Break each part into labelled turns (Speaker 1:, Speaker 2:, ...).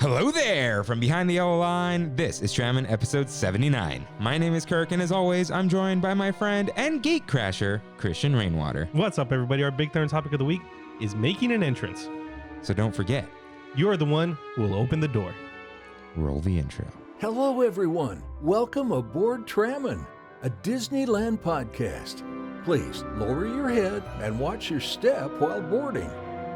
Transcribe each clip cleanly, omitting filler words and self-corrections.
Speaker 1: Hello there! From behind the yellow line, this is Trammin episode 79. My name is Kirk, and as always, I'm joined by my friend and gate crasher, Christian Rainwater.
Speaker 2: What's up, everybody? Our big third topic of the week is making an entrance.
Speaker 1: So don't forget,
Speaker 2: You're the one who will open the door.
Speaker 1: roll the intro.
Speaker 3: Hello, everyone. Welcome aboard Trammin, a Disneyland podcast. Please lower your head and watch your step while boarding.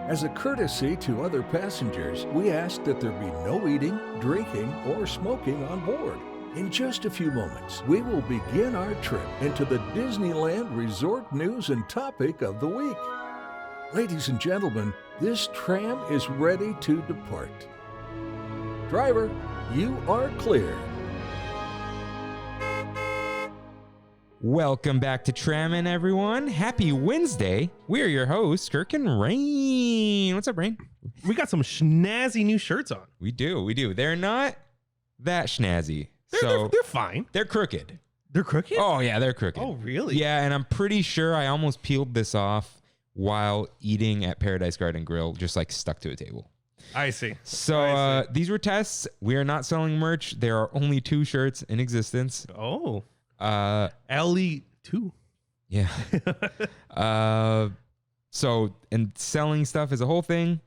Speaker 3: As a courtesy to other passengers, we ask that there be no eating, drinking, or smoking on board. In just a few moments, we will begin our trip into the Disneyland Resort news and topic of the week. Ladies and gentlemen, this tram is ready to depart. Driver, you are clear.
Speaker 1: Welcome back to Trammin, everyone. Happy Wednesday. We're your hosts, Kirk and Rain. What's up, Rain?
Speaker 2: We got some snazzy new shirts on.
Speaker 1: We do. They're not that snazzy.
Speaker 2: They're fine.
Speaker 1: They're crooked.
Speaker 2: They're crooked?
Speaker 1: Oh, yeah, they're crooked.
Speaker 2: Oh, really?
Speaker 1: Yeah, and I'm pretty sure I almost peeled this off while eating at Paradise Garden Grill, just like stuck to a table.
Speaker 2: I see.
Speaker 1: So these were tests. We are not selling merch. There are only 2 shirts in existence.
Speaker 2: Oh. LE2.
Speaker 1: Yeah. And selling stuff is a whole thing.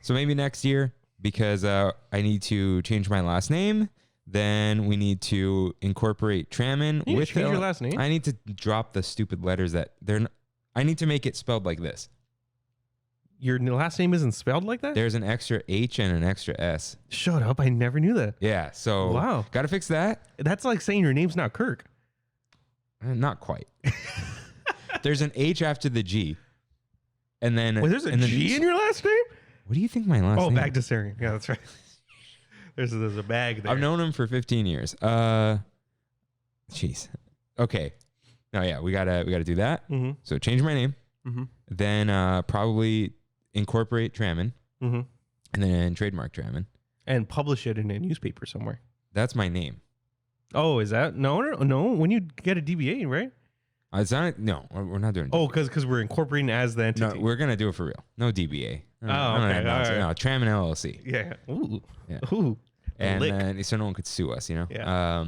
Speaker 1: So maybe next year, because I need to change my last name. Then we need to incorporate Trammin
Speaker 2: You
Speaker 1: with
Speaker 2: change your last name?
Speaker 1: I need to drop the stupid letters that I need to make it spelled like this.
Speaker 2: Your last name isn't spelled like that?
Speaker 1: There's an extra H and an extra S.
Speaker 2: Shut up. I never knew that.
Speaker 1: Yeah. So
Speaker 2: Wow.
Speaker 1: Got to fix that.
Speaker 2: That's like saying your name's not Kirk.
Speaker 1: Not quite. There's an H after the G. And then...
Speaker 2: Wait, there's a G in your last name?
Speaker 1: What do you think my last name
Speaker 2: Oh,
Speaker 1: is?
Speaker 2: back to staring. Yeah, that's right. There's a bag there.
Speaker 1: I've known him for 15 years. Jeez. Okay. No, yeah, we gotta do that.
Speaker 2: Mm-hmm.
Speaker 1: So change my name.
Speaker 2: Mm-hmm.
Speaker 1: Then probably incorporate Trammin.
Speaker 2: Mm-hmm.
Speaker 1: And then trademark Trammin.
Speaker 2: And publish it in a newspaper somewhere.
Speaker 1: That's my name.
Speaker 2: Oh, is that? No. When you get a DBA, right?
Speaker 1: It's not. No, we're not doing.
Speaker 2: Oh, because we're incorporating as the entity.
Speaker 1: No, we're gonna do it for real. No DBA.
Speaker 2: Oh, okay. All right.
Speaker 1: No, Trammin LLC.
Speaker 2: Yeah. Ooh.
Speaker 1: Yeah.
Speaker 2: Ooh.
Speaker 1: And
Speaker 2: Lick.
Speaker 1: then so no one could sue us, you know.
Speaker 2: Yeah.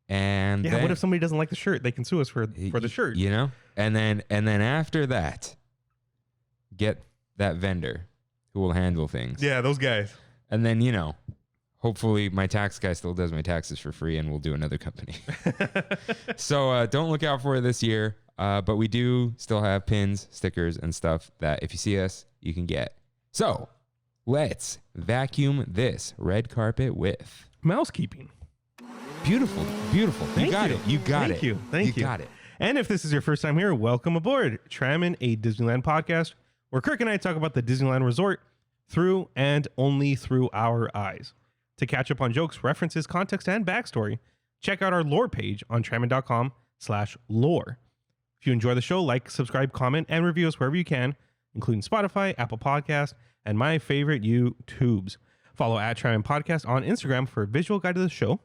Speaker 1: And
Speaker 2: Yeah.
Speaker 1: then,
Speaker 2: What if somebody doesn't like the shirt? They can sue us for the shirt.
Speaker 1: You know. And then after that, get that vendor who will handle things.
Speaker 2: Yeah, those guys.
Speaker 1: And then hopefully my tax guy still does my taxes for free, and we'll do another company. So don't look out for it this year. But we do still have pins, stickers, and stuff that if you see us, you can get. So let's vacuum this red carpet with
Speaker 2: Mousekeeping.
Speaker 1: beautiful.
Speaker 2: Thank
Speaker 1: You got
Speaker 2: you.
Speaker 1: it. You got it.
Speaker 2: Thank you. Thank you.
Speaker 1: got it.
Speaker 2: And if this is your first time here, welcome aboard Trammin, a Disneyland podcast, where Kirk and I talk about the Disneyland Resort through and only through our eyes. To catch up on jokes, references, context, and backstory, check out our lore page on trammin.com/lore. If you enjoy the show, like, subscribe, comment, and review us wherever you can, including Spotify, Apple Podcasts, and my favorite YouTubes. Follow at Trammin Podcast on Instagram for a visual guide to the show. And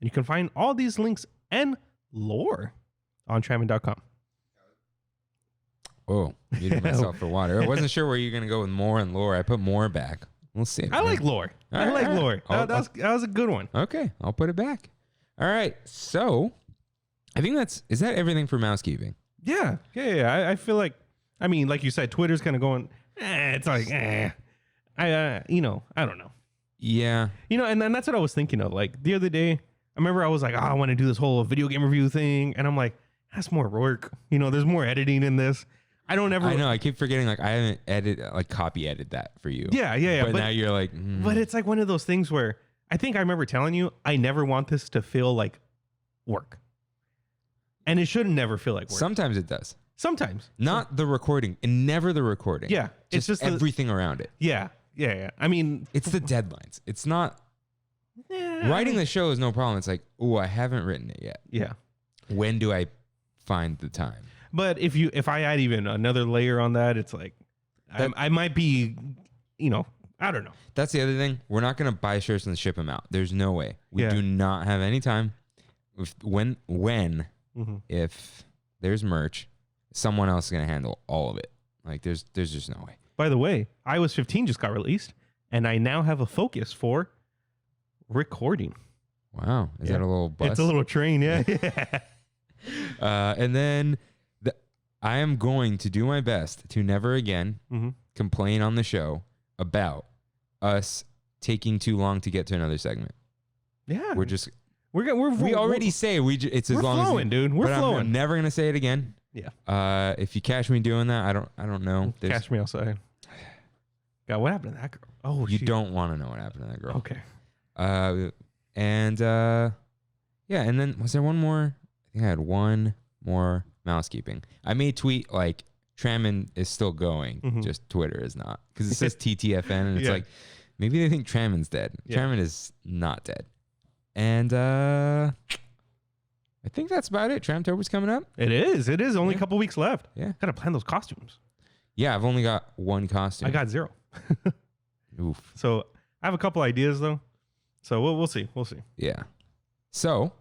Speaker 2: you can find all these links and lore on trammin.com.
Speaker 1: Oh, muted myself for water. I wasn't sure where you're gonna go with more and lore. I put more back. We'll see.
Speaker 2: I like lore. I like lore. That was a good one.
Speaker 1: Okay, I'll put it back. All right, so I think is that everything for mousekeeping?
Speaker 2: Yeah. I feel like, I mean, like you said, Twitter's kind of going, it's like, I don't know.
Speaker 1: Yeah.
Speaker 2: And that's what I was thinking of. Like the other day, I remember I was like, I want to do this whole video game review thing. And I'm like, that's more work. There's more editing in this. I know.
Speaker 1: I keep forgetting. Like I haven't copy edited that for you.
Speaker 2: Yeah.
Speaker 1: But now you're like,
Speaker 2: But it's like one of those things where I think I remember telling you, I never want this to feel like work. And it should never feel like work.
Speaker 1: Sometimes it does.
Speaker 2: Sometimes.
Speaker 1: Not the recording, and never the recording.
Speaker 2: Yeah.
Speaker 1: It's just everything around it.
Speaker 2: Yeah. I mean,
Speaker 1: It's the deadlines. It's not writing the show is no problem. It's like, I haven't written it yet.
Speaker 2: Yeah.
Speaker 1: When do I find the time?
Speaker 2: But if I add even another layer on that, it's like I might be, I don't know.
Speaker 1: That's the other thing. We're not going to buy shirts and ship them out. There's no way. We do not have any time. If there's merch, someone else is going to handle all of it. Like there's just no way.
Speaker 2: By the way, iOS 15 just got released, and I now have a Focus for recording.
Speaker 1: Wow. Is that a little bus?
Speaker 2: It's a little train, yeah.
Speaker 1: And then I am going to do my best to never again complain on the show about us taking too long to get to another segment.
Speaker 2: Yeah.
Speaker 1: We already say it's as long
Speaker 2: flowing,
Speaker 1: as
Speaker 2: dude. We're flowing.
Speaker 1: I'm never gonna say it again.
Speaker 2: Yeah.
Speaker 1: If you catch me doing that, I don't know.
Speaker 2: Catch me outside. God, what happened to that girl? Oh,
Speaker 1: you don't want to know what happened to that girl.
Speaker 2: Okay.
Speaker 1: And then was there one more? I think I had one more mousekeeping. I may tweet like Trammin is still going, just Twitter is not, because it says TTFN and it's like maybe they think Trammin's dead. Trammin is not dead. And I think that's about it. Tramtober's coming up.
Speaker 2: It is. Only a couple weeks left.
Speaker 1: Yeah.
Speaker 2: Gotta plan those costumes.
Speaker 1: Yeah, I've only got one costume.
Speaker 2: I got 0.
Speaker 1: Oof.
Speaker 2: So I have a couple ideas though. So we'll see. We'll see.
Speaker 1: Yeah. So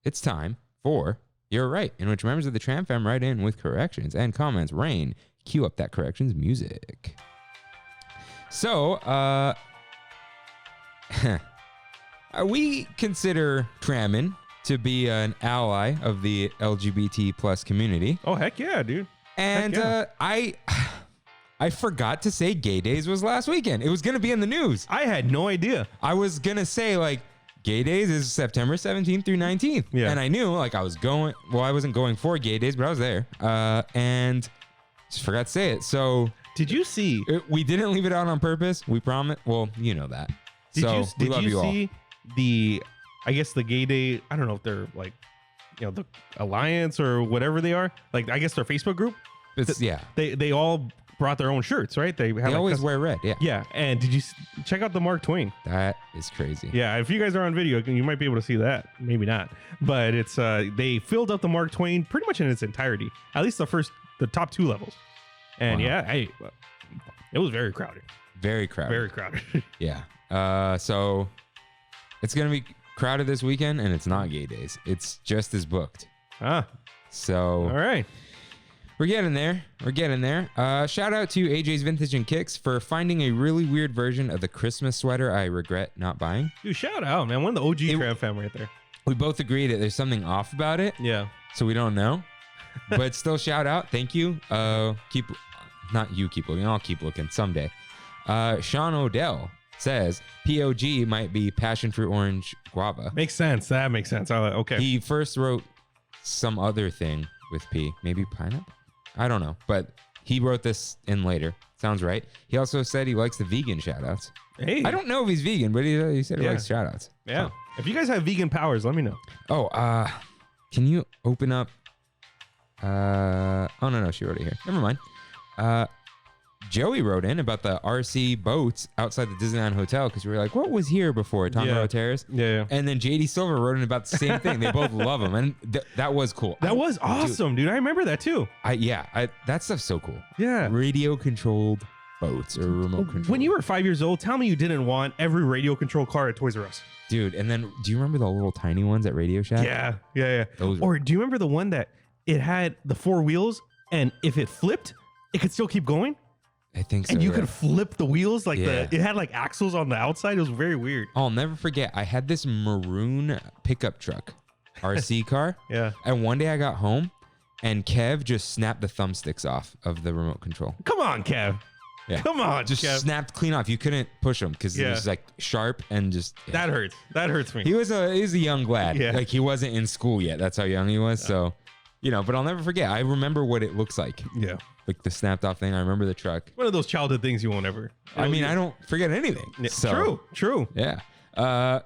Speaker 1: it's time for You're Right, in which members of the Tram Fam write in with corrections and comments. Rain, cue up that corrections music. So, we consider Trammin to be an ally of the LGBT plus community.
Speaker 2: Oh, heck yeah, dude.
Speaker 1: And I forgot to say Gay Days was last weekend. It was going to be in the news.
Speaker 2: I had no idea.
Speaker 1: I was going to say like Gay Days is September 17th through 19th.
Speaker 2: Yeah.
Speaker 1: And I knew like I wasn't going for Gay Days, but I was there. And just forgot to say it. So
Speaker 2: did you see?
Speaker 1: We didn't leave it out on purpose. We promise. Well, you know that.
Speaker 2: Did
Speaker 1: we love you
Speaker 2: see the, I guess the Gay Day, I don't know if they're like, the Alliance or whatever they are. Like, I guess their Facebook group. They all brought their own shirts, right? They
Speaker 1: always wear red. Yeah.
Speaker 2: Yeah. And did you check out the Mark Twain?
Speaker 1: That is crazy.
Speaker 2: Yeah. If you guys are on video, you might be able to see that. Maybe not. But it's they filled up the Mark Twain pretty much in its entirety. At least the top 2 levels. And it was very crowded.
Speaker 1: Very crowded.
Speaker 2: Very crowded.
Speaker 1: Yeah. So it's going to be crowded this weekend, and it's not Gay Days. It's just as booked. So
Speaker 2: all right.
Speaker 1: We're getting there. Shout out to AJ's Vintage and Kicks for finding a really weird version of the Christmas sweater I regret not buying.
Speaker 2: Dude, shout out, man. One of the OG Tram Fam right there.
Speaker 1: We both agree that there's something off about it.
Speaker 2: Yeah.
Speaker 1: So we don't know. But still shout out. Thank you. Keep looking. I'll keep looking someday. Sean Odell says POG might be passion fruit orange guava.
Speaker 2: Makes sense. That makes sense. Okay.
Speaker 1: He first wrote some other thing with P. Maybe pineapple? I don't know. But he wrote this in later. Sounds right. He also said he likes the vegan shout-outs.
Speaker 2: Hey.
Speaker 1: I don't know if he's vegan, but he said he likes shout-outs.
Speaker 2: Yeah.
Speaker 1: So.
Speaker 2: If you guys have vegan powers, let me know.
Speaker 1: Oh, can you open up... oh, no, she wrote it here. Never mind. Joey wrote in about the RC boats outside the Disneyland Hotel because we were like, what was here before? Tom Terrace?
Speaker 2: Yeah.
Speaker 1: And then JD Silver wrote in about the same thing. They both love them. And that was cool.
Speaker 2: That was awesome, dude. I remember that too.
Speaker 1: That stuff's so cool.
Speaker 2: Yeah.
Speaker 1: Radio-controlled boats or remote control.
Speaker 2: When you were 5 years old, tell me you didn't want every radio-controlled car at Toys R Us.
Speaker 1: Dude, and then do you remember the little tiny ones at Radio Shack?
Speaker 2: Yeah. Or do you remember the one that it had the 4 wheels and if it flipped, it could still keep going?
Speaker 1: I think so.
Speaker 2: And you could flip the wheels it had like axles on the outside. It was very weird.
Speaker 1: I'll never forget. I had this maroon pickup truck, RC car.
Speaker 2: Yeah.
Speaker 1: And one day I got home and Kev just snapped the thumbsticks off of the remote control.
Speaker 2: Come on, Kev.
Speaker 1: Yeah.
Speaker 2: Come on,
Speaker 1: just
Speaker 2: Kev.
Speaker 1: Snapped clean off. You couldn't push them because it was like sharp and just.
Speaker 2: Yeah. That hurts me.
Speaker 1: He was a young lad.
Speaker 2: Yeah.
Speaker 1: Like he wasn't in school yet. That's how young he was. So, but I'll never forget. I remember what it looks like.
Speaker 2: Yeah.
Speaker 1: Like the snapped off thing. I remember the truck.
Speaker 2: One of those childhood things you won't ever.
Speaker 1: I don't forget anything.
Speaker 2: Yeah,
Speaker 1: so,
Speaker 2: true.
Speaker 1: Yeah.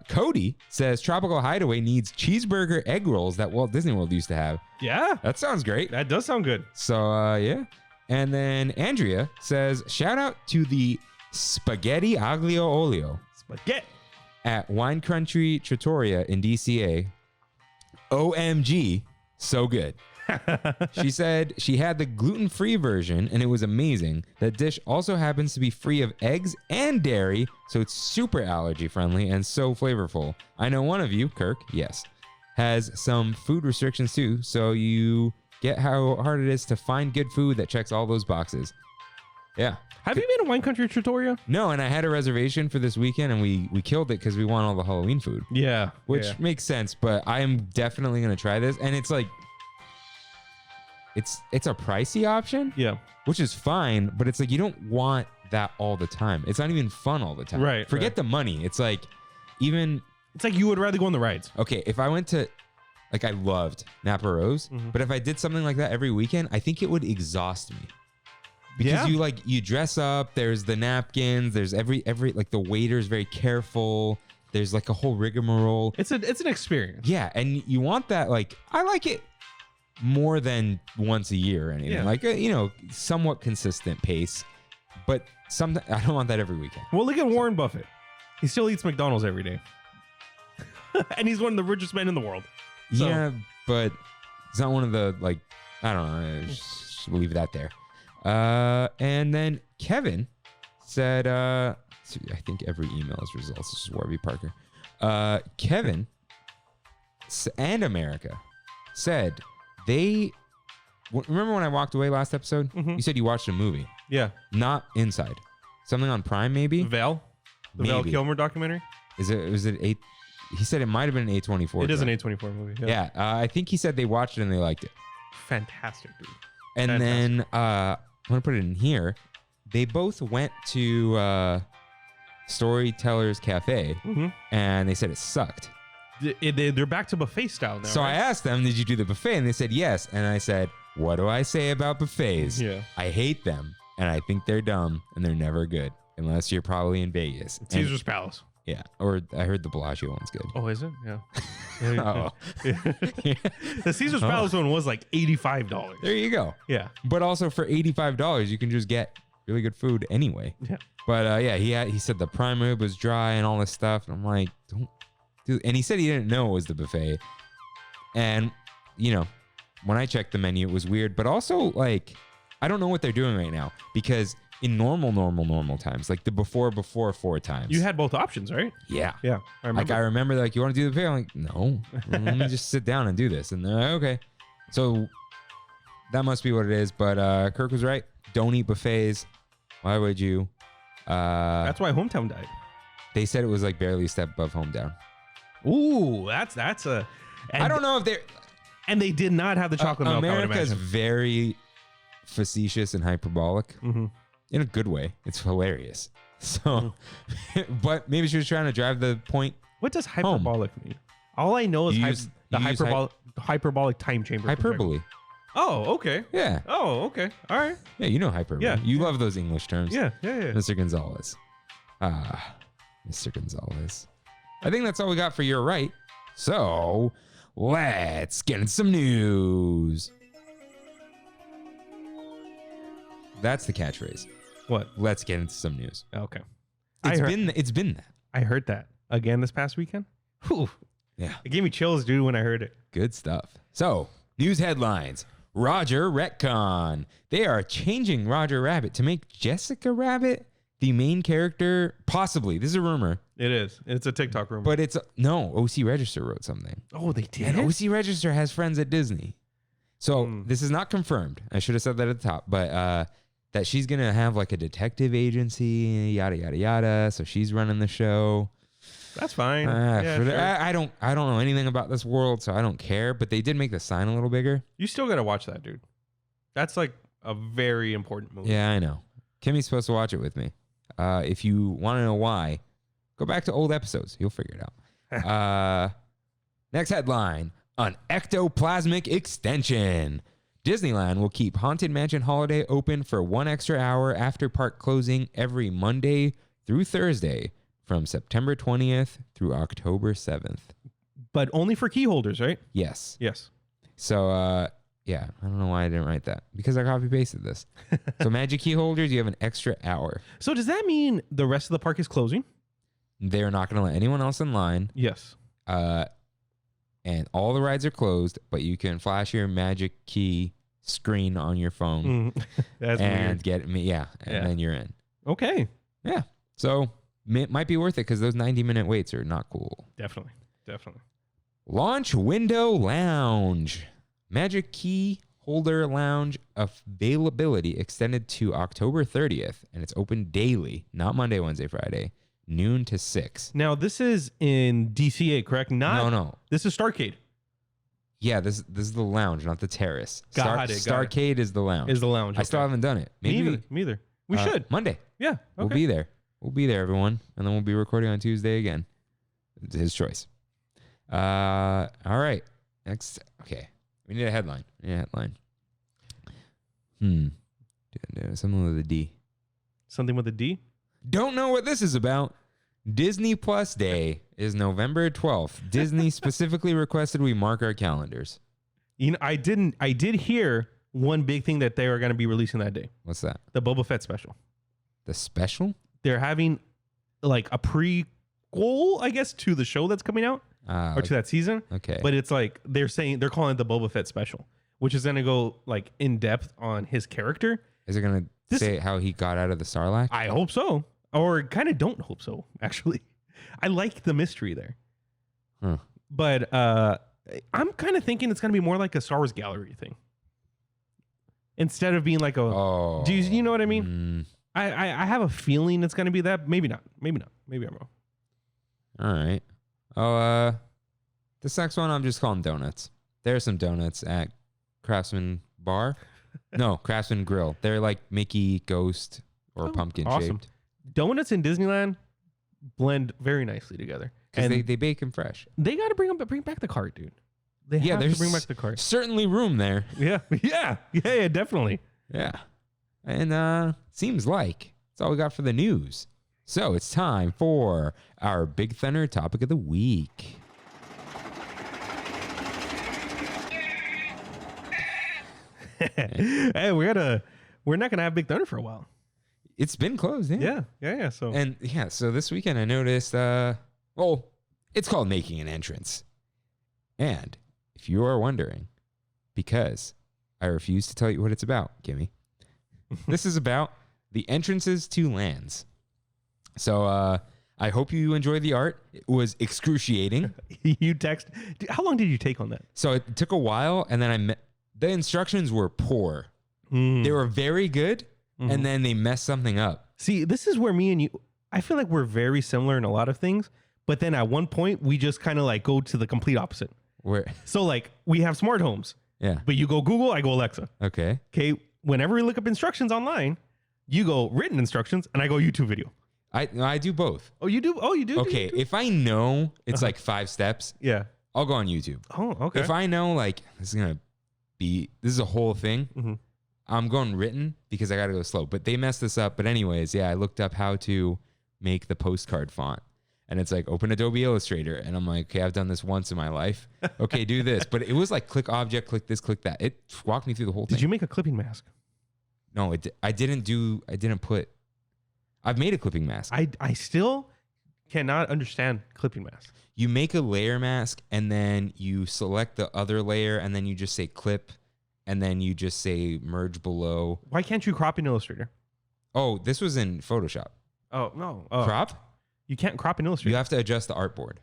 Speaker 1: Cody says Tropical Hideaway needs cheeseburger egg rolls that Walt Disney World used to have.
Speaker 2: Yeah.
Speaker 1: That sounds great.
Speaker 2: That does sound good.
Speaker 1: So, yeah. And then Andrea says, shout out to the Spaghetti Aglio Olio.
Speaker 2: Spaghetti.
Speaker 1: At Wine Country Trattoria in DCA. OMG, so good. She said she had the gluten-free version and it was amazing. That dish also happens to be free of eggs and dairy, so it's super allergy friendly and so flavorful. I know one of you, Kirk, yes, has some food restrictions too, so you get how hard it is to find good food that checks all those boxes. Yeah.
Speaker 2: Have you been to Wine Country Trattoria?
Speaker 1: No, and I had a reservation for this weekend, and we killed it because we want all the Halloween food.
Speaker 2: Yeah.
Speaker 1: Which makes sense, but I am definitely going to try this. And it's like, it's a pricey option.
Speaker 2: Yeah.
Speaker 1: Which is fine, but it's like you don't want that all the time. It's not even fun all the time.
Speaker 2: Right.
Speaker 1: Forget the money. It's like even...
Speaker 2: It's like you would rather go on the rides.
Speaker 1: Okay, if I went to... Like, I loved Napa Rose, but if I did something like that every weekend, I think it would exhaust me. Because you dress up, there's the napkins, there's every like the waiter's very careful. There's like a whole rigmarole.
Speaker 2: It's an experience.
Speaker 1: Yeah, and you want that, like, I like it more than once a year or anything.
Speaker 2: Yeah.
Speaker 1: Like, somewhat consistent pace, but I don't want that every weekend.
Speaker 2: Well, look at Warren Buffett. He still eats McDonald's every day. And he's one of the richest men in the world. So. Yeah,
Speaker 1: but it's not one of the, like, I don't know. Just leave that there. And then Kevin said, I think every email is results. This is Warby Parker. Kevin and America said remember when I walked away last episode? You said you watched a movie.
Speaker 2: Yeah.
Speaker 1: Not Inside. Something on Prime, maybe?
Speaker 2: Val? The Val Kilmer documentary?
Speaker 1: Was it 8? He said it might have been an A24.
Speaker 2: It is an A24 movie.
Speaker 1: Yeah. I think he said they watched it and they liked it.
Speaker 2: Fantastic, dude.
Speaker 1: And then I'm going to put it in here. They both went to Storytellers Cafe and they said it sucked.
Speaker 2: They're back to buffet style now.
Speaker 1: So
Speaker 2: right?
Speaker 1: I asked them, did you do the buffet? And they said yes. And I said, what do I say about buffets?
Speaker 2: Yeah.
Speaker 1: I hate them and I think they're dumb and they're never good unless you're probably in Vegas.
Speaker 2: Caesar's Palace.
Speaker 1: Yeah. Or I heard the Bellagio one's good.
Speaker 2: Oh, is it? Yeah.
Speaker 1: Yeah.
Speaker 2: The Caesar's Palace one was like $85.
Speaker 1: There you go.
Speaker 2: Yeah.
Speaker 1: But also for $85, you can just get really good food anyway.
Speaker 2: Yeah.
Speaker 1: But he said the prime rib was dry and all this stuff. And I'm like, don't do. And he said he didn't know it was the buffet. And, when I checked the menu, it was weird. But also, like, I don't know what they're doing right now because in normal times, like the before 4 times.
Speaker 2: You had both options, right?
Speaker 1: Yeah.
Speaker 2: Yeah. I
Speaker 1: remember, like, you want to do the buffet? I'm like, no, let me just sit down and do this. And they're like, okay. So that must be what it is. But Kirk was right. Don't eat buffets. Why would you?
Speaker 2: That's why Hometown died.
Speaker 1: They said it was like barely a step above Hometown.
Speaker 2: Ooh, that's a...
Speaker 1: I don't know if they're...
Speaker 2: And they did not have the chocolate milk.
Speaker 1: America's very facetious and hyperbolic.
Speaker 2: Mm-hmm.
Speaker 1: In a good way. It's hilarious. So, but maybe she was trying to drive the point.
Speaker 2: What does hyperbolic mean? All I know is the hyperbolic time chamber.
Speaker 1: Hyperbole.
Speaker 2: Oh, okay.
Speaker 1: Yeah.
Speaker 2: Oh, okay. All right.
Speaker 1: Yeah, you know hyperbole.
Speaker 2: Yeah.
Speaker 1: You love those English terms.
Speaker 2: Yeah.
Speaker 1: Mr. Gonzalez. Mr. Gonzalez. I think that's all we got for You're Right. So, let's get into some news. That's the catchphrase.
Speaker 2: What?
Speaker 1: Let's get into some news.
Speaker 2: Okay.
Speaker 1: It's been that.
Speaker 2: I heard that again this past weekend. Whew.
Speaker 1: Yeah.
Speaker 2: It gave me chills, dude, when I heard it.
Speaker 1: Good stuff. So, news headlines. Roger retcon. They are changing Roger Rabbit to make Jessica Rabbit the main character. Possibly. This is a rumor.
Speaker 2: It is. It's a TikTok rumor.
Speaker 1: But no, OC Register wrote something.
Speaker 2: Oh, they did?
Speaker 1: And OC Register has friends at Disney. So this is not confirmed. I should have said that at the top. But that she's going to have like a detective agency, yada, yada, yada. So she's running the show.
Speaker 2: That's fine.
Speaker 1: Sure. I don't know anything about this world, so I don't care. But they did make the sign a little bigger.
Speaker 2: You still got to watch that, dude. That's like a very important movie.
Speaker 1: Yeah, I know. Kimmy's supposed to watch it with me. If you want to know why, go back to old episodes. You'll figure it out. Next headline. An ectoplasmic extension. Disneyland will keep Haunted Mansion Holiday open for 1 extra hour after park closing every Monday through Thursday from September 20th through October 7th.
Speaker 2: But only for key holders, right?
Speaker 1: Yes.
Speaker 2: Yes.
Speaker 1: So, yeah, I don't know why I didn't write that because I copy pasted this. So Magic Key holders, you have an extra hour.
Speaker 2: So does that mean the rest of the park is closing?
Speaker 1: They're not going to let anyone else in line.
Speaker 2: Yes.
Speaker 1: And all the rides are closed, but you can flash your Magic Key screen on your phone
Speaker 2: That's
Speaker 1: and
Speaker 2: weird.
Speaker 1: then you're in.
Speaker 2: Okay.
Speaker 1: Yeah. So it might be worth it because those 90-minute waits are not cool.
Speaker 2: Definitely.
Speaker 1: Launch Window Lounge. Magic Key holder lounge availability extended to October 30th, and it's open daily, not Monday, Wednesday, Friday, noon to 6.
Speaker 2: Now, this is in DCA, correct?
Speaker 1: No.
Speaker 2: This is Starcade.
Speaker 1: Yeah, this is the lounge, not the terrace.
Speaker 2: Got it.
Speaker 1: Starcade is the lounge.
Speaker 2: Is the lounge.
Speaker 1: I still haven't done it.
Speaker 2: Me either. We should.
Speaker 1: Monday.
Speaker 2: Yeah. Okay.
Speaker 1: We'll be there. We'll be there, everyone. And then we'll be recording on Tuesday again. It's his choice. All right. Next. Okay. We need a headline. Something with a D.
Speaker 2: Something with a D?
Speaker 1: Don't know what this is about. Disney Plus Day is November 12th. Disney specifically requested we mark our calendars.
Speaker 2: You know, I did hear one big thing that they are going to be releasing that day.
Speaker 1: What's that?
Speaker 2: The Boba Fett special.
Speaker 1: The special?
Speaker 2: They're having like a prequel, I guess, to the show that's coming out or to that season.
Speaker 1: Okay.
Speaker 2: But it's like they're calling it the Boba Fett special, which is going to go like in depth on his character.
Speaker 1: Is it going to say how he got out of the Sarlacc?
Speaker 2: I hope so. Or kind of don't hope so, actually. I like the mystery there.
Speaker 1: Huh.
Speaker 2: But I'm kind of thinking it's going to be more like a Star Wars gallery thing. Instead of being like a...
Speaker 1: Oh.
Speaker 2: Do you know what I mean? I have a feeling it's going to be that. Maybe not. Maybe I'm wrong.
Speaker 1: All right. Oh, this next one I'm just calling donuts. There's some donuts at Craftsman Bar. No, Craftsman Grill. They're like Mickey, Ghost, or pumpkin shaped.
Speaker 2: Donuts in Disneyland blend very nicely together.
Speaker 1: Because they bake them fresh.
Speaker 2: They got to bring back the cart, dude. They have to bring back the cart.
Speaker 1: Certainly room there.
Speaker 2: Yeah, definitely.
Speaker 1: Yeah. And seems like that's all we got for the news. So it's time for our Big Thunder topic of the week.
Speaker 2: Hey, we're not gonna have Big Thunder for a while.
Speaker 1: It's been closed,
Speaker 2: Yeah.
Speaker 1: So this weekend I noticed, it's called Making an Entrance. And if you are wondering, because I refuse to tell you what it's about, Kimmy, this is about the entrances to lands. So I hope you enjoy the art. It was excruciating.
Speaker 2: How long did you take on that?
Speaker 1: So it took a while, and then the instructions were poor. They were very good. And then they messed something up.
Speaker 2: See, this is where me and you, I feel like we're very similar in a lot of things. But then at one point, we just kind of like go to the complete opposite. So like we have smart homes.
Speaker 1: Yeah.
Speaker 2: But you go Google, I go Alexa.
Speaker 1: Okay.
Speaker 2: Whenever we look up instructions online, you go written instructions and I go YouTube video.
Speaker 1: I do both.
Speaker 2: Oh, you do? Oh, you do?
Speaker 1: Okay. If I know it's like 5 steps,
Speaker 2: yeah,
Speaker 1: I'll go on YouTube.
Speaker 2: Oh, okay.
Speaker 1: If I know like this is a whole thing, I'm going written because I got to go slow. But they messed this up. But anyways, yeah, I looked up how to make the postcard font. And it's like, open Adobe Illustrator. And I'm like, okay, I've done this once in my life. Okay, do this. But it was like, click object, click this, click that. It walked me through the whole thing.
Speaker 2: Did you make a clipping mask?
Speaker 1: No, I've made a clipping mask.
Speaker 2: I still cannot understand clipping masks.
Speaker 1: You make a layer mask, and then you select the other layer, and then you just say clip, and then you just say merge below.
Speaker 2: Why can't you crop in Illustrator?
Speaker 1: Oh, this was in Photoshop.
Speaker 2: Oh, no.
Speaker 1: Crop?
Speaker 2: You can't crop in Illustrator.
Speaker 1: You have to adjust the artboard.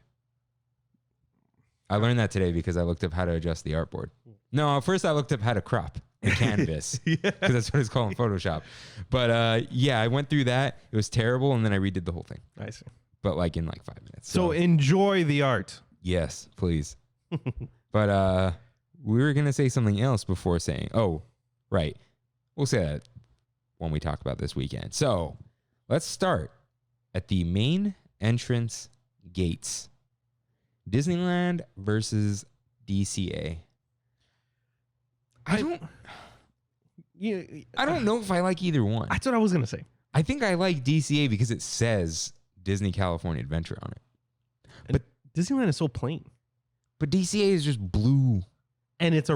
Speaker 1: I learned that today because I looked up how to adjust the artboard. No, at first I looked up how to crop the canvas because that's what it's called in Photoshop. But yeah, I went through that. It was terrible, and then I redid the whole thing.
Speaker 2: I see.
Speaker 1: But like in like 5 minutes.
Speaker 2: So enjoy the art.
Speaker 1: Yes, please. But we were going to say something else before saying, oh, right. We'll say that when we talk about this weekend. So let's start at the main entrance gates. Disneyland versus DCA. I don't know if I like either one.
Speaker 2: That's what I was going to say.
Speaker 1: I think I like DCA because it says Disney California Adventure on it.
Speaker 2: But Disneyland is so plain.
Speaker 1: But DCA is just blue.
Speaker 2: And it's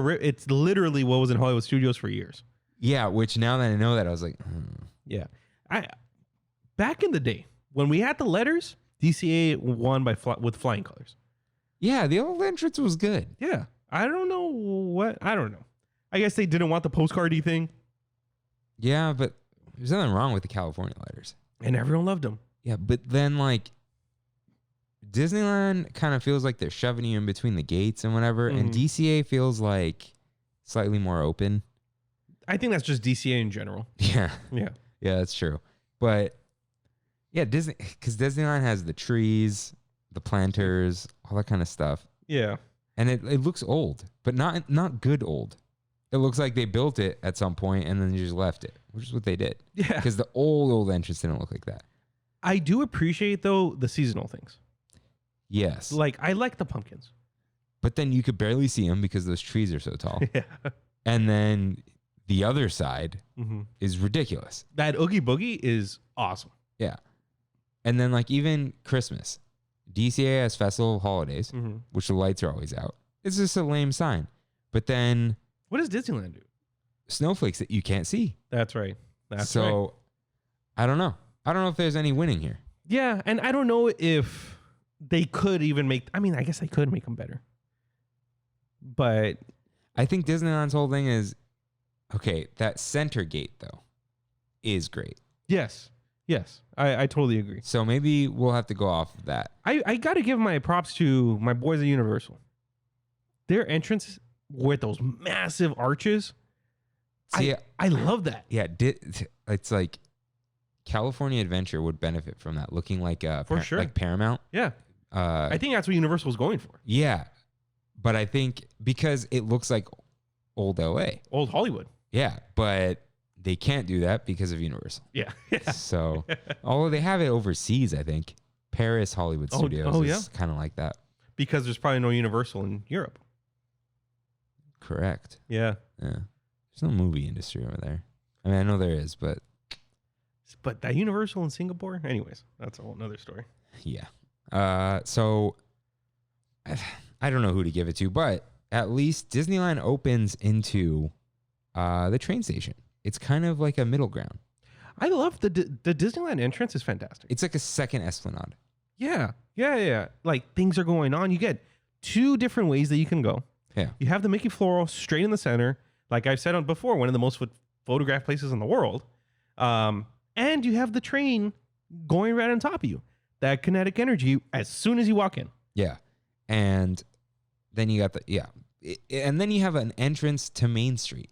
Speaker 2: literally what was in Hollywood Studios for years.
Speaker 1: Yeah, which now that I know that, I was like,
Speaker 2: Yeah. Back in the day, when we had the letters, DCA won with flying colors.
Speaker 1: Yeah, the old entrance was good.
Speaker 2: Yeah. I don't know. I guess they didn't want the postcard-y thing.
Speaker 1: Yeah, but there's nothing wrong with the California letters.
Speaker 2: And everyone loved them.
Speaker 1: Yeah, but then like Disneyland kind of feels like they're shoving you in between the gates and whatever. And DCA feels like slightly more open.
Speaker 2: I think that's just DCA in general.
Speaker 1: Yeah.
Speaker 2: Yeah.
Speaker 1: Yeah, that's true. But yeah, because Disneyland has the trees, the planters, all that kind of stuff.
Speaker 2: Yeah.
Speaker 1: And it looks old, but not good old. It looks like they built it at some point and then they just left it, which is what they did.
Speaker 2: Yeah.
Speaker 1: Because the old entrance didn't look like that.
Speaker 2: I do appreciate, though, the seasonal things.
Speaker 1: Yes.
Speaker 2: Like, I like the pumpkins.
Speaker 1: But then you could barely see them because those trees are so tall.
Speaker 2: Yeah.
Speaker 1: And then the other side
Speaker 2: Mm-hmm.
Speaker 1: is ridiculous.
Speaker 2: That Oogie Boogie is awesome.
Speaker 1: Yeah. And then like even Christmas, DCA has festival holidays,
Speaker 2: Mm-hmm.
Speaker 1: which the lights are always out. It's just a lame sign. But then
Speaker 2: What does Disneyland do?
Speaker 1: snowflakes that you can't see.
Speaker 2: That's right. That's
Speaker 1: so
Speaker 2: right.
Speaker 1: I don't know. I don't know if there's any winning here.
Speaker 2: Yeah, and I don't know if they could even make... I mean, I guess they could make them better. But...
Speaker 1: I think Disneyland's whole thing is, okay, that center gate, though, is great.
Speaker 2: Yes. Yes. I totally agree.
Speaker 1: So maybe we'll have to go off of that.
Speaker 2: I got to give my props to my boys at Universal. Their entrance with those massive arches.
Speaker 1: See,
Speaker 2: I love that.
Speaker 1: yeah, it's like California Adventure would benefit from that, looking like
Speaker 2: For sure.
Speaker 1: like Paramount.
Speaker 2: Yeah. I think that's what Universal was going for.
Speaker 1: Yeah, but I think because it looks like old LA.
Speaker 2: Old Hollywood.
Speaker 1: Yeah, but they can't do that because of Universal.
Speaker 2: Yeah.
Speaker 1: So, although they have it overseas, I think Paris Hollywood Studios is kind of like that.
Speaker 2: Because there's probably no Universal in Europe.
Speaker 1: Correct.
Speaker 2: Yeah.
Speaker 1: Yeah. There's no movie industry over there. I mean, I know there is, but
Speaker 2: that Universal in Singapore, anyways, that's a whole nother story.
Speaker 1: yeah. So I don't know who to give it to, but at least Disneyland opens into the train station. It's kind of like a middle ground.
Speaker 2: I love the Disneyland entrance is fantastic.
Speaker 1: It's like a second Esplanade.
Speaker 2: Yeah. Like things are going on. You get two different ways that you can go.
Speaker 1: Yeah.
Speaker 2: You have the Mickey Floral straight in the center. Like I've said on before, one of the most photographed places in the world. And you have the train going right on top of you. That kinetic energy as soon as you walk in.
Speaker 1: Yeah. And then you got and then you have an entrance to Main Street.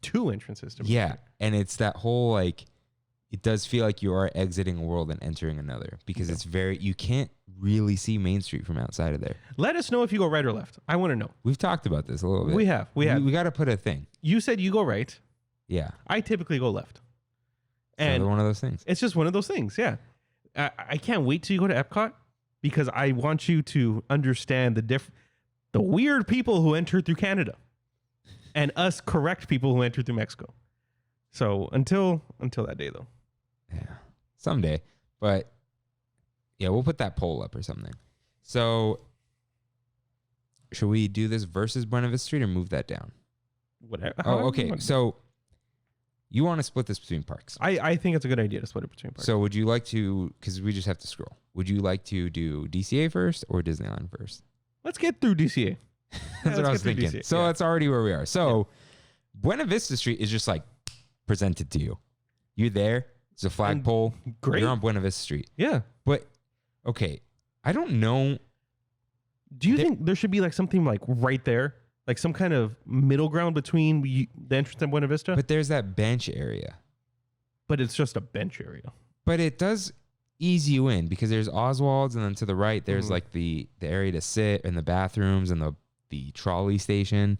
Speaker 2: Two entrances to Main
Speaker 1: Yeah.
Speaker 2: Street.
Speaker 1: And it's that whole like, it does feel like you are exiting a world and entering another because it's you can't really see Main Street from outside of there.
Speaker 2: Let us know if you go right or left. I want to know.
Speaker 1: We've talked about this a little bit.
Speaker 2: We have.
Speaker 1: We got to put a thing.
Speaker 2: You said you go right.
Speaker 1: Yeah.
Speaker 2: I typically go left.
Speaker 1: And
Speaker 2: And
Speaker 1: one of those things.
Speaker 2: it's just one of those things. Yeah. I can't wait till you go to Epcot because I want you to understand the weird people who enter through Canada and us correct people who enter through Mexico. So until that day, though.
Speaker 1: Yeah. Someday. But yeah, we'll put that poll up or something. So should we do this versus Buena Vista Street or move that down?
Speaker 2: Whatever.
Speaker 1: Oh, okay. So you want to split this between parks.
Speaker 2: I think it's a good idea to split it between parks.
Speaker 1: So would you like to, because we just have to scroll, would you like to do DCA first or Disneyland first?
Speaker 2: Let's get through DCA.
Speaker 1: That's what I was thinking.
Speaker 2: DCA.
Speaker 1: So that's already where we are. So Buena Vista Street is just like presented to you. You're there. It's a flagpole.
Speaker 2: Great.
Speaker 1: You're on Buena Vista Street.
Speaker 2: Yeah.
Speaker 1: But, okay, I don't know.
Speaker 2: Do you think there should be like something like right there? Like some kind of middle ground between the entrance and Buena Vista?
Speaker 1: But there's that bench area.
Speaker 2: But it's just a bench area.
Speaker 1: But it does ease you in because there's Oswald's and then to the right there's like the area to sit and the bathrooms and the trolley station.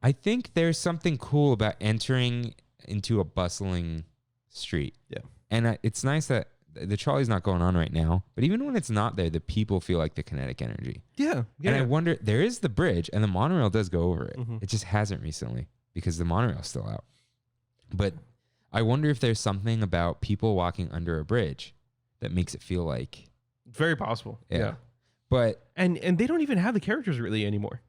Speaker 1: I think there's something cool about entering into a bustling street.
Speaker 2: Yeah.
Speaker 1: And it's nice that the trolley's not going on right now, but even when it's not there, the people feel like the kinetic energy.
Speaker 2: Yeah.
Speaker 1: And I wonder, there is the bridge and the monorail does go over it.
Speaker 2: Mhm.
Speaker 1: It just hasn't recently because the monorail's still out. But I wonder if there's something about people walking under a bridge that makes it feel like
Speaker 2: Very possible. Yeah.
Speaker 1: But
Speaker 2: And they don't even have the characters really anymore.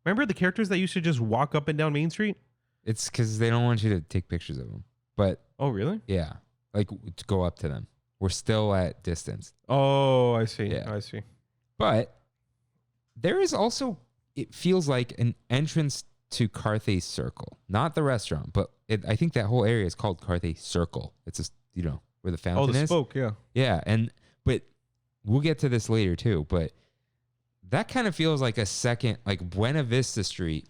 Speaker 2: Remember the characters that used to just walk up and down Main Street?
Speaker 1: it's because they don't want you to take pictures of them. But
Speaker 2: Oh, really?
Speaker 1: yeah, like to go up to them. We're still at distance.
Speaker 2: Oh, I see.
Speaker 1: Yeah.
Speaker 2: I see.
Speaker 1: But there is also, it feels like an entrance to Carthay Circle. Not the restaurant, but I think that whole area is called Carthay Circle. It's just, where the fountain
Speaker 2: Oh, the
Speaker 1: is.
Speaker 2: spoke, yeah.
Speaker 1: Yeah, but we'll get to this later too, but that kind of feels like a second, like Buena Vista Street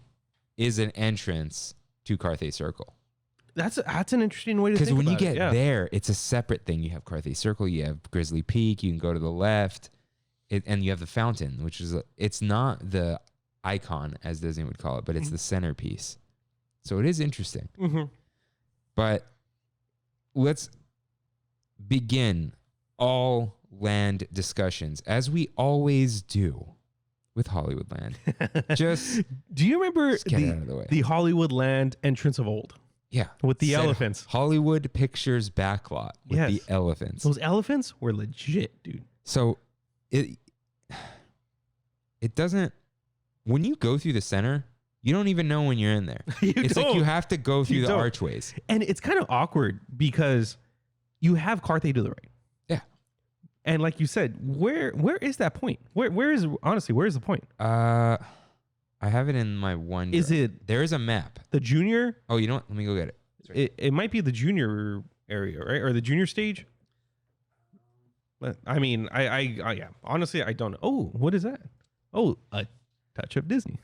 Speaker 1: is an entrance to Carthay Circle.
Speaker 2: That's an interesting way to think
Speaker 1: Because when you
Speaker 2: about
Speaker 1: get
Speaker 2: it. Yeah.
Speaker 1: there, it's a separate thing. You have Carthay Circle, you have Grizzly Peak, you can go to the left, and you have the fountain, which is it's not the icon as Disney would call it, but it's the centerpiece. So it is interesting.
Speaker 2: Mm-hmm.
Speaker 1: But let's begin all land discussions as we always do with Hollywoodland. Just
Speaker 2: do you remember
Speaker 1: get it out of the way.
Speaker 2: the Hollywoodland entrance of old
Speaker 1: Yeah.
Speaker 2: with the
Speaker 1: Said
Speaker 2: elephants?
Speaker 1: Hollywood Pictures backlot with
Speaker 2: Yes.
Speaker 1: the elephants.
Speaker 2: Those elephants were legit, dude.
Speaker 1: So it doesn't, when you go through the center, you don't even know when you're in there. It's like you have to go through the
Speaker 2: don't.
Speaker 1: archways.
Speaker 2: And it's kind of awkward because you have Carthay to the right.
Speaker 1: Yeah.
Speaker 2: And like you said, where is that point? Where is the point?
Speaker 1: I have it in my one.
Speaker 2: Is it
Speaker 1: There is a map.
Speaker 2: the junior?
Speaker 1: Oh, you know what? Let me go get it.
Speaker 2: It might be the junior area, right? Or the junior stage. But I mean, I yeah. Honestly, I don't know. Oh, what is that? Oh, a touch of Disney.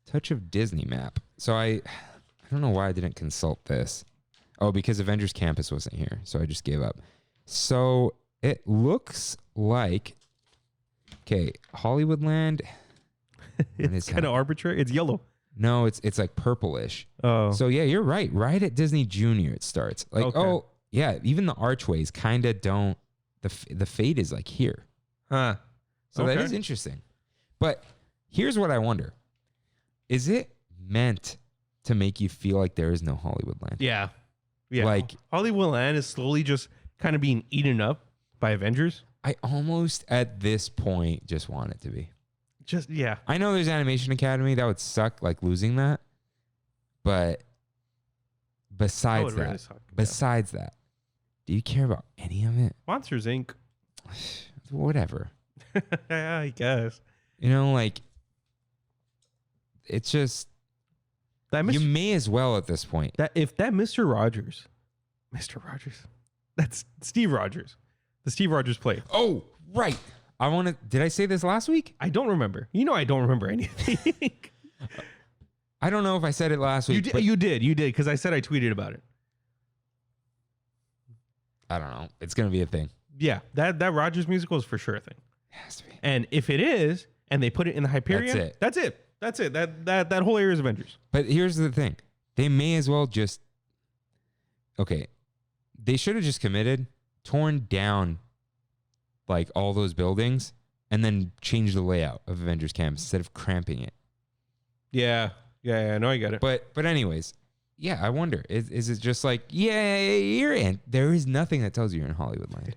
Speaker 1: Touch of Disney map. So I don't know why I didn't consult this. Oh, because Avengers Campus wasn't here, so I just gave up. So it looks like, okay, Hollywoodland.
Speaker 2: It's kind of arbitrary. It's yellow.
Speaker 1: No, it's like purplish.
Speaker 2: Oh,
Speaker 1: So yeah, you're right. Right at Disney Junior, it starts. Like
Speaker 2: Okay.
Speaker 1: oh yeah, even the archways kind of don't. The fade is like here.
Speaker 2: huh?
Speaker 1: So that
Speaker 2: Okay.
Speaker 1: is interesting. But here's what I wonder: is it meant to make you feel like there is no Hollywoodland?
Speaker 2: Yeah, yeah.
Speaker 1: Like-
Speaker 2: Hollywoodland is slowly just kind of being eaten up by Avengers.
Speaker 1: I almost at this point just want it to be.
Speaker 2: Just yeah.
Speaker 1: I know there's Animation Academy. That would suck, like losing that. But besides
Speaker 2: That would
Speaker 1: that,
Speaker 2: really suck, yeah.
Speaker 1: besides that, do you care about any of it?
Speaker 2: Monsters Inc.
Speaker 1: Whatever.
Speaker 2: Yeah, I guess
Speaker 1: You know, like it's just
Speaker 2: that
Speaker 1: you
Speaker 2: Mr.
Speaker 1: may as well at this point.
Speaker 2: that if that Mr. Rogers, that's Steve Rogers, the Steve Rogers play.
Speaker 1: Oh, right. I want to. Did I say this last week?
Speaker 2: I don't remember. You know, I don't remember anything.
Speaker 1: I don't know if I said it last week.
Speaker 2: you
Speaker 1: but
Speaker 2: did, because I said I tweeted about it.
Speaker 1: I don't know. It's gonna be a thing.
Speaker 2: Yeah, that Rogers musical is for sure a thing.
Speaker 1: It has to be.
Speaker 2: And if it is, and they put it in the Hyperion,
Speaker 1: That's it.
Speaker 2: That's it. That whole area is Avengers.
Speaker 1: But here's the thing: they may as well just. Okay, they should have just committed, torn down, like all those buildings, and then changed the layout of Avengers Campus instead of cramping it.
Speaker 2: Yeah. No, I get it.
Speaker 1: But anyways, yeah, I wonder is it just like you're in? There is nothing that tells you you're in Hollywoodland.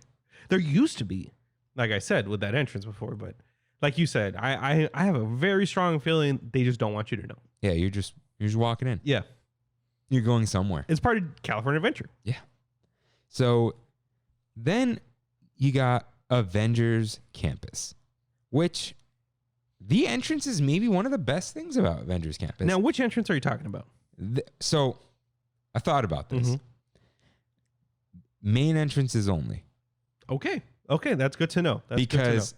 Speaker 2: There used to be, like I said, with that entrance before, but like you said, I have a very strong feeling they just don't want you to know.
Speaker 1: Yeah, you're just walking in.
Speaker 2: Yeah,
Speaker 1: You're going somewhere.
Speaker 2: it's part of California Adventure.
Speaker 1: Yeah. So then you got Avengers Campus, which the entrance is maybe one of the best things about Avengers Campus.
Speaker 2: Now, which entrance are you talking about?
Speaker 1: So I thought about this.
Speaker 2: Mhm.
Speaker 1: Main entrances only.
Speaker 2: Okay, that's good to know. That's
Speaker 1: Because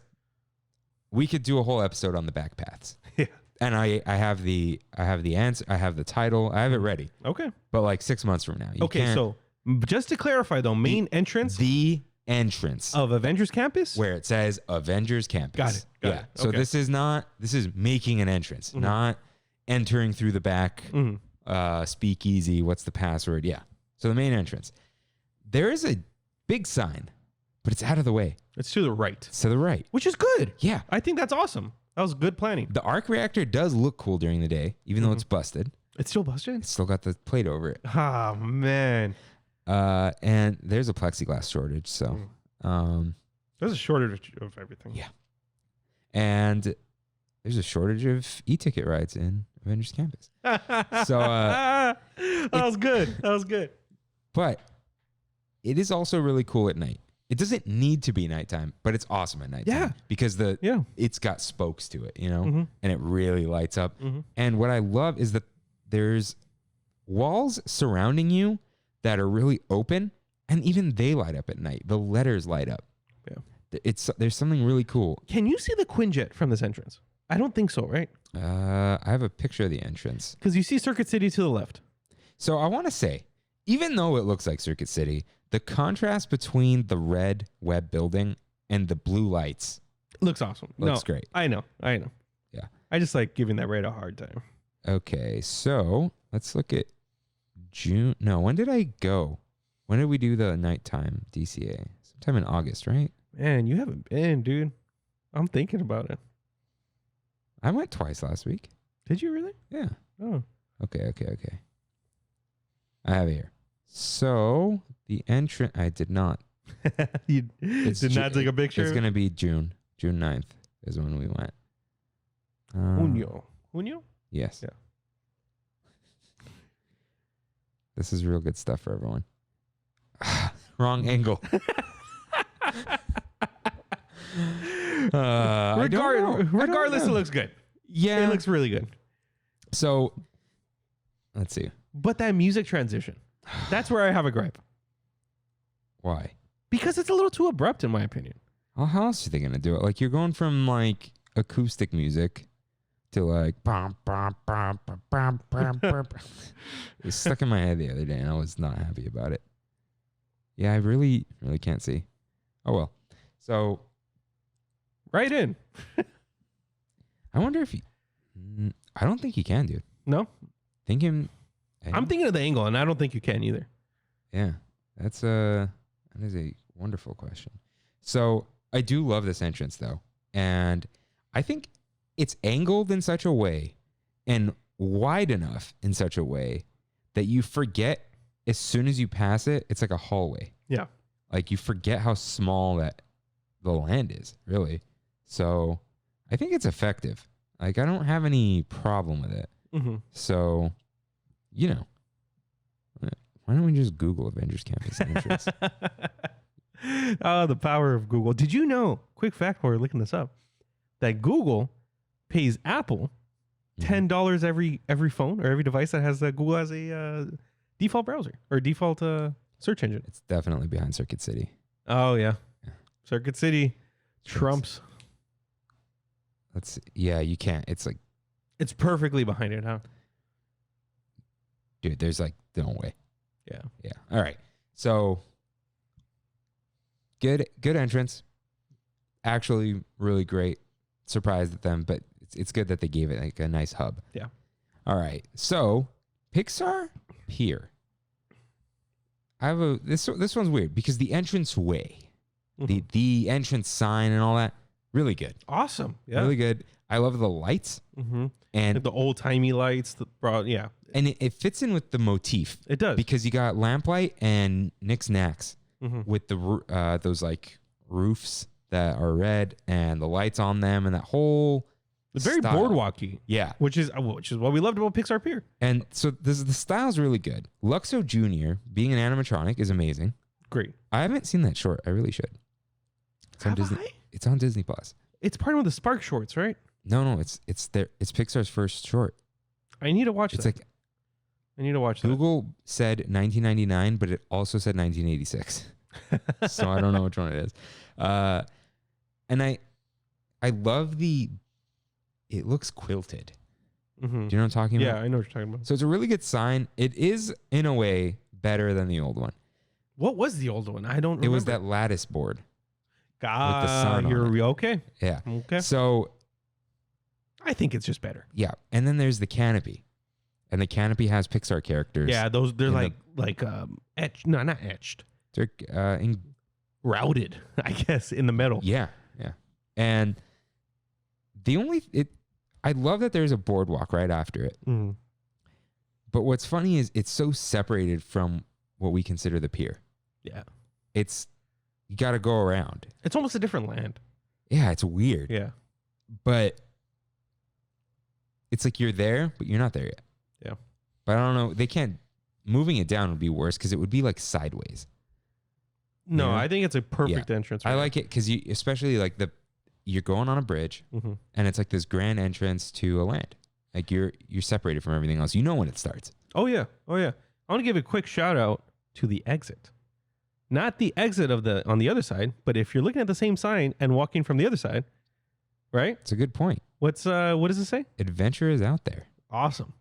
Speaker 1: we could do a whole episode on the back paths.
Speaker 2: good to know.
Speaker 1: And I have the answer, I have the title, I have it ready.
Speaker 2: Yeah. Okay.
Speaker 1: But like 6 months from now. You
Speaker 2: Okay.
Speaker 1: can't-
Speaker 2: So just to clarify, though, main entrance
Speaker 1: the entrance
Speaker 2: of Avengers Campus.
Speaker 1: where it says Avengers Campus.
Speaker 2: Got it. Got it.
Speaker 1: So
Speaker 2: Okay.
Speaker 1: this is making an entrance, not entering through the back
Speaker 2: Mhm.
Speaker 1: speakeasy. What's the password? Yeah. So the main entrance. There is a big sign, but it's out of the way.
Speaker 2: It's to the right,
Speaker 1: It's to the right.
Speaker 2: which is good.
Speaker 1: Yeah.
Speaker 2: I think that's awesome. That was good planning.
Speaker 1: The arc reactor does look cool during the day, even though it's busted.
Speaker 2: It's still busted.
Speaker 1: It's still got the plate over it.
Speaker 2: Oh man,
Speaker 1: And there's a plexiglass shortage. So,
Speaker 2: there's a shortage of everything.
Speaker 1: Yeah. and there's a shortage of e-ticket rides in Avengers Campus. So,
Speaker 2: that was good. That was good.
Speaker 1: But it is also really cool at night. It doesn't need to be nighttime, but it's awesome at nighttime.
Speaker 2: Yeah.
Speaker 1: Because
Speaker 2: Yeah.
Speaker 1: it's got spokes to it, you know,
Speaker 2: Mhm.
Speaker 1: and it really lights up.
Speaker 2: Mhm.
Speaker 1: And what I love is that there's walls surrounding you that are really open, and even they light up at night. The letters light up.
Speaker 2: Yeah.
Speaker 1: There's something really cool.
Speaker 2: Can you see the Quinjet from this entrance? I don't think so, right?
Speaker 1: I have a picture of the entrance.
Speaker 2: Because you see Circuit City to the left.
Speaker 1: So I want to say, even though it looks like Circuit City, the contrast between the red web building and the blue lights
Speaker 2: Looks awesome.
Speaker 1: looks great.
Speaker 2: I know.
Speaker 1: Yeah.
Speaker 2: I just like giving that ride a hard time.
Speaker 1: Okay, so let's look at June. No, when did I go? When did we do the nighttime DCA? Sometime in August, right?
Speaker 2: Man, you haven't been, dude. I'm thinking about it.
Speaker 1: I went twice last week.
Speaker 2: Did you really?
Speaker 1: Yeah.
Speaker 2: Oh.
Speaker 1: Okay. I have it here. So the entrance, I did not.
Speaker 2: You did not take a picture?
Speaker 1: It's going to be June 9th is when we went.
Speaker 2: Junio?
Speaker 1: Yes.
Speaker 2: Yeah.
Speaker 1: This is real good stuff for everyone. Wrong angle.
Speaker 2: Regardless, it looks good.
Speaker 1: Yeah.
Speaker 2: It looks really good.
Speaker 1: So, let's see.
Speaker 2: But that music transition, that's where I have a gripe.
Speaker 1: Why?
Speaker 2: Because it's a little too abrupt, in my opinion.
Speaker 1: Well, how else are they going to do it? Like, you're going from, like, acoustic music to, like, bum, bum, bum, bum, bum, bum, bum. It was stuck in my head the other day, and I was not happy about it. Yeah, I really can't see. Oh, well. So,
Speaker 2: Right in.
Speaker 1: I wonder if I don't think you can, dude.
Speaker 2: No?
Speaker 1: I'm
Speaker 2: thinking of the angle, and I don't think you can either.
Speaker 1: Yeah, that is a wonderful question. So I do love this entrance though, and I think it's angled in such a way and wide enough in such a way that you forget as soon as you pass it, it's like a hallway.
Speaker 2: Yeah.
Speaker 1: Like you forget how small that the land is, really. So I think it's effective. Like I don't have any problem with it.
Speaker 2: Mm-hmm.
Speaker 1: So, you know, why don't we just Google Avengers Campus entrance?
Speaker 2: Oh, the power of Google. Did you know, quick fact while we're looking this up, that Google pays Apple $10 every phone or every device that has Google as a default browser or default search engine?
Speaker 1: It's definitely behind Circuit City.
Speaker 2: Oh, yeah. Circuit City trumps.
Speaker 1: Let's see. Yeah, you can't. It's like,
Speaker 2: it's perfectly behind it, huh?
Speaker 1: dude, there's like no way.
Speaker 2: Yeah.
Speaker 1: Yeah. All right. So good entrance. Actually, really great. Surprised at them, but it's good that they gave it like a nice hub.
Speaker 2: Yeah.
Speaker 1: All right. So Pixar Pier. I have this one's weird because the entrance way, the entrance sign and all that, really good.
Speaker 2: Awesome. Yeah.
Speaker 1: Really good. I love the lights and
Speaker 2: Like the old timey lights. Yeah.
Speaker 1: And it fits in with the motif.
Speaker 2: It does.
Speaker 1: Because you got lamplight and Knicks Knacks with the those like roofs that are red and the lights on them and that whole
Speaker 2: It's very
Speaker 1: style.
Speaker 2: boardwalky.
Speaker 1: Yeah.
Speaker 2: Which is what we loved about Pixar Pier.
Speaker 1: And so the style's really good. Luxo Jr. being an animatronic is amazing.
Speaker 2: Great.
Speaker 1: I haven't seen that short. I really should. It's on
Speaker 2: Have
Speaker 1: Disney.
Speaker 2: I?
Speaker 1: It's on Disney Plus.
Speaker 2: It's part of the Spark shorts, right?
Speaker 1: No, it's Pixar's first short.
Speaker 2: I need to watch
Speaker 1: It's
Speaker 2: that.
Speaker 1: like
Speaker 2: I need to watch that.
Speaker 1: Google said 1999, but it also said 1986. So I don't know which one it is. And I love it looks quilted. Do you know what I'm talking about?
Speaker 2: Yeah, I know what you're talking about.
Speaker 1: So it's a really good sign. It is, in a way, better than the old one.
Speaker 2: What was the old one? I don't remember.
Speaker 1: It was that lattice board.
Speaker 2: with
Speaker 1: the sun on
Speaker 2: You're
Speaker 1: it.
Speaker 2: okay.
Speaker 1: Yeah.
Speaker 2: Okay.
Speaker 1: So,
Speaker 2: I think it's just better.
Speaker 1: yeah. And then there's the canopy. And the canopy has Pixar characters.
Speaker 2: Yeah, they're
Speaker 1: in
Speaker 2: like etched. No, not etched.
Speaker 1: They're,
Speaker 2: Routed, I guess, in the middle.
Speaker 1: yeah. And I love that there's a boardwalk right after it.
Speaker 2: Mm-hmm.
Speaker 1: But what's funny is it's so separated from what we consider the pier.
Speaker 2: Yeah.
Speaker 1: You got to go around.
Speaker 2: It's almost a different land.
Speaker 1: Yeah, it's weird.
Speaker 2: Yeah.
Speaker 1: But it's like you're there, but you're not there yet.
Speaker 2: Yeah.
Speaker 1: But I don't know. Moving it down would be worse because it would be like sideways.
Speaker 2: No,
Speaker 1: Yeah.
Speaker 2: I think it's a perfect entrance.
Speaker 1: I like it because especially like you're going on a bridge and it's like this grand entrance to a land. Like you're separated from everything else. You know when it starts.
Speaker 2: Oh yeah. I want to give a quick shout out to the exit. Not the exit on the other side, but if you're looking at the same sign and walking from the other side, right?
Speaker 1: It's a good point.
Speaker 2: What does it say?
Speaker 1: Adventure is out there.
Speaker 2: Awesome.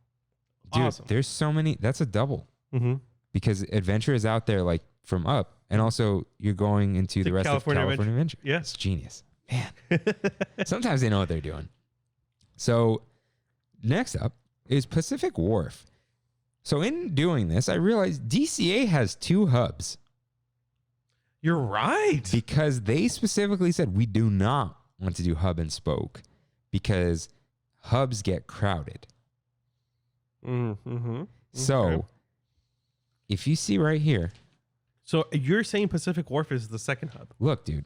Speaker 1: Dude,
Speaker 2: Awesome.
Speaker 1: there's so many. That's a double.
Speaker 2: Mm-hmm.
Speaker 1: Because adventure is out there like from up. And also you're going into the rest
Speaker 2: California
Speaker 1: of California Adventure.
Speaker 2: Yeah.
Speaker 1: It's genius. Man. Sometimes they know what they're doing. So next up is Pacific Wharf. So in doing this, I realized DCA has 2 hubs.
Speaker 2: You're right.
Speaker 1: Because they specifically said we do not want to do hub and spoke because hubs get crowded.
Speaker 2: Mm-hmm.
Speaker 1: So
Speaker 2: Okay.
Speaker 1: if you see right here,
Speaker 2: So you're saying Pacific Wharf is the second hub,
Speaker 1: look, dude,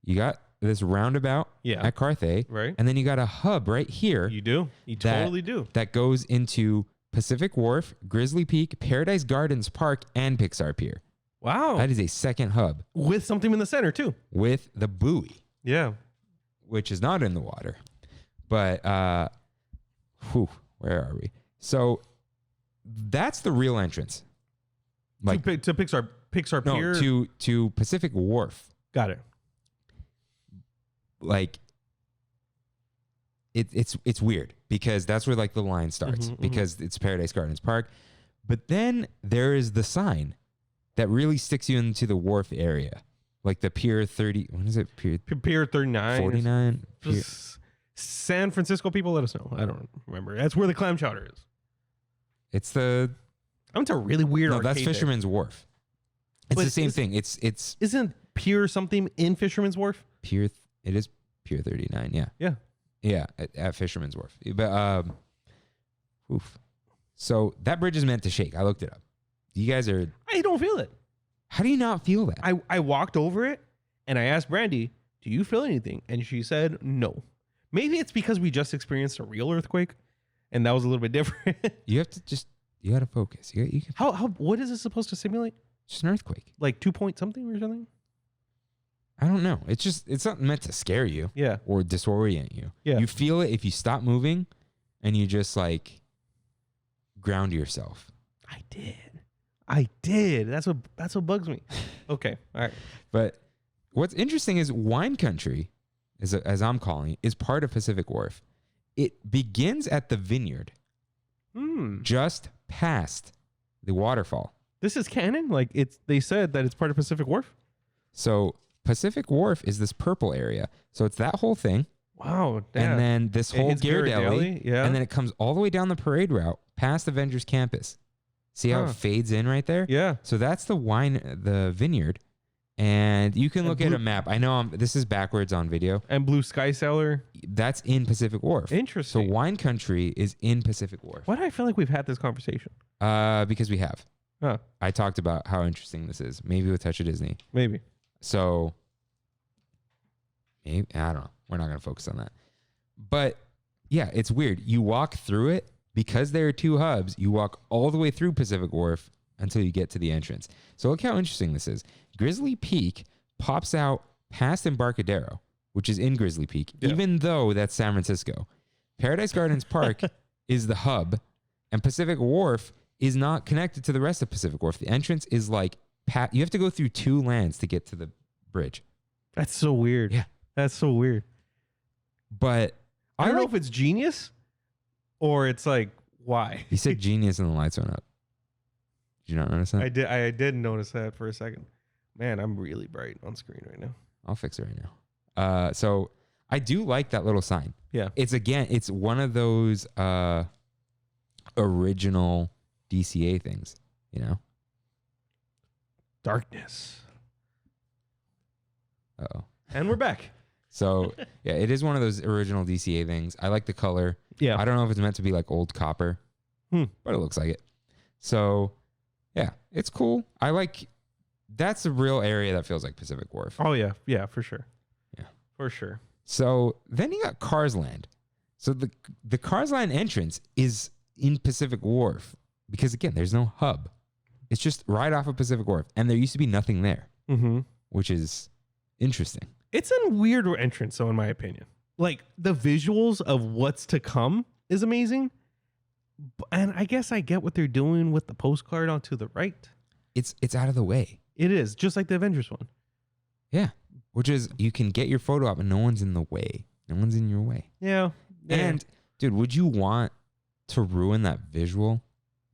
Speaker 1: you got this roundabout
Speaker 2: Yeah.
Speaker 1: at Carthay,
Speaker 2: right?
Speaker 1: and then you got a hub right here
Speaker 2: You do. You
Speaker 1: that-
Speaker 2: totally do.
Speaker 1: that goes into Pacific Wharf, Grizzly Peak, Paradise Gardens Park, and Pixar Pier.
Speaker 2: Wow.
Speaker 1: That is a second hub
Speaker 2: With something in the center too.
Speaker 1: with the buoy,
Speaker 2: Yeah.
Speaker 1: which is not in the water. But where are we? So that's the real entrance. Like
Speaker 2: to Pixar
Speaker 1: no,
Speaker 2: Pier.
Speaker 1: to Pacific Wharf.
Speaker 2: Got it.
Speaker 1: Like it's weird because that's where like the line starts because it's Paradise Gardens Park. But then there is the sign that really sticks you into the wharf area. Like the Pier 30, what is it?
Speaker 2: Pier 39.
Speaker 1: 49? Pier,
Speaker 2: San Francisco people, let us know. I don't remember. That's where the clam chowder is.
Speaker 1: it's the
Speaker 2: I went to a really weird
Speaker 1: no,
Speaker 2: arcade
Speaker 1: that's
Speaker 2: there.
Speaker 1: Fisherman's Wharf. It's
Speaker 2: But
Speaker 1: the same
Speaker 2: is-
Speaker 1: thing. It's
Speaker 2: Isn't Pier something in Fisherman's Wharf?
Speaker 1: Pier. It is Pier 39. Yeah.
Speaker 2: Yeah.
Speaker 1: Yeah, at Fisherman's Wharf. But oof. So that bridge is meant to shake. I looked it up. You guys are.
Speaker 2: I don't feel it.
Speaker 1: How do you not feel that?
Speaker 2: I walked over it and I asked Brandy, do you feel anything? And she said no. Maybe it's because we just experienced a real earthquake and that was a little bit different.
Speaker 1: You have to just. You got to focus. You can,
Speaker 2: How what is it supposed to simulate?
Speaker 1: just an earthquake.
Speaker 2: Like 2 point something or something?
Speaker 1: I don't know. It's not meant to scare you
Speaker 2: Yeah.
Speaker 1: or disorient you.
Speaker 2: Yeah.
Speaker 1: You feel it if you stop moving and you just like ground yourself.
Speaker 2: I did. That's what bugs me. Okay. All right.
Speaker 1: But what's interesting is wine country, as I'm calling it, is part of Pacific Wharf. It begins at the vineyard, just past the waterfall.
Speaker 2: This is canon? Like they said that it's part of Pacific Wharf?
Speaker 1: So Pacific Wharf is this purple area. So it's that whole thing.
Speaker 2: Wow. Damn.
Speaker 1: And then this
Speaker 2: It
Speaker 1: whole
Speaker 2: hits
Speaker 1: Ghirardelli.
Speaker 2: yeah.
Speaker 1: And then it comes all the way down the parade route past Avengers Campus. See how
Speaker 2: Huh.
Speaker 1: it fades in right there?
Speaker 2: yeah.
Speaker 1: So that's the vineyard. And you can
Speaker 2: And
Speaker 1: look at a map. I know this is backwards on video.
Speaker 2: And Blue Sky Cellar.
Speaker 1: That's in Pacific Wharf. So
Speaker 2: Interesting.
Speaker 1: wine country is in Pacific Wharf.
Speaker 2: Why do I feel like we've had this conversation?
Speaker 1: Because we have.
Speaker 2: Huh.
Speaker 1: I talked about how interesting this is. Maybe with Touch of Disney.
Speaker 2: Maybe.
Speaker 1: So maybe, I don't know. We're not going to focus on that. But yeah, it's weird. You walk through it because there are 2 hubs. You walk all the way through Pacific Wharf until you get to the entrance. So look how interesting this is. Grizzly Peak pops out past Embarcadero, which is in Grizzly Peak, even though that's San Francisco. Paradise Gardens Park is the hub, and Pacific Wharf is not connected to the rest of Pacific Wharf. The entrance is like, you have to go through 2 lands to get to the bridge.
Speaker 2: That's so weird.
Speaker 1: Yeah.
Speaker 2: That's so weird.
Speaker 1: But
Speaker 2: I don't know if it's genius or it's like, why?
Speaker 1: You said genius and the lights went up. Did you not notice that?
Speaker 2: I did notice that for a second. Man, I'm really bright on screen right now.
Speaker 1: I'll fix it right now. So I do like that little sign.
Speaker 2: Yeah.
Speaker 1: It's one of those original DCA things, you know?
Speaker 2: Darkness.
Speaker 1: Uh-oh.
Speaker 2: And we're back.
Speaker 1: So yeah, it is one of those original DCA things. I like the color.
Speaker 2: Yeah.
Speaker 1: I don't know if it's meant to be like old copper, but it looks like it. So yeah, it's cool. That's a real area that feels like Pacific Wharf.
Speaker 2: Oh, yeah. Yeah, for sure.
Speaker 1: Yeah.
Speaker 2: For sure.
Speaker 1: So then you got Cars Land. So the Cars Land entrance is in Pacific Wharf because, again, there's no hub. It's just right off of Pacific Wharf. And there used to be nothing there, which is interesting.
Speaker 2: It's a weird entrance, though, in my opinion. Like, the visuals of what's to come is amazing. And I guess I get what they're doing with the postcard onto the right.
Speaker 1: It's out of the way.
Speaker 2: It is, just like the Avengers one.
Speaker 1: Yeah. Which is, you can get your photo up and no one's in the way. No one's in your way.
Speaker 2: Yeah. Yeah.
Speaker 1: And dude, would you want to ruin that visual?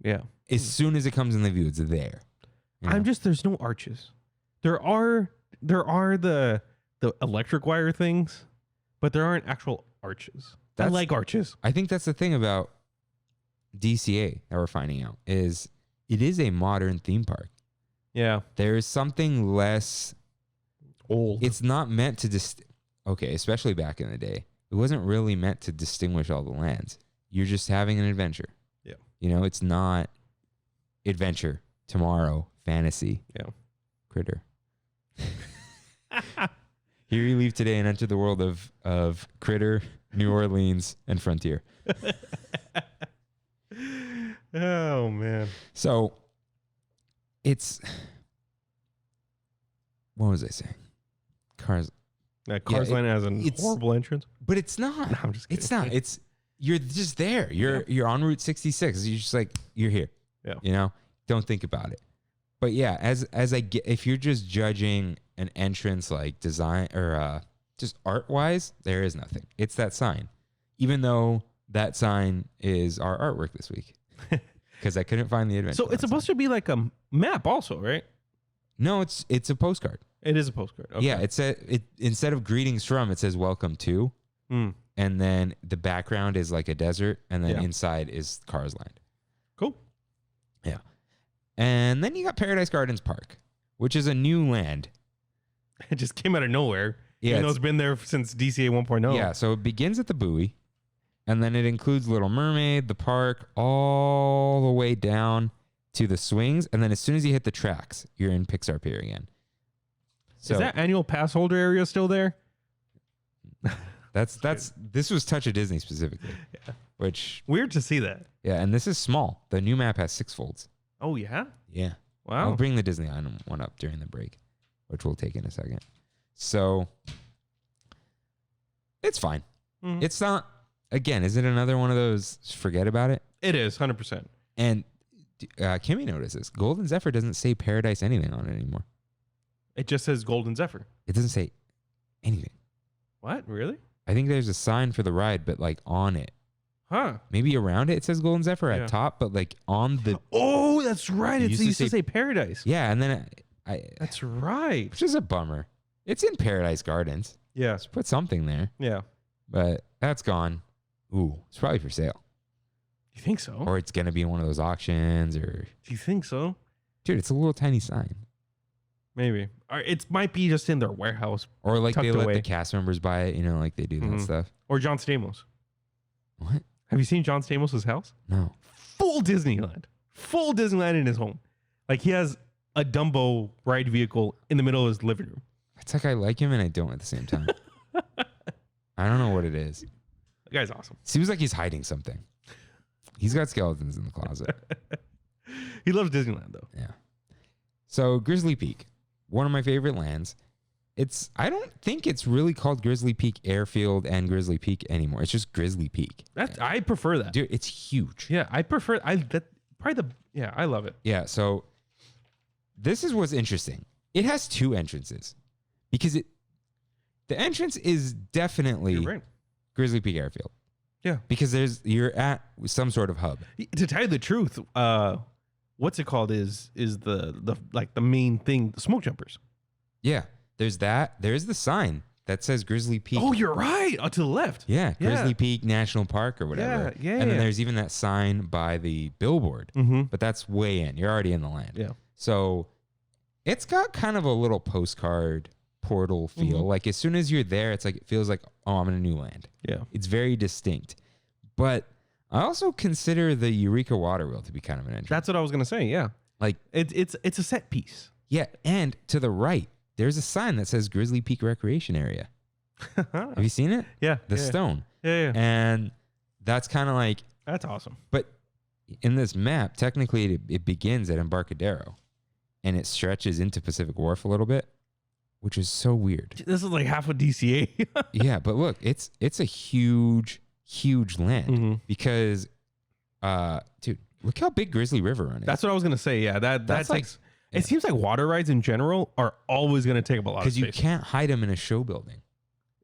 Speaker 2: Yeah.
Speaker 1: As soon as it comes in the view, it's there. You know?
Speaker 2: There's no arches. There are the electric wire things, but there aren't actual arches. I like arches.
Speaker 1: I think that's the thing about DCA that we're finding out is it is a modern theme park.
Speaker 2: Yeah.
Speaker 1: There is something less
Speaker 2: Old.
Speaker 1: It's not meant to okay, especially back in the day. It wasn't really meant to distinguish all the lands. You're just having an adventure.
Speaker 2: Yeah.
Speaker 1: You know, it's not adventure, tomorrow, fantasy.
Speaker 2: Yeah.
Speaker 1: Critter. Here you leave today and enter the world of Critter, New Orleans, and Frontier.
Speaker 2: Oh man.
Speaker 1: So it's what was I saying? Cars
Speaker 2: Land has a horrible entrance.
Speaker 1: But it's not.
Speaker 2: No, I'm just kidding.
Speaker 1: It's not. It's you're just there. You're on Route 66. You're just like you're here.
Speaker 2: Yeah.
Speaker 1: You know, don't think about it. But yeah, as I get, if you're just judging an entrance like design or just art wise, there is nothing. It's that sign, even though that sign is our artwork this week because I couldn't find the adventure.
Speaker 2: So it's supposed to be like a map, also, right?
Speaker 1: No, it's a postcard.
Speaker 2: It is a postcard. Okay.
Speaker 1: Yeah, it instead of greetings from, it says welcome to.
Speaker 2: Mm.
Speaker 1: And then the background is like a desert, and then
Speaker 2: Yeah.
Speaker 1: inside is Cars Land.
Speaker 2: Cool.
Speaker 1: Yeah. And then you got Paradise Gardens Park, which is a new land.
Speaker 2: It just came out of nowhere.
Speaker 1: Yeah,
Speaker 2: Even though it's been there since DCA 1.0.
Speaker 1: Yeah, so it begins at the buoy, and then it includes Little Mermaid, the park, all the way down to the swings, and then as soon as you hit the tracks, you're in Pixar Pier again. So
Speaker 2: Is that annual pass holder area still there?
Speaker 1: this was Touch of Disney specifically.
Speaker 2: Yeah.
Speaker 1: Which
Speaker 2: Weird to see that.
Speaker 1: yeah, and this is small. The new map has 6 folds.
Speaker 2: Oh, yeah?
Speaker 1: Yeah.
Speaker 2: Wow.
Speaker 1: I'll bring the Disneyland one up during the break, which we'll take in a second. So it's fine.
Speaker 2: Mhm.
Speaker 1: It's not, again, is it another one of those forget about it?
Speaker 2: It is, 100%.
Speaker 1: And Kimmy noticed this. Golden Zephyr doesn't say Paradise anything on it anymore.
Speaker 2: It just says Golden Zephyr.
Speaker 1: It doesn't say anything.
Speaker 2: What? Really?
Speaker 1: I think there's a sign for the ride, but like on it.
Speaker 2: Huh.
Speaker 1: Maybe around it says Golden Zephyr
Speaker 2: Yeah.
Speaker 1: at top, but like on the...
Speaker 2: Oh, that's right. It
Speaker 1: used
Speaker 2: used
Speaker 1: to
Speaker 2: to say Paradise.
Speaker 1: Yeah, and then I
Speaker 2: That's right.
Speaker 1: which is a bummer. It's in Paradise Gardens.
Speaker 2: Yeah.
Speaker 1: Let's put something there,
Speaker 2: Yeah.
Speaker 1: but that's gone. Ooh, it's probably for sale.
Speaker 2: You think so?
Speaker 1: Or it's going to be in one of those auctions or...
Speaker 2: Do you think so?
Speaker 1: Dude, it's a little tiny sign.
Speaker 2: Maybe. Or it might be just in their warehouse.
Speaker 1: Or like they
Speaker 2: Tucked
Speaker 1: let
Speaker 2: away.
Speaker 1: the cast members buy it, you know, like they do that
Speaker 2: Mhm.
Speaker 1: stuff.
Speaker 2: Or John Stamos.
Speaker 1: What?
Speaker 2: Have you seen John Stamos' house?
Speaker 1: No.
Speaker 2: Full Disneyland. Full Disneyland in his home. Like he has a Dumbo ride vehicle in the middle of his living room.
Speaker 1: It's like I like him and I don't at the same time. I don't know what it is.
Speaker 2: The guy's awesome.
Speaker 1: Seems like he's hiding something. He's got skeletons in the closet.
Speaker 2: He loves Disneyland though.
Speaker 1: Yeah. So Grizzly Peak, one of my favorite lands. I don't think it's really called Grizzly Peak Airfield and Grizzly Peak anymore. It's just Grizzly Peak.
Speaker 2: I prefer that.
Speaker 1: Dude, it's huge.
Speaker 2: Yeah, I prefer I love it.
Speaker 1: Yeah, so this is what's interesting. It has 2 entrances because the entrance is definitely
Speaker 2: You're right.
Speaker 1: Grizzly Peak Airfield.
Speaker 2: Yeah.
Speaker 1: Because you're at some sort of hub.
Speaker 2: To tell you the truth, what's it called is the like the main thing, the smoke jumpers.
Speaker 1: Yeah. There's that. There's the sign that says Grizzly Peak.
Speaker 2: Oh, you're right. To the left.
Speaker 1: Yeah,
Speaker 2: Yeah.
Speaker 1: Grizzly Peak National Park or whatever.
Speaker 2: Yeah,
Speaker 1: And then
Speaker 2: yeah.
Speaker 1: there's even that sign by the billboard.
Speaker 2: Mm-hmm.
Speaker 1: But that's way in. You're already in the land.
Speaker 2: Yeah.
Speaker 1: So it's got kind of a little postcard portal feel.
Speaker 2: Mhm.
Speaker 1: Like as soon as you're there, it's like it feels like, oh, I'm in a new land.
Speaker 2: Yeah.
Speaker 1: It's very distinct. But I also consider the Eureka Water Wheel to be kind of an entrance.
Speaker 2: That's what I was gonna say. Yeah.
Speaker 1: Like
Speaker 2: It's a set piece.
Speaker 1: yeah, and to the right, there's a sign that says Grizzly Peak Recreation Area. Have you seen it?
Speaker 2: Yeah.
Speaker 1: The
Speaker 2: yeah.
Speaker 1: stone.
Speaker 2: Yeah.
Speaker 1: And that's kind of like,
Speaker 2: That's awesome.
Speaker 1: but in this map, technically it begins at Embarcadero and it stretches into Pacific Wharf a little bit, which is so weird.
Speaker 2: This is like half a DCA.
Speaker 1: Yeah, but look, it's a huge land
Speaker 2: Mhm.
Speaker 1: because, dude, look how big Grizzly River Run is.
Speaker 2: That's what I was gonna say. Yeah. That's like.
Speaker 1: yeah.
Speaker 2: It seems like water rides in general are always gonna take up a lot of
Speaker 1: because
Speaker 2: space.
Speaker 1: you can't hide them in a show building.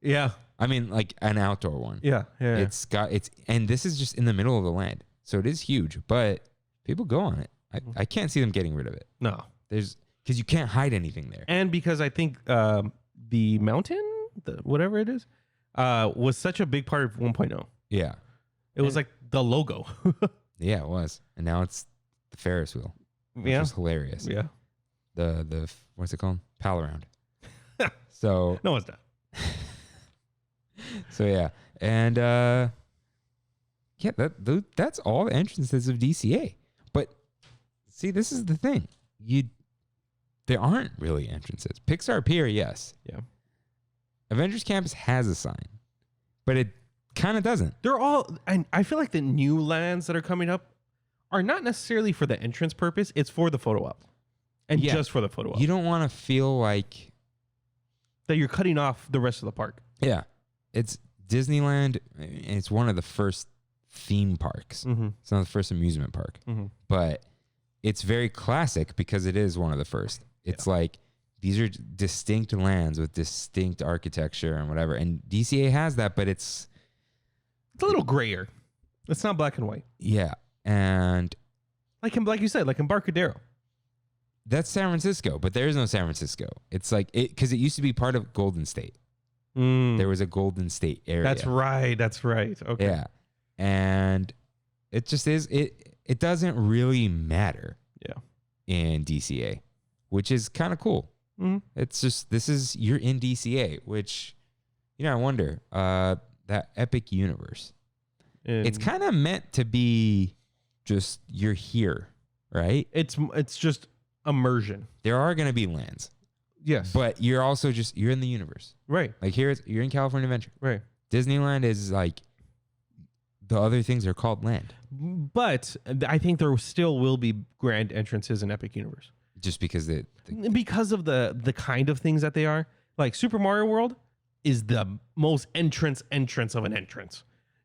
Speaker 2: Yeah.
Speaker 1: I mean, like an outdoor one.
Speaker 2: Yeah.
Speaker 1: And this is just in the middle of the land. So it is huge, but people go on it. I can't see them getting rid of it.
Speaker 2: No.
Speaker 1: Because you can't hide anything there.
Speaker 2: And because I think the mountain, whatever it is, was such a big part of 1.0.
Speaker 1: Yeah.
Speaker 2: It was like the logo.
Speaker 1: Yeah, it was. And now it's the Ferris wheel. Which is hilarious.
Speaker 2: Yeah.
Speaker 1: The what's it called? Pal around. So
Speaker 2: no, it's not.
Speaker 1: So yeah. And yeah, that's all the entrances of DCA. But see, this is the thing. There aren't really entrances. Pixar Pier, yes.
Speaker 2: Yeah.
Speaker 1: Avengers Campus has a sign, but it kind of doesn't.
Speaker 2: They're all, and I feel like the new lands that are coming up are not necessarily for the entrance purpose. It's for the photo op, and just for the photo op.
Speaker 1: You don't want to feel like
Speaker 2: that you're cutting off the rest of the park.
Speaker 1: Yeah, it's Disneyland. It's one of the first theme parks.
Speaker 2: Mm-hmm.
Speaker 1: It's not the first amusement park, but it's very classic because it is one of the first. It's like these are distinct lands with distinct architecture and whatever. And DCA has that, but it's
Speaker 2: a little grayer. It's not black and white.
Speaker 1: Yeah. And
Speaker 2: like you said, like Embarcadero.
Speaker 1: That's San Francisco, but there is no San Francisco. It's like because it used to be part of Golden State. There was a Golden State area.
Speaker 2: That's right. Okay.
Speaker 1: Yeah. And it just is it doesn't really matter.
Speaker 2: Yeah.
Speaker 1: In DCA, which is kind of cool. It's just you're in DCA, which I wonder that epic universe. It's kind of meant to be just you're here, right?
Speaker 2: It's just immersion.
Speaker 1: There are going to be lands.
Speaker 2: Yes.
Speaker 1: But you're also you're in the universe.
Speaker 2: Right.
Speaker 1: Like you're in California Adventure.
Speaker 2: Right.
Speaker 1: Disneyland is like the other things are called land.
Speaker 2: But I think there still will be grand entrances in Epic Universe.
Speaker 1: Just because
Speaker 2: because of the kind of things that they are. Like Super Mario World is the most entrance of an entrance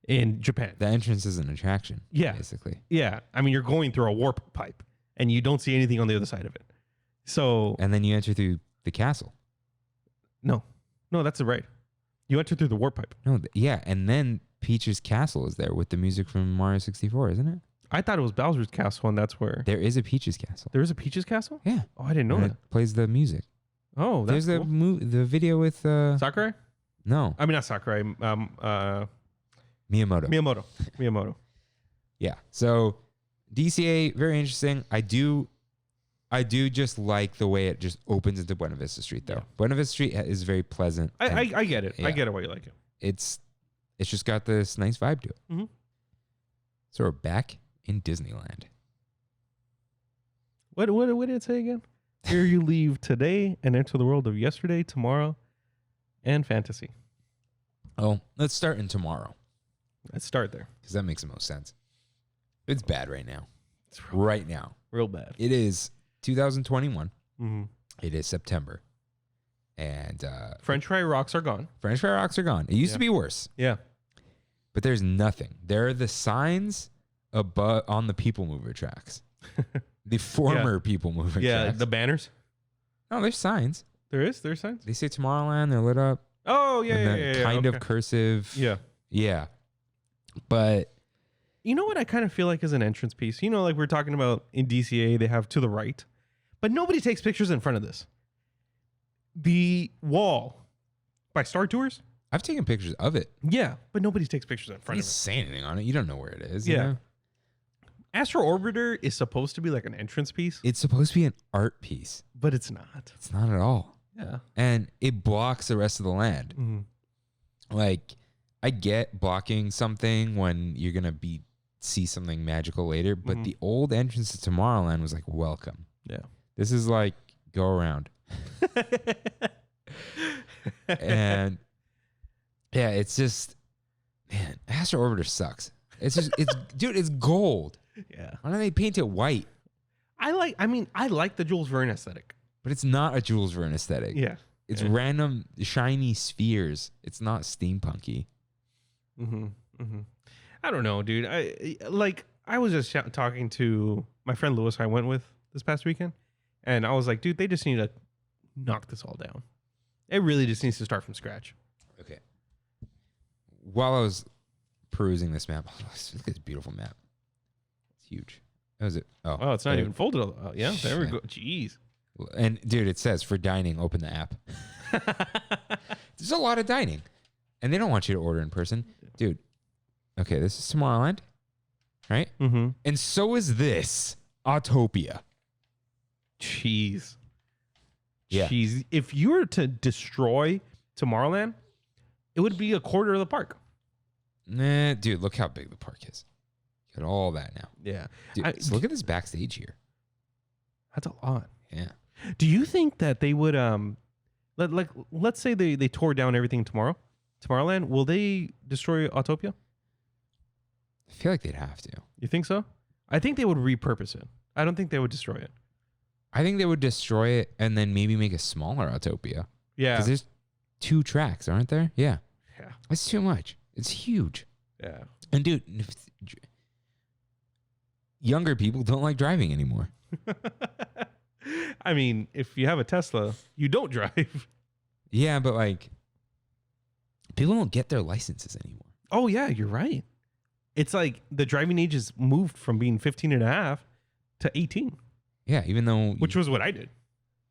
Speaker 2: in Japan.
Speaker 1: The entrance is an attraction.
Speaker 2: Yeah.
Speaker 1: Basically.
Speaker 2: Yeah. I mean, you're going through a warp pipe and you don't see anything on the other side of it. So.
Speaker 1: And then you enter through the castle.
Speaker 2: No, that's right. You enter through the warp pipe.
Speaker 1: No. Yeah. And then Peach's castle is there with the music from Mario 64, isn't it?
Speaker 2: I thought it was Bowser's castle, and that's where
Speaker 1: there is a Peach's castle.
Speaker 2: There is a Peach's castle?
Speaker 1: Yeah.
Speaker 2: Oh, I didn't know that.
Speaker 1: It plays the music.
Speaker 2: Oh, that's
Speaker 1: there's
Speaker 2: cool.
Speaker 1: the video with
Speaker 2: Sakurai?
Speaker 1: No.
Speaker 2: I mean not Sakurai. Miyamoto.
Speaker 1: Yeah. So DCA, very interesting. I do just like the way it just opens into Buena Vista Street, though. Yeah. Buena Vista Street is very pleasant.
Speaker 2: I get it.
Speaker 1: Yeah.
Speaker 2: I get it why you like it.
Speaker 1: It's just got this nice vibe to it.
Speaker 2: Mm-hmm.
Speaker 1: So we're back in Disneyland.
Speaker 2: What did it say again? Here you leave today and enter the world of yesterday, tomorrow, and fantasy.
Speaker 1: Oh, let's start in tomorrow.
Speaker 2: Let's start there.
Speaker 1: Because that makes the most sense. It's bad right now.
Speaker 2: It's real
Speaker 1: now.
Speaker 2: Real bad.
Speaker 1: It is 2021.
Speaker 2: Mm-hmm.
Speaker 1: It is September. And
Speaker 2: French fry rocks are gone.
Speaker 1: French fry rocks are gone. It used to be worse.
Speaker 2: Yeah.
Speaker 1: But there's nothing. There are the signs above on the People Mover tracks. The former People Mover tracks.
Speaker 2: Yeah, the banners.
Speaker 1: No, there's signs.
Speaker 2: There's signs?
Speaker 1: They say Tomorrowland. They're lit up.
Speaker 2: Oh, yeah.
Speaker 1: Kind of cursive.
Speaker 2: Yeah.
Speaker 1: Yeah. But
Speaker 2: you know what I kind of feel like is an entrance piece? You know, like we're talking about in DCA, they have to the right. But nobody takes pictures in front of this. The wall by Star Tours.
Speaker 1: I've taken pictures of it.
Speaker 2: Yeah, but nobody takes pictures in front of it.
Speaker 1: You say anything on it. You don't know where it is.
Speaker 2: Yeah.
Speaker 1: You know?
Speaker 2: Astro Orbiter is supposed to be like an entrance piece.
Speaker 1: It's supposed to be an art piece.
Speaker 2: But it's not.
Speaker 1: It's not at all.
Speaker 2: Yeah.
Speaker 1: And it blocks the rest of the land.
Speaker 2: Mm-hmm.
Speaker 1: Like, I get blocking something when you're going to see something magical later, but the old entrance to Tomorrowland was like, welcome.
Speaker 2: Yeah.
Speaker 1: This is like, go around. And yeah, it's just, man, Astro Orbiter sucks. It's just, dude, it's gold.
Speaker 2: Yeah.
Speaker 1: Why don't they paint it white?
Speaker 2: I like the Jules Verne aesthetic.
Speaker 1: But it's not a Jules Verne aesthetic.
Speaker 2: Yeah.
Speaker 1: It's random shiny spheres. It's not steampunky.
Speaker 2: Mm-hmm. Mm-hmm. I don't know, dude. I was just talking to my friend Lewis I went with this past weekend. And I was like, dude, they just need to knock this all down. It really just needs to start from scratch.
Speaker 1: Okay. while I was perusing this map, look at this beautiful map. It's huge. That was it.
Speaker 2: Oh, it's not even folded. Yeah, there we go. Jeez.
Speaker 1: And dude, it says for dining, open the app. There's a lot of dining, and they don't want you to order in person, dude. Okay, this is Tomorrowland, right?
Speaker 2: Mm-hmm.
Speaker 1: And so is this Autopia.
Speaker 2: Jeez.
Speaker 1: Yeah.
Speaker 2: Jeez. If you were to destroy Tomorrowland, it would be a quarter of the park.
Speaker 1: Nah, dude, look how big the park is. You got all that now.
Speaker 2: Yeah.
Speaker 1: Dude, so look at this backstage here.
Speaker 2: That's a lot.
Speaker 1: Yeah.
Speaker 2: Do you think that they would let's say they tore down everything Tomorrowland, will they destroy Autopia?
Speaker 1: I feel like they'd have to.
Speaker 2: You think so? I think they would repurpose it. I don't think they would destroy it.
Speaker 1: I think they would destroy it and then maybe make a smaller Autopia.
Speaker 2: Yeah.
Speaker 1: Because there's 2 tracks, aren't there? Yeah.
Speaker 2: Yeah.
Speaker 1: It's too much. It's huge.
Speaker 2: Yeah.
Speaker 1: And dude, younger people don't like driving anymore.
Speaker 2: I mean, if you have a Tesla, you don't drive.
Speaker 1: Yeah, but like people don't get their licenses anymore.
Speaker 2: Oh, yeah, you're right. It's like the driving age has moved from being 15 and a half to 18.
Speaker 1: Yeah, even though
Speaker 2: Which was what I did.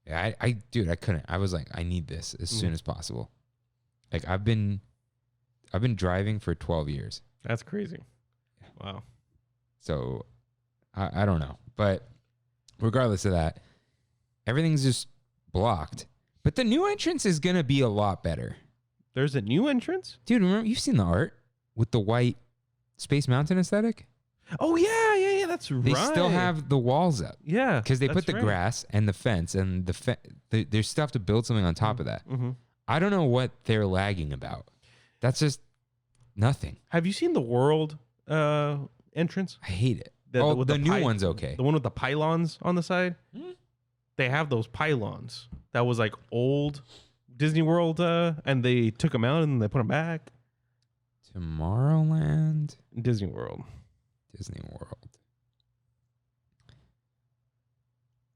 Speaker 1: Yeah, dude, I couldn't. I was like, I need this as soon as possible. Like I've been driving for 12 years.
Speaker 2: That's crazy. Wow.
Speaker 1: So I don't know. But regardless of that, everything's just blocked. But the new entrance is going to be a lot better.
Speaker 2: There's a new entrance?
Speaker 1: Dude, remember, you've seen the art with the white Space Mountain aesthetic?
Speaker 2: Oh, yeah, that's right.
Speaker 1: They still have the walls up.
Speaker 2: Yeah.
Speaker 1: Because they put the
Speaker 2: right.
Speaker 1: grass and the fence and there's stuff to build something on top of that.
Speaker 2: Mm-hmm.
Speaker 1: I don't know what they're lagging about. That's just nothing.
Speaker 2: Have you seen the world entrance?
Speaker 1: I hate it.
Speaker 2: With
Speaker 1: the new one's okay.
Speaker 2: The one with the pylons on the side?
Speaker 1: Hmm?
Speaker 2: They have those pylons. That was like old Disney World, and they took them out and they put them back.
Speaker 1: Tomorrowland.
Speaker 2: Disney World.
Speaker 1: Disney World.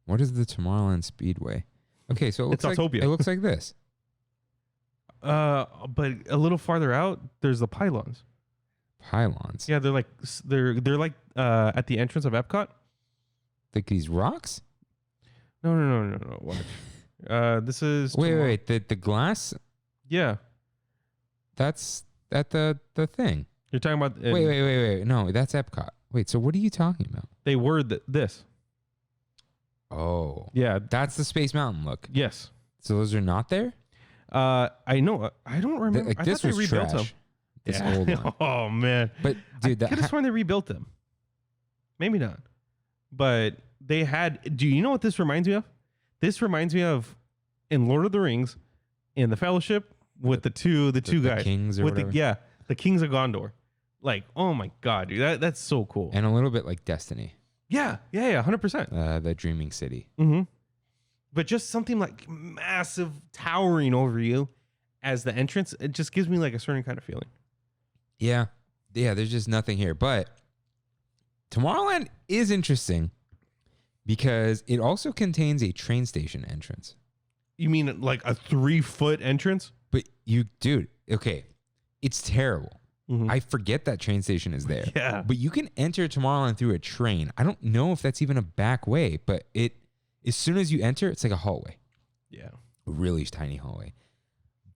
Speaker 1: What is the Tomorrowland Speedway? Okay, so it looks like
Speaker 2: Autopia.
Speaker 1: it looks like this.
Speaker 2: But a little farther out, there's the pylons.
Speaker 1: Pylons.
Speaker 2: Yeah, they're like at the entrance of Epcot.
Speaker 1: Like these rocks?
Speaker 2: No. Watch. This is
Speaker 1: Wait. The glass?
Speaker 2: Yeah.
Speaker 1: That's at the thing.
Speaker 2: You're talking about
Speaker 1: Wait. No, that's Epcot. Wait, so what are you talking about?
Speaker 2: They were this.
Speaker 1: Oh.
Speaker 2: Yeah.
Speaker 1: That's the Space Mountain look.
Speaker 2: Yes.
Speaker 1: So those are not there?
Speaker 2: I know. I don't remember.
Speaker 1: Like,
Speaker 2: I
Speaker 1: this
Speaker 2: thought they
Speaker 1: was
Speaker 2: rebuilt
Speaker 1: trash.
Speaker 2: them.
Speaker 1: This old one.
Speaker 2: Oh man.
Speaker 1: But dude,
Speaker 2: I could have sworn they rebuilt them. Maybe not. But they had. Do you know what this reminds me of? This reminds me of in Lord of the Rings, in the Fellowship with the two guys,
Speaker 1: kings or
Speaker 2: with
Speaker 1: whatever.
Speaker 2: the Kings of Gondor. Like, oh my god, dude, that's so cool.
Speaker 1: And a little bit like Destiny.
Speaker 2: Yeah, 100%.
Speaker 1: The Dreaming City.
Speaker 2: Mm-hmm. But just something like massive, towering over you as the entrance, it just gives me like a certain kind of feeling.
Speaker 1: Yeah. There's just nothing here. But Tomorrowland is interesting because it also contains a train station entrance.
Speaker 2: You mean like a 3-foot entrance?
Speaker 1: But dude, okay, it's terrible.
Speaker 2: Mm-hmm.
Speaker 1: I forget that train station is there.
Speaker 2: Yeah.
Speaker 1: But you can enter Tomorrowland through a train. I don't know if that's even a back way, but as soon as you enter, it's like a hallway.
Speaker 2: Yeah.
Speaker 1: A really tiny hallway.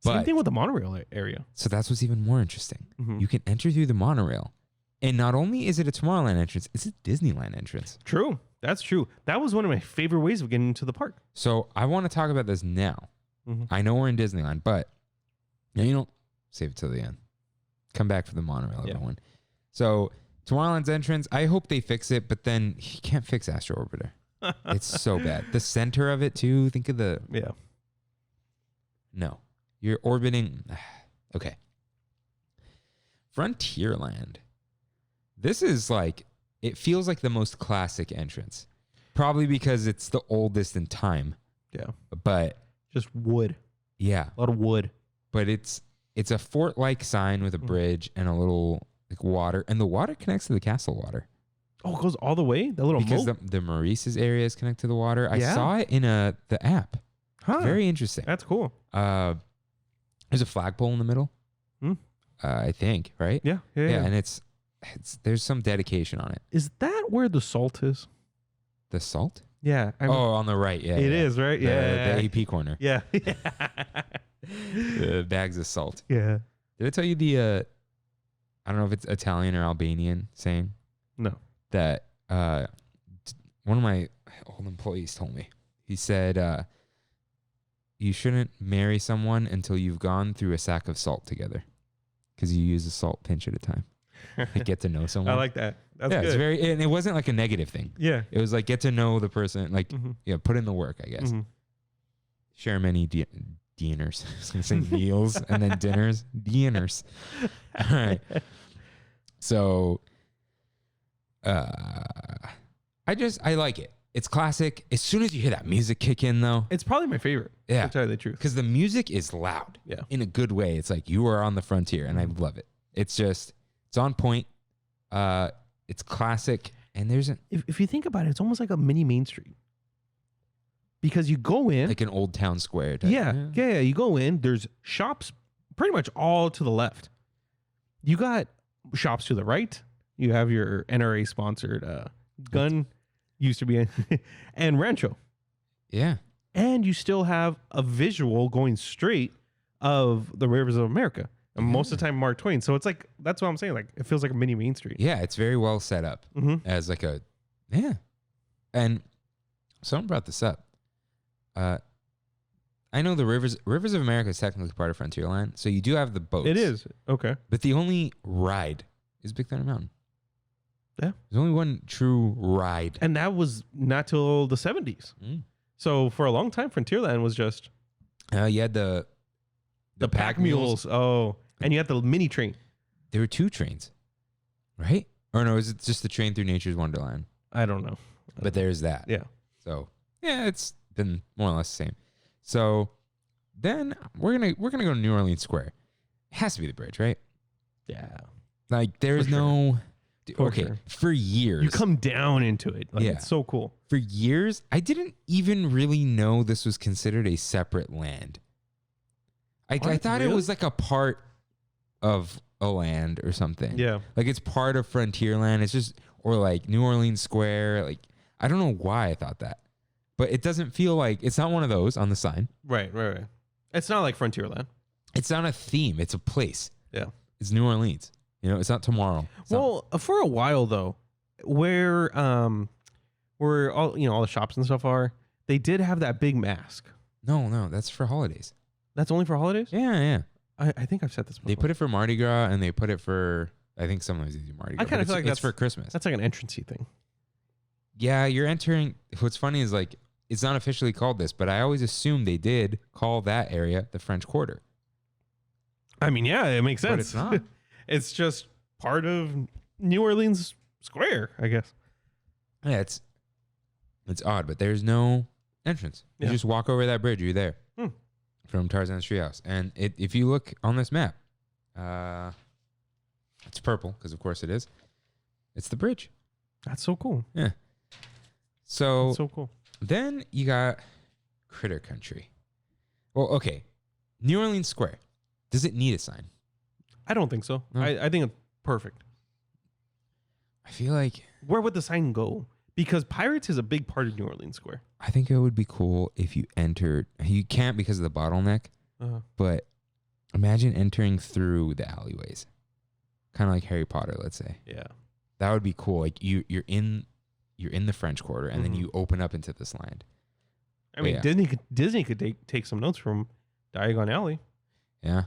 Speaker 2: Same thing with the monorail area.
Speaker 1: So that's what's even more interesting.
Speaker 2: Mm-hmm.
Speaker 1: You can enter through the monorail. And not only is it a Tomorrowland entrance, it's a Disneyland entrance.
Speaker 2: True. That's true. That was one of my favorite ways of getting into the park.
Speaker 1: So I want to talk about this now.
Speaker 2: Mm-hmm.
Speaker 1: I know we're in Disneyland, but save it till the end. Come back for the monorail, everyone. So Tomorrowland's entrance, I hope they fix it, but then you can't fix Astro Orbiter. It's so bad. The center of it too. Think of the...
Speaker 2: Yeah.
Speaker 1: No. You're orbiting... Okay. Frontierland. This is like... It feels like the most classic entrance. Probably because it's the oldest in time.
Speaker 2: Yeah.
Speaker 1: But...
Speaker 2: Just wood.
Speaker 1: Yeah.
Speaker 2: A lot of wood.
Speaker 1: But it's a fort-like sign with a bridge and a little like water. And the water connects to the castle water.
Speaker 2: Oh, it goes all the way? The little
Speaker 1: because
Speaker 2: moat?
Speaker 1: the Maurice's areas connect to the water. I
Speaker 2: Yeah.
Speaker 1: saw it in the app.
Speaker 2: Huh.
Speaker 1: Very interesting.
Speaker 2: That's cool.
Speaker 1: There's a flagpole in the middle.
Speaker 2: Hmm.
Speaker 1: I think, right?
Speaker 2: Yeah.
Speaker 1: And it's there's some dedication on it.
Speaker 2: Is that where the salt is?
Speaker 1: The salt?
Speaker 2: Yeah.
Speaker 1: On the right. Yeah,
Speaker 2: It is, right?
Speaker 1: The AP corner.
Speaker 2: Yeah.
Speaker 1: The bags of salt.
Speaker 2: Yeah.
Speaker 1: Did I tell you the? I don't know if it's Italian or Albanian saying.
Speaker 2: No.
Speaker 1: That one of my old employees told me. He said, "You shouldn't marry someone until you've gone through a sack of salt together, because you use a salt pinch at a time. Like, get to know someone."
Speaker 2: I like that. That's good.
Speaker 1: It's and it wasn't like a negative thing.
Speaker 2: Yeah.
Speaker 1: It was like get to know the person, like put in the work, I guess. Share many dinners. I was gonna say meals and then dinners. Dinners. All right. So, I like it. It's classic. As soon as you hear that music kick in, though,
Speaker 2: It's probably my favorite.
Speaker 1: Yeah.
Speaker 2: To tell you the truth.
Speaker 1: because the music is loud.
Speaker 2: Yeah.
Speaker 1: In a good way. It's like you are on the frontier, and I love it. It's on point. It's classic, and there's
Speaker 2: If you think about it, it's almost like a mini Main Street. Because you go in.
Speaker 1: like an old town square. Type.
Speaker 2: Yeah. You go in. There's shops pretty much all to the left. You got shops to the right. You have your NRA sponsored gun, used to be, and Rancho.
Speaker 1: Yeah.
Speaker 2: And you still have a visual going straight of the rivers of America. And most of the time, Mark Twain. So it's like, that's what I'm saying. Like, it feels like a mini Main Street.
Speaker 1: Yeah, it's very well set up as like a, And someone brought this up. I know the rivers of America is technically part of Frontierland, so you do have the boats.
Speaker 2: It is. Okay.
Speaker 1: But the only ride is Big Thunder Mountain.
Speaker 2: Yeah.
Speaker 1: There's only one true ride.
Speaker 2: And that was not till the 70s. So for a long time, Frontierland was just
Speaker 1: You had the
Speaker 2: pack mules. Oh, and you had the mini train.
Speaker 1: There were 2 trains, right? Or no, is it just the train through Nature's Wonderland?
Speaker 2: I don't know.
Speaker 1: But there's that.
Speaker 2: Yeah.
Speaker 1: So yeah, it's been more or less the same. So then we're gonna go to New Orleans Square. It has to be the bridge, right?
Speaker 2: Yeah.
Speaker 1: Like there's
Speaker 2: For sure.
Speaker 1: no.
Speaker 2: For
Speaker 1: Okay,
Speaker 2: sure.
Speaker 1: for years.
Speaker 2: You come down into it. Like,
Speaker 1: Yeah.
Speaker 2: It's so cool.
Speaker 1: For years, I didn't even really know this was considered a separate land. I thought it was like a part of a land or something.
Speaker 2: Yeah.
Speaker 1: Like it's part of Frontierland. It's just, or like New Orleans Square. Like, I don't know why I thought that. But it doesn't feel like, it's not one of those on the sign.
Speaker 2: Right. It's not like Frontierland.
Speaker 1: It's not a theme. It's a place.
Speaker 2: Yeah.
Speaker 1: It's New Orleans. You know, it's not tomorrow.
Speaker 2: Well, for a while though, where all the shops and stuff are, they did have that big mask.
Speaker 1: No, that's for holidays.
Speaker 2: That's only for holidays?
Speaker 1: Yeah.
Speaker 2: I think I've said this before.
Speaker 1: They put it for Mardi Gras and they put it for, I think sometimes they do Mardi Gras.
Speaker 2: I kind of feel like
Speaker 1: it's for Christmas.
Speaker 2: That's like an entrancey thing.
Speaker 1: Yeah, you're entering. What's funny is like, it's not officially called this, but I always assumed they did call that area the French Quarter.
Speaker 2: I mean, yeah, it makes sense.
Speaker 1: But it's not.
Speaker 2: It's just part of New Orleans Square, I guess.
Speaker 1: Yeah, it's odd, but there's no entrance. You just walk over that bridge, you're there. From Tarzan's Treehouse. And if you look on this map, it's purple, because of course it is. It's the bridge.
Speaker 2: That's so cool.
Speaker 1: Yeah. So,
Speaker 2: That's so cool.
Speaker 1: Then you got Critter Country. Well, okay. New Orleans Square. Does it need a sign?
Speaker 2: I don't think so.
Speaker 1: No.
Speaker 2: I think it's perfect.
Speaker 1: I feel like
Speaker 2: Where would the sign go? Because Pirates is a big part of New Orleans Square.
Speaker 1: I think it would be cool if you entered. You can't because of the bottleneck, but imagine entering through the alleyways, kind of like Harry Potter. Let's say,
Speaker 2: Yeah.
Speaker 1: that would be cool. Like you're in the French Quarter, and then you open up into this land.
Speaker 2: I mean,
Speaker 1: Yeah.
Speaker 2: Disney could take some notes from Diagon Alley.
Speaker 1: Yeah,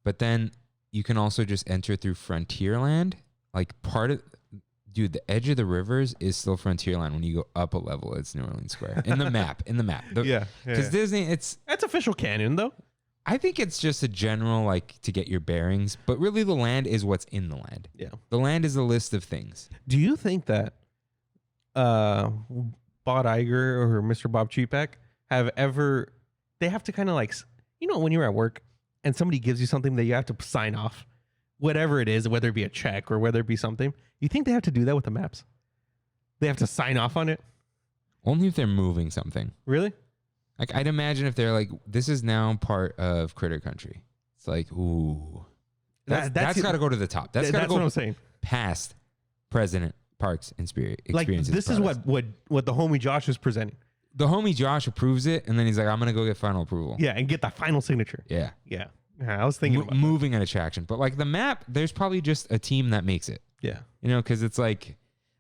Speaker 1: but then you can also just enter through Frontierland. Like dude, the edge of the rivers is still Frontierland. When you go up a level, it's New Orleans Square. In the map. Because Disney,
Speaker 2: That's official canon, though.
Speaker 1: I think it's just a general, like, to get your bearings. But really, the land is what's in the land.
Speaker 2: Yeah.
Speaker 1: The land is a list of things.
Speaker 2: Do you think that Bob Iger or Mr. Bob Chapek they have to kind of like, when you're at work and somebody gives you something that you have to sign off, whatever it is, whether it be a check or whether it be something, you think they have to do that with the maps? They have to sign off on it?
Speaker 1: Only if they're moving something.
Speaker 2: Really?
Speaker 1: Like, I'd imagine if they're like, this is now part of Critter Country. It's like, ooh. That's got to go to the top. That's got to go
Speaker 2: what I'm saying.
Speaker 1: past President Parks and Spirit
Speaker 2: Like
Speaker 1: Experiences.
Speaker 2: this is what the homie Josh is presenting.
Speaker 1: The homie Josh approves it, and then he's like, I'm going to go get final approval.
Speaker 2: Yeah, and get the final signature.
Speaker 1: Yeah.
Speaker 2: Yeah. I was thinking about
Speaker 1: moving an attraction. But like the map, there's probably just a team that makes it.
Speaker 2: Yeah.
Speaker 1: You know, because it's like,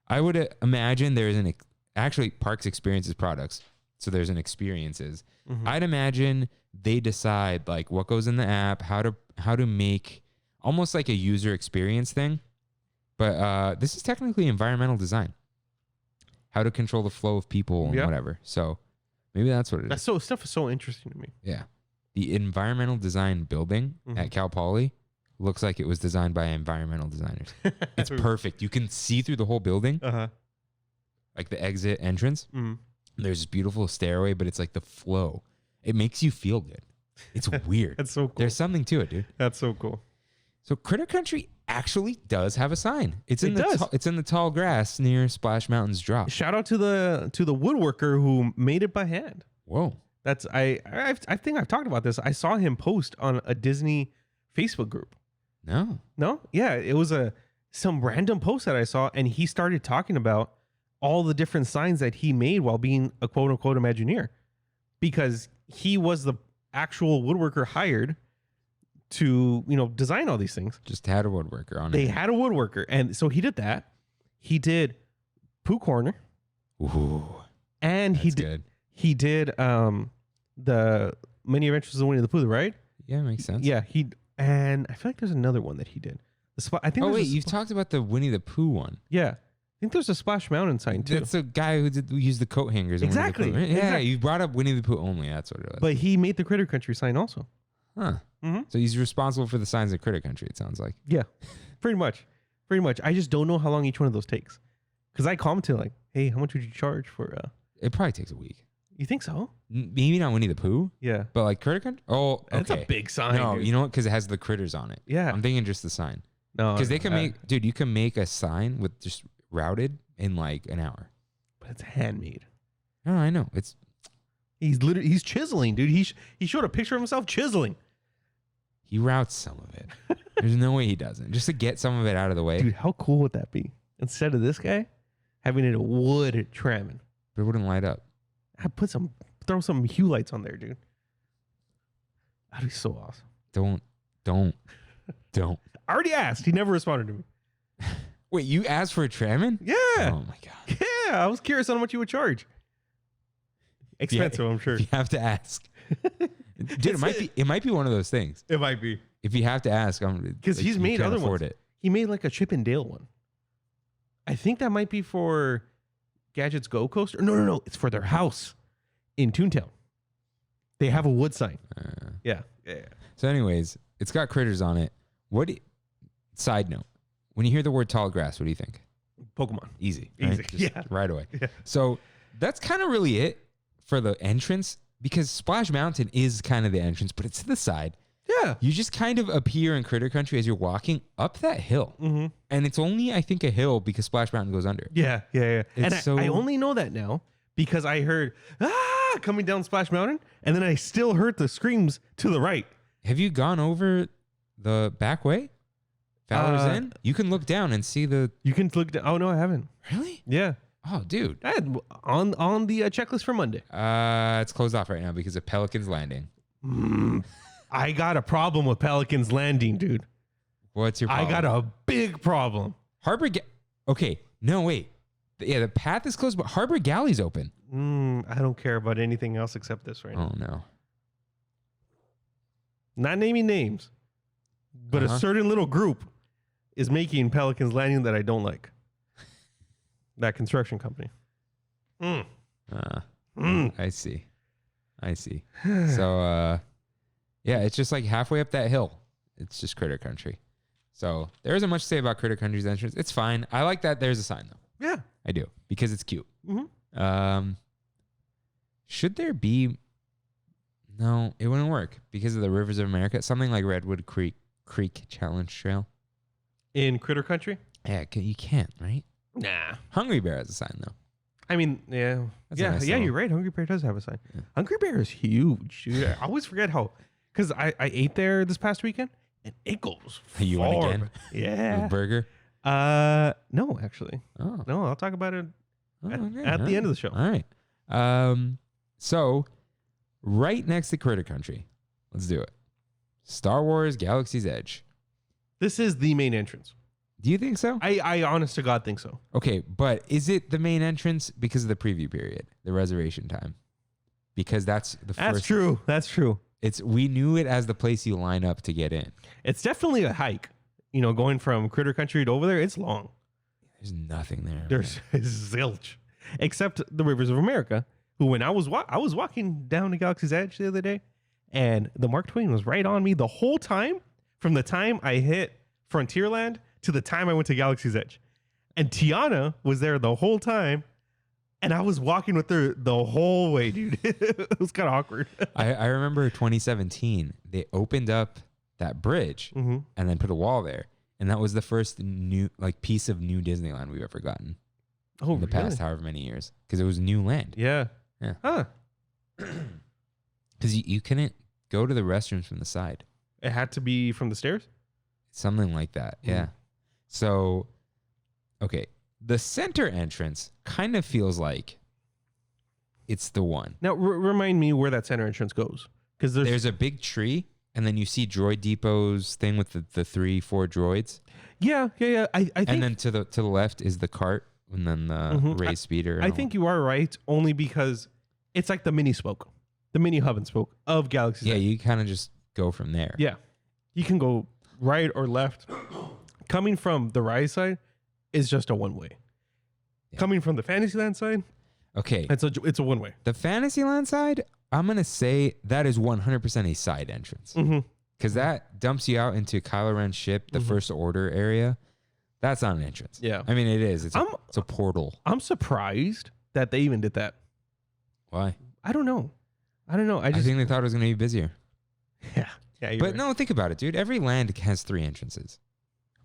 Speaker 1: I would imagine there's actually Parks Experiences products. So there's an experiences.
Speaker 2: Mm-hmm.
Speaker 1: I'd imagine they decide like what goes in the app, how to make almost like a user experience thing. But this is technically environmental design. How to control the flow of people and whatever. So maybe that's what it is.
Speaker 2: Stuff is so interesting to me.
Speaker 1: Yeah. The environmental design building at Cal Poly looks like it was designed by environmental designers. It's perfect. You can see through the whole building. Like the exit entrance. There's this beautiful stairway, but it's like the flow. It makes you feel good. It's weird.
Speaker 2: That's so cool.
Speaker 1: There's something to it, dude.
Speaker 2: That's so cool.
Speaker 1: So Critter Country actually does have a sign. It's in the tall grass near Splash Mountain's drop.
Speaker 2: Shout out to the woodworker who made it by hand.
Speaker 1: Whoa.
Speaker 2: That's I think I've talked about this. I saw him post on a Disney Facebook group.
Speaker 1: No.
Speaker 2: Yeah, it was some random post that I saw, and he started talking about all the different signs that he made while being a quote unquote Imagineer, because he was the actual woodworker hired to, design all these things.
Speaker 1: Just had a woodworker on it.
Speaker 2: They had a woodworker. And so he did that. He did Pooh Corner.
Speaker 1: Ooh.
Speaker 2: And he did the Many Adventures of Winnie the Pooh, right?
Speaker 1: Yeah, makes sense.
Speaker 2: Yeah, and I feel like there's another one that he did. I think.
Speaker 1: Oh wait, you've talked about the Winnie the Pooh one.
Speaker 2: Yeah, I think there's a Splash Mountain sign too.
Speaker 1: That's the guy who used the coat hangers.
Speaker 2: Exactly.
Speaker 1: Yeah,
Speaker 2: exactly.
Speaker 1: you brought up Winnie the Pooh only. That's what it was.
Speaker 2: But he made the Critter Country sign also.
Speaker 1: Huh.
Speaker 2: Mm-hmm.
Speaker 1: So he's responsible for the signs at Critter Country. It sounds like.
Speaker 2: Yeah, pretty much. I just don't know how long each one of those takes, because I commented like, "Hey, how much would you charge for?"
Speaker 1: It probably takes a week.
Speaker 2: You think so?
Speaker 1: Maybe not Winnie the Pooh.
Speaker 2: Yeah.
Speaker 1: But like Critter Country? Oh, okay.
Speaker 2: That's a big sign.
Speaker 1: No,
Speaker 2: dude.
Speaker 1: you know what? Because it has the critters on it.
Speaker 2: Yeah.
Speaker 1: I'm thinking just the sign.
Speaker 2: No.
Speaker 1: Because they can you can make a sign with just routed in like an hour.
Speaker 2: But it's handmade.
Speaker 1: No, I know.
Speaker 2: He's chiseling, dude. He showed a picture of himself chiseling.
Speaker 1: He routes some of it. There's no way he doesn't. Just to get some of it out of the way.
Speaker 2: Dude, how cool would that be? Instead of this guy having it a wood Trammin.
Speaker 1: But it wouldn't light up.
Speaker 2: I'd throw some hue lights on there, dude. That'd be so awesome.
Speaker 1: Don't.
Speaker 2: I already asked. He never responded to me.
Speaker 1: Wait, you asked for a Trammin?
Speaker 2: Yeah.
Speaker 1: Oh my God.
Speaker 2: Yeah. I was curious on how much you would charge. Expensive, I'm sure.
Speaker 1: You have to ask. Dude, it might be one of those things.
Speaker 2: It might be.
Speaker 1: If you have to ask,
Speaker 2: because he's made other ones. He made like a Chip and Dale one. I think that might be for Gadget's Go Coaster. No. It's for their house in Toontown. They have a wood sign. Yeah.
Speaker 1: So anyways, it's got critters on it. Side note, when you hear the word tall grass, what do you think?
Speaker 2: Pokemon.
Speaker 1: Easy. Right?
Speaker 2: Yeah.
Speaker 1: Right away.
Speaker 2: Yeah.
Speaker 1: So that's kind of really it for the entrance, because Splash Mountain is kind of the entrance, but it's to the side.
Speaker 2: Yeah.
Speaker 1: You just kind of appear in Critter Country as you're walking up that hill.
Speaker 2: Mm-hmm.
Speaker 1: And it's only, I think, a hill because Splash Mountain goes under.
Speaker 2: Yeah. And
Speaker 1: I
Speaker 2: only know that now because I heard, coming down Splash Mountain, and then I still heard the screams to the right.
Speaker 1: Have you gone over the back way? Fowler's Inn? You can look down and see the...
Speaker 2: You can look down. Oh, no, I haven't.
Speaker 1: Really?
Speaker 2: Yeah.
Speaker 1: Oh, dude.
Speaker 2: I had on the checklist for Monday.
Speaker 1: It's closed off right now because of Pelican's Landing.
Speaker 2: I got a problem with Pelican's Landing, dude.
Speaker 1: What's your problem?
Speaker 2: I got a big problem.
Speaker 1: Okay. No, wait. Yeah, the path is closed, but Harbor Galley's open.
Speaker 2: I don't care about anything else except this right now.
Speaker 1: Oh, no.
Speaker 2: Not naming names, but a certain little group is making Pelican's Landing that I don't like. That construction company.
Speaker 1: I see. So, yeah, it's just like halfway up that hill. It's just Critter Country. So there isn't much to say about Critter Country's entrance. It's fine. I like that there's a sign, though.
Speaker 2: Yeah.
Speaker 1: I do, because it's cute.
Speaker 2: Mm-hmm.
Speaker 1: Should there be... No, it wouldn't work because of the Rivers of America. Something like Redwood Creek Challenge Trail.
Speaker 2: In Critter Country?
Speaker 1: Yeah, you can't, right?
Speaker 2: Nah.
Speaker 1: Hungry Bear has a sign, though.
Speaker 2: I mean, yeah.
Speaker 1: That's a nice
Speaker 2: yeah,
Speaker 1: little-
Speaker 2: you're right. Hungry Bear does have a sign.
Speaker 1: Yeah.
Speaker 2: Hungry Bear is huge, dude. I always forget how... Because I ate there this past weekend, and it goes
Speaker 1: You went
Speaker 2: far.
Speaker 1: again?
Speaker 2: Yeah.
Speaker 1: With burger?
Speaker 2: No, actually.
Speaker 1: Oh.
Speaker 2: No, I'll talk about it
Speaker 1: Okay.
Speaker 2: at the end of the show.
Speaker 1: All right. So right next to Critter Country, let's do it. Star Wars Galaxy's Edge.
Speaker 2: This is the main entrance.
Speaker 1: Do you think so?
Speaker 2: I honest to God think so.
Speaker 1: Okay, but is it the main entrance because of the preview period, the reservation time? Because that's the first.
Speaker 2: That's true. That's true.
Speaker 1: We knew it as the place you line up to get in.
Speaker 2: It's definitely a hike. You know, going from Critter Country to over there, it's long.
Speaker 1: There's nothing there.
Speaker 2: There's zilch, except the Rivers of America. Who, when I was walking down to Galaxy's Edge the other day, and the Mark Twain was right on me the whole time, from the time I hit Frontierland to the time I went to Galaxy's Edge, and Tiana was there the whole time, and I was walking with her the whole way, dude. It was kind of awkward.
Speaker 1: I remember 2017. They opened up that bridge
Speaker 2: Mm-hmm.
Speaker 1: and then put a wall there, and that was the first new piece of new Disneyland we've ever gotten
Speaker 2: Oh,
Speaker 1: in the past however many years, because it was new land.
Speaker 2: Yeah.
Speaker 1: Yeah.
Speaker 2: Huh.
Speaker 1: Because you couldn't go to the restrooms from the side.
Speaker 2: It had to be from the stairs?
Speaker 1: Something like that.
Speaker 2: Mm.
Speaker 1: Yeah. So, okay. The center entrance kind of feels like it's the one.
Speaker 2: Now, remind me where that center entrance goes. Because
Speaker 1: There's a big tree, and then you see Droid Depot's thing with the 3-4 droids.
Speaker 2: Yeah. I think,
Speaker 1: And then to the left is the cart, and then the
Speaker 2: Mhm.
Speaker 1: raised speeder.
Speaker 2: I think you are right, only because it's like the mini spoke, the mini hub and spoke of Galaxy's
Speaker 1: Yeah,
Speaker 2: Edge.
Speaker 1: you kind of just go from there.
Speaker 2: Yeah. You can go right or left. Coming from the Rise side is just a one-way.
Speaker 1: Yeah.
Speaker 2: Coming from the Fantasyland side,
Speaker 1: Okay.
Speaker 2: it's a one-way.
Speaker 1: The Fantasyland side, I'm going to say that is 100% a side entrance.
Speaker 2: Mm-hmm.
Speaker 1: Because that dumps you out into Kylo Ren's ship, the
Speaker 2: Mhm.
Speaker 1: First Order area. That's not an entrance.
Speaker 2: Yeah.
Speaker 1: I mean, it is. It's
Speaker 2: I'm-
Speaker 1: a portal.
Speaker 2: I'm surprised that they even did that.
Speaker 1: Why?
Speaker 2: I don't know. I
Speaker 1: I think they thought it was going to be busier.
Speaker 2: yeah. Yeah, you're
Speaker 1: But
Speaker 2: right.
Speaker 1: no, think about it, dude. Every land has 3 entrances.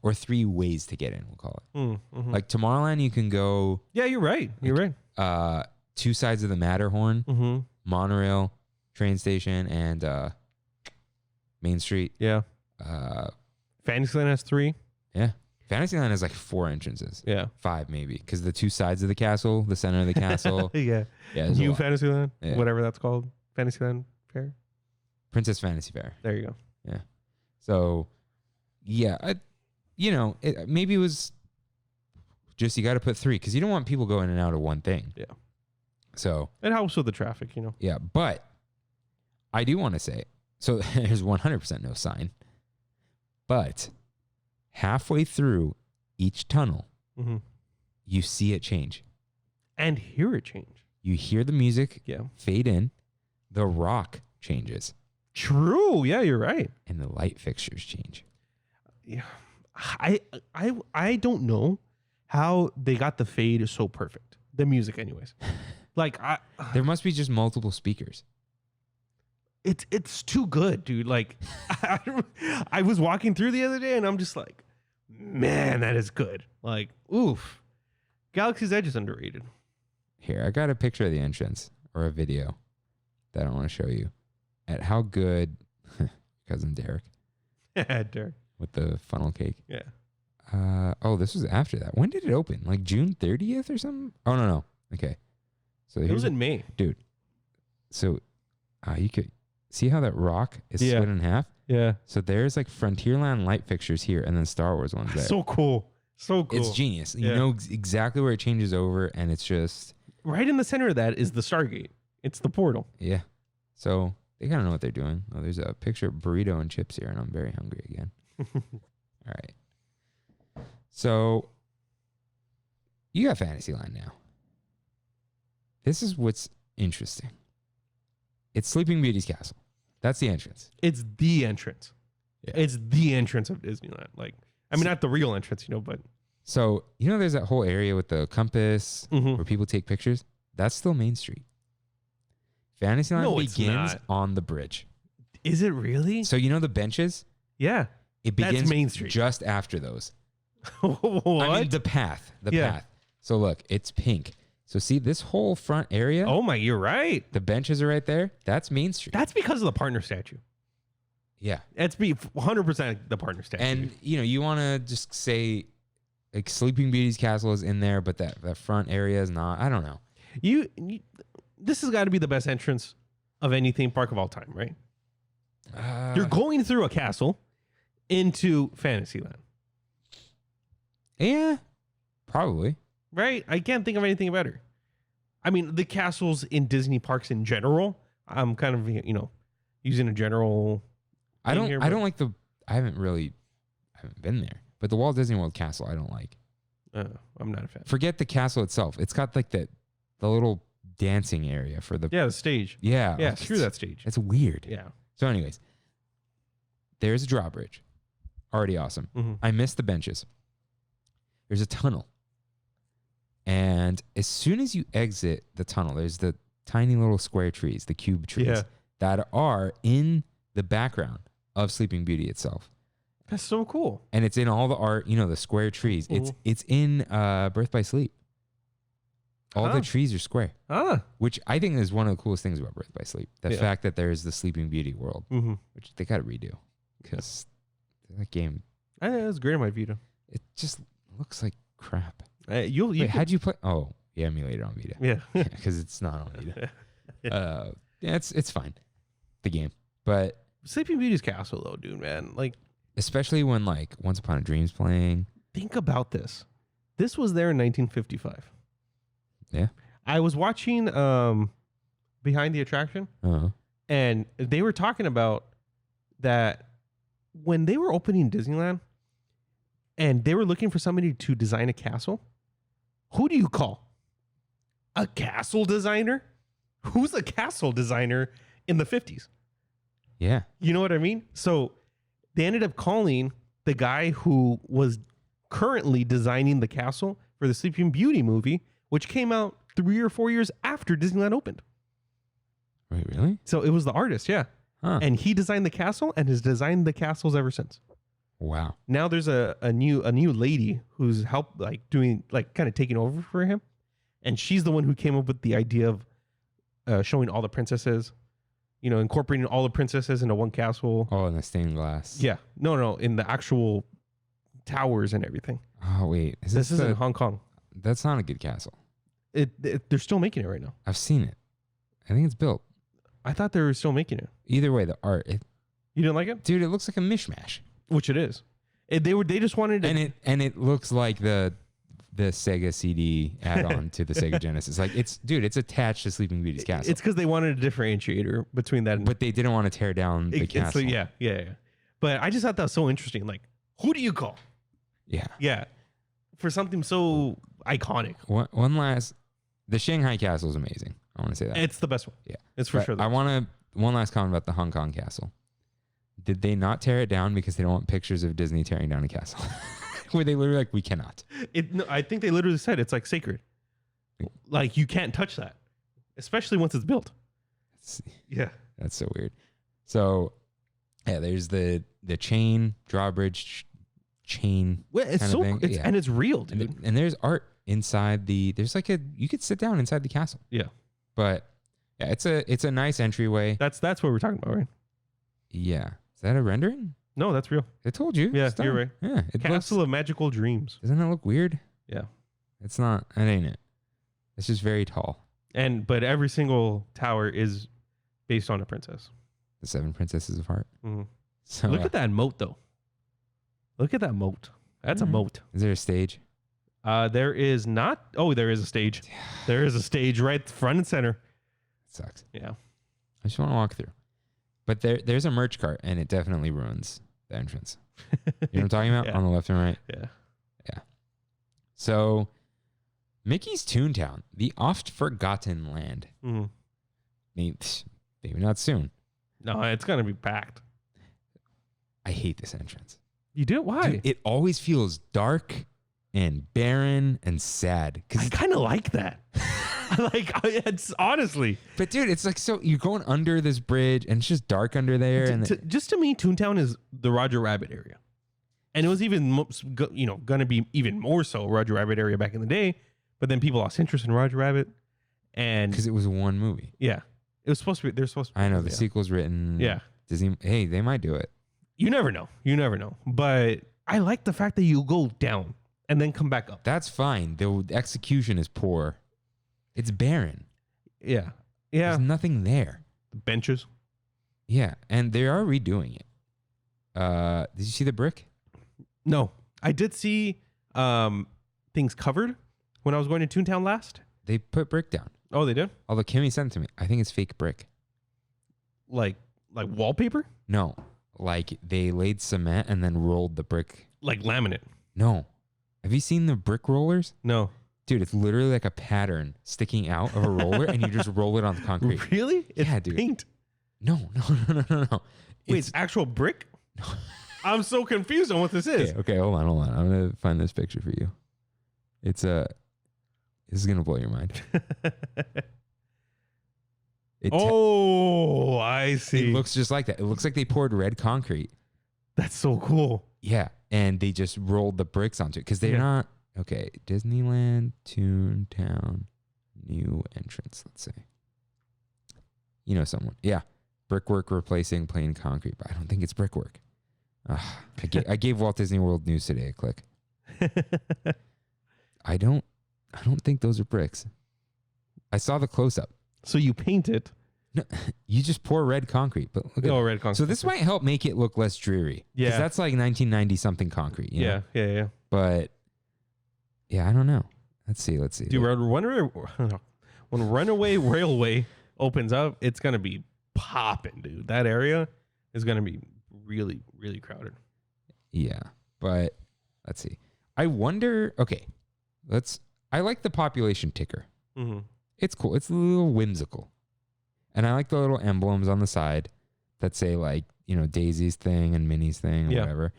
Speaker 1: Or 3 ways to get in, we'll call it.
Speaker 2: Mhm.
Speaker 1: Like Tomorrowland, you can go
Speaker 2: yeah, you're right. You're right.
Speaker 1: 2 sides of the Matterhorn,
Speaker 2: Mm-hmm.
Speaker 1: monorail, train station, and Main Street.
Speaker 2: Yeah. Fantasyland has 3.
Speaker 1: Yeah. Fantasyland has like 4 entrances.
Speaker 2: Yeah.
Speaker 1: 5 maybe. Because the 2 sides of the castle, the center of the castle.
Speaker 2: Yeah.
Speaker 1: Yeah. there's a
Speaker 2: New
Speaker 1: lot.
Speaker 2: Fantasyland,
Speaker 1: Yeah.
Speaker 2: whatever that's called. Fantasyland Fair.
Speaker 1: Princess Fantasy Fair.
Speaker 2: There you go.
Speaker 1: So, yeah. Maybe it was just you got to put 3 because you don't want people going in and out of one thing.
Speaker 2: Yeah.
Speaker 1: So,
Speaker 2: It helps with the traffic, you know.
Speaker 1: yeah. But I do want to say, so there's 100% no sign. But halfway through each tunnel,
Speaker 2: Mm-hmm.
Speaker 1: you see it change.
Speaker 2: And hear it change.
Speaker 1: You hear the music
Speaker 2: Yeah.
Speaker 1: fade in, the rock changes,
Speaker 2: True. Yeah, you're right.
Speaker 1: and the light fixtures change.
Speaker 2: Yeah. I don't know how they got the fade so perfect. The music, anyways. Like
Speaker 1: There must be just multiple speakers.
Speaker 2: it's too good, dude. Like I was walking through the other day and I'm just like, man, that is good. Like, oof. Galaxy's Edge is underrated.
Speaker 1: Here, I got a picture of the entrance or a video that I want to show you at how good cousin Derek
Speaker 2: Derek.
Speaker 1: with the funnel cake.
Speaker 2: Yeah.
Speaker 1: This was after that. When did it open? Like June 30th or something? Oh, no. Okay. So
Speaker 2: It was in May.
Speaker 1: dude. So you could see how that rock is
Speaker 2: Yeah.
Speaker 1: split in half.
Speaker 2: Yeah.
Speaker 1: So there's like Frontierland light fixtures here and then Star Wars ones there.
Speaker 2: So cool. So cool.
Speaker 1: It's genius. You
Speaker 2: Yeah.
Speaker 1: know exactly where it changes over, and it's just,
Speaker 2: Right in the center of that is the Stargate. It's the portal.
Speaker 1: yeah. So they kind of know what they're doing. Oh, there's a picture of burrito and chips here, and I'm very hungry again. All right. So you got Fantasyland now. This is what's interesting. It's Sleeping Beauty's castle. That's the entrance.
Speaker 2: It's the entrance.
Speaker 1: Yeah.
Speaker 2: It's the entrance of Disneyland. Like, I mean, not the real entrance, you know, but
Speaker 1: So, there's that whole area with the compass
Speaker 2: Mhm.
Speaker 1: where people take pictures. That's still Main Street. Fantasyland
Speaker 2: No, it's
Speaker 1: begins
Speaker 2: not.
Speaker 1: on the bridge.
Speaker 2: is it really?
Speaker 1: So, the benches?
Speaker 2: Yeah.
Speaker 1: It
Speaker 2: That's
Speaker 1: begins
Speaker 2: Main Street.
Speaker 1: just after those.
Speaker 2: What?
Speaker 1: I mean, the path.
Speaker 2: Yeah.
Speaker 1: Path. So, look, it's pink. So, see this whole front area?
Speaker 2: Oh my, you're right.
Speaker 1: The benches are right there. That's Main Street.
Speaker 2: That's because of the partner statue.
Speaker 1: Yeah.
Speaker 2: It's be 100% the partner statue.
Speaker 1: And, you want to just say, like, Sleeping Beauty's castle is in there, but that front area is not. I don't know.
Speaker 2: This has got to be the best entrance of any theme park of all time, right? You're going through a castle into Fantasyland.
Speaker 1: Yeah, probably.
Speaker 2: Right? I can't think of anything better. I mean, the castles in Disney parks in general, I'm kind of, using a general... I haven't been there, but the Walt Disney World castle, I don't like. I'm not a fan.
Speaker 1: Forget the castle itself. It's got like the little dancing area for the...
Speaker 2: Yeah, the stage.
Speaker 1: Yeah.
Speaker 2: Yeah, screw that stage.
Speaker 1: It's weird.
Speaker 2: Yeah.
Speaker 1: So anyways, there's a drawbridge. Already awesome.
Speaker 2: Mm-hmm.
Speaker 1: I missed the benches. There's a tunnel. And as soon as you exit the tunnel, there's the tiny little square trees, the cube trees, that are in the background of Sleeping Beauty itself.
Speaker 2: That's so cool.
Speaker 1: And it's in all the art, the square trees.
Speaker 2: Mm-hmm.
Speaker 1: It's in Birth by Sleep. All the trees are square. Which I think is one of the coolest things about Birth by Sleep. The fact that there's the Sleeping Beauty world, which they got to redo. Because that game...
Speaker 2: I think it's great on my Vita.
Speaker 1: It just looks like crap.
Speaker 2: Wait,
Speaker 1: how'd you play? Oh, yeah, emulated on Vita.
Speaker 2: Yeah.
Speaker 1: Because it's not on Vita. Yeah, it's fine. The game. But...
Speaker 2: Sleeping Beauty's castle, though, dude, man. Like...
Speaker 1: Especially when, like, Once Upon a Dream's playing.
Speaker 2: Think about this. This was there in 1955.
Speaker 1: Yeah.
Speaker 2: I was watching Behind the Attraction, and they were talking about that when they were opening Disneyland and they were looking for somebody to design a castle. Who do you call? A castle designer? Who's a castle designer in the 50s?
Speaker 1: Yeah.
Speaker 2: You know what I mean? So they ended up calling the guy who was currently designing the castle for the Sleeping Beauty movie, which came out 3 or 4 years after Disneyland opened.
Speaker 1: Wait, really?
Speaker 2: So it was the artist, yeah.
Speaker 1: Huh.
Speaker 2: And he designed the castle and has designed the castles ever since.
Speaker 1: Wow.
Speaker 2: Now there's a new lady who's helped, like, doing, like, kind of taking over for him. And she's the one who came up with the idea of showing all the princesses, incorporating all the princesses into one castle.
Speaker 1: Oh, in the stained glass.
Speaker 2: Yeah. No, in the actual towers and everything.
Speaker 1: Oh, wait.
Speaker 2: This is in Hong Kong.
Speaker 1: That's not a good castle.
Speaker 2: They're still making it right now.
Speaker 1: I've seen it. I think it's built.
Speaker 2: I thought they were still making it.
Speaker 1: Either way, the art.
Speaker 2: You didn't like it?
Speaker 1: Dude, it looks like a mishmash.
Speaker 2: Which it is. They just wanted to...
Speaker 1: And it looks like the Sega CD add-on to the Sega Genesis. Like, it's attached to Sleeping Beauty's castle.
Speaker 2: It's because they wanted a differentiator between that and...
Speaker 1: But they didn't want to tear down the castle.
Speaker 2: Yeah. But I just thought that was so interesting. Like, who do you call?
Speaker 1: Yeah.
Speaker 2: Yeah. For something so iconic.
Speaker 1: One last... The Shanghai castle is amazing. I want to say that.
Speaker 2: It's the best one.
Speaker 1: Yeah.
Speaker 2: It's for sure.
Speaker 1: I want to... One last comment about the Hong Kong castle. Did they not tear it down because they don't want pictures of Disney tearing down a castle? Where they literally like, we cannot.
Speaker 2: No, I think they literally said it's like sacred. Like, you can't touch that. Especially once it's built. Yeah.
Speaker 1: That's so weird. So, yeah, there's the chain, drawbridge chain.
Speaker 2: Well, it's so cool. And it's real, dude.
Speaker 1: And there's art inside there's like you could sit down inside the castle.
Speaker 2: Yeah.
Speaker 1: But yeah, it's a nice entryway.
Speaker 2: That's what we're talking about, right?
Speaker 1: Yeah. Is that a rendering?
Speaker 2: No, that's real.
Speaker 1: I told you.
Speaker 2: Yeah, you're right.
Speaker 1: Yeah.
Speaker 2: Castle of Magical Dreams.
Speaker 1: Doesn't it look weird?
Speaker 2: Yeah.
Speaker 1: It's not. It ain't it. It's just very tall.
Speaker 2: But every single tower is based on a princess.
Speaker 1: The 7 Princesses of Heart.
Speaker 2: Mm-hmm.
Speaker 1: So
Speaker 2: look at that moat, though. Look at that moat. That's a moat.
Speaker 1: Is there a stage?
Speaker 2: There is not. Oh, there is a stage. There is a stage right front and center.
Speaker 1: It sucks.
Speaker 2: Yeah.
Speaker 1: I just want to walk through. But there's a merch cart, and it definitely ruins the entrance. You know what I'm talking about?
Speaker 2: Yeah.
Speaker 1: On the left and right?
Speaker 2: Yeah.
Speaker 1: Yeah. So, Mickey's Toontown, the oft-forgotten land.
Speaker 2: Mm-hmm.
Speaker 1: Maybe not soon.
Speaker 2: No, it's going to be packed.
Speaker 1: I hate this entrance.
Speaker 2: You do? Why?
Speaker 1: Dude, it always feels dark and barren and sad.
Speaker 2: I kind of like that. It's honestly.
Speaker 1: But dude, it's like, so you're going under this bridge and it's just dark under there.
Speaker 2: Just to me, Toontown is the Roger Rabbit area. And it was even, going to be even more so Roger Rabbit area back in the day. But then people lost interest in Roger Rabbit. And
Speaker 1: because it was one movie.
Speaker 2: Yeah. It was supposed to be, they're supposed to be.
Speaker 1: I know, the sequel's written.
Speaker 2: Yeah.
Speaker 1: Disney, hey, they might do it.
Speaker 2: You never know. You never know. But I like the fact that you go down and then come back up.
Speaker 1: That's fine. The execution is poor. It's barren.
Speaker 2: Yeah.
Speaker 1: There's nothing there.
Speaker 2: Benches.
Speaker 1: Yeah, and they are redoing it. Did you see the brick?
Speaker 2: No. I did see things covered when I was going to Toontown last.
Speaker 1: They put brick down.
Speaker 2: Oh, they did?
Speaker 1: Although Kimmy sent it to me. I think it's fake brick.
Speaker 2: Like wallpaper?
Speaker 1: No, like they laid cement and then rolled the brick.
Speaker 2: Like laminate?
Speaker 1: No. Have you seen the brick rollers?
Speaker 2: No.
Speaker 1: Dude, it's literally like a pattern sticking out of a roller and you just roll it on the concrete.
Speaker 2: Really? It's
Speaker 1: Yeah, dude.
Speaker 2: paint?
Speaker 1: No.
Speaker 2: Wait, it's actual brick?
Speaker 1: No.
Speaker 2: I'm so confused on what this is.
Speaker 1: Okay, hold on. I'm going to find this picture for you. It's this is going to blow your mind.
Speaker 2: I see.
Speaker 1: It looks just like that. It looks like they poured red concrete.
Speaker 2: That's so cool.
Speaker 1: Yeah, and they just rolled the bricks onto it because they're not okay. Disneyland Toontown new entrance. Let's say, you know someone. Yeah, brickwork replacing plain concrete, but I don't think it's brickwork. I gave Walt Disney World News today a click. I don't think those are bricks. I saw the close up.
Speaker 2: So you paint it.
Speaker 1: No, you just pour red concrete, but look at
Speaker 2: red concrete.
Speaker 1: So this might help make it look less dreary.
Speaker 2: Yeah.
Speaker 1: Because that's like 1990 something concrete. You know?
Speaker 2: Yeah.
Speaker 1: But yeah, I don't know. Let's see.
Speaker 2: Dude, when Runaway Railway opens up, it's going to be popping, dude. That area is going to be really, really crowded.
Speaker 1: Yeah. But let's see. I wonder. Okay. I like the population ticker.
Speaker 2: Mm-hmm.
Speaker 1: It's cool. It's a little whimsical. And I like the little emblems on the side that say like, you know, Daisy's thing and Minnie's thing or whatever.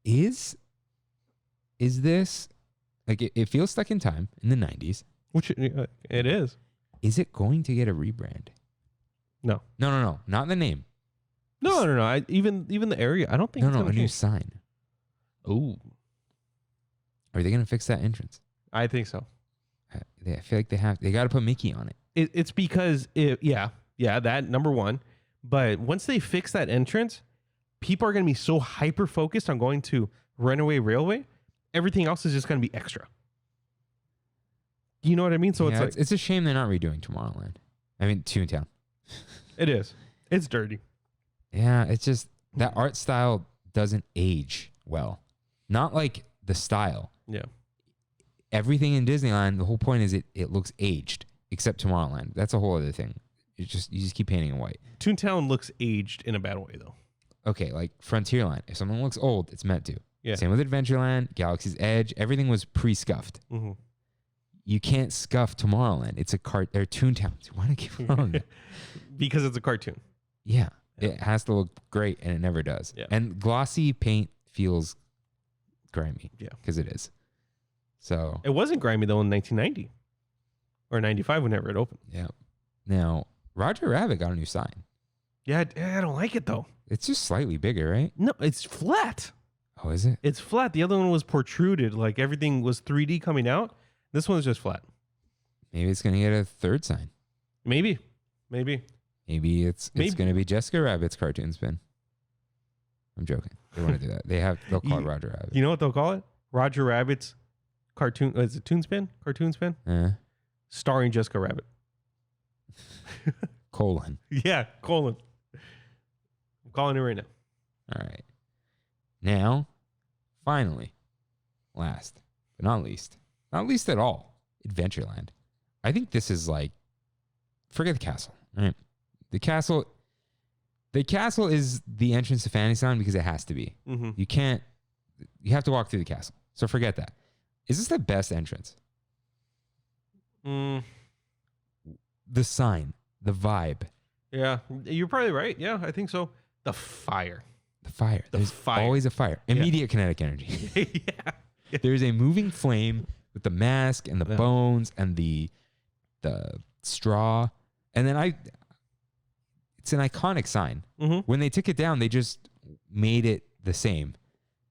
Speaker 1: Is this like it feels stuck in time in the 90s?
Speaker 2: Which it is.
Speaker 1: Is it going to get a rebrand?
Speaker 2: No.
Speaker 1: Not the name.
Speaker 2: No. Even the area. I don't think.
Speaker 1: No, a new sign.
Speaker 2: Ooh.
Speaker 1: Are they going to fix that entrance?
Speaker 2: I think so.
Speaker 1: I feel like they got to put Mickey on it.
Speaker 2: It's because that number one. But once they fix that entrance, people are going to be so hyper focused on going to Runaway Railway. Everything else is just going to be extra. You know what I mean? So
Speaker 1: it's a shame they're not redoing Tomorrowland. I mean, Toontown.
Speaker 2: It is. It's dirty.
Speaker 1: Yeah, it's just that art style doesn't age well. Not like the style.
Speaker 2: Yeah.
Speaker 1: Everything in Disneyland, the whole point is it looks aged, except Tomorrowland. That's a whole other thing. You just keep painting it white.
Speaker 2: Toontown looks aged in a bad way, though.
Speaker 1: Okay, like Frontierland. If something looks old, it's meant to.
Speaker 2: Yeah.
Speaker 1: Same with Adventureland, Galaxy's Edge. Everything was pre-scuffed.
Speaker 2: Mm-hmm.
Speaker 1: You can't scuff Tomorrowland. It's a Toontown. Why do I keep wrong?
Speaker 2: Because it's a cartoon.
Speaker 1: Yeah. It has to look great, and it never does.
Speaker 2: Yeah.
Speaker 1: And glossy paint feels grimy.
Speaker 2: Yeah.
Speaker 1: Because it is. So
Speaker 2: it wasn't grimy though in 1990 or 95 whenever it opened.
Speaker 1: Yeah. Now Roger Rabbit got a new sign.
Speaker 2: Yeah, I don't like it though.
Speaker 1: It's just slightly bigger, right?
Speaker 2: No, it's flat.
Speaker 1: Oh, is it?
Speaker 2: It's flat. The other one was protruded, like everything was 3D coming out. This one's just flat.
Speaker 1: Maybe it's gonna get a third sign.
Speaker 2: Maybe
Speaker 1: it's gonna be Jessica Rabbit's cartoon spin. I'm joking. They want to do that. They'll call it Roger Rabbit.
Speaker 2: You know what they'll call it? Roger Rabbit's cartoon. Is it Toon Spin? Cartoon Spin? Starring Jessica Rabbit. : Yeah, : I'm calling it right now.
Speaker 1: All right. Now, finally, last but not least at all, Adventureland. I think this is like, forget the castle, right? The castle is the entrance to Fantasyland because it has to be.
Speaker 2: Mm-hmm.
Speaker 1: You have to walk through the castle. So forget that. Is this the best entrance? The sign, the vibe.
Speaker 2: Yeah, you're probably right. Yeah, I think so. The fire.
Speaker 1: There's always a fire. Immediate kinetic energy.
Speaker 2: Yeah.
Speaker 1: There's a moving flame with the mask and the bones and the straw. And then it's an iconic sign.
Speaker 2: Mm-hmm.
Speaker 1: When they took it down, they just made it the same.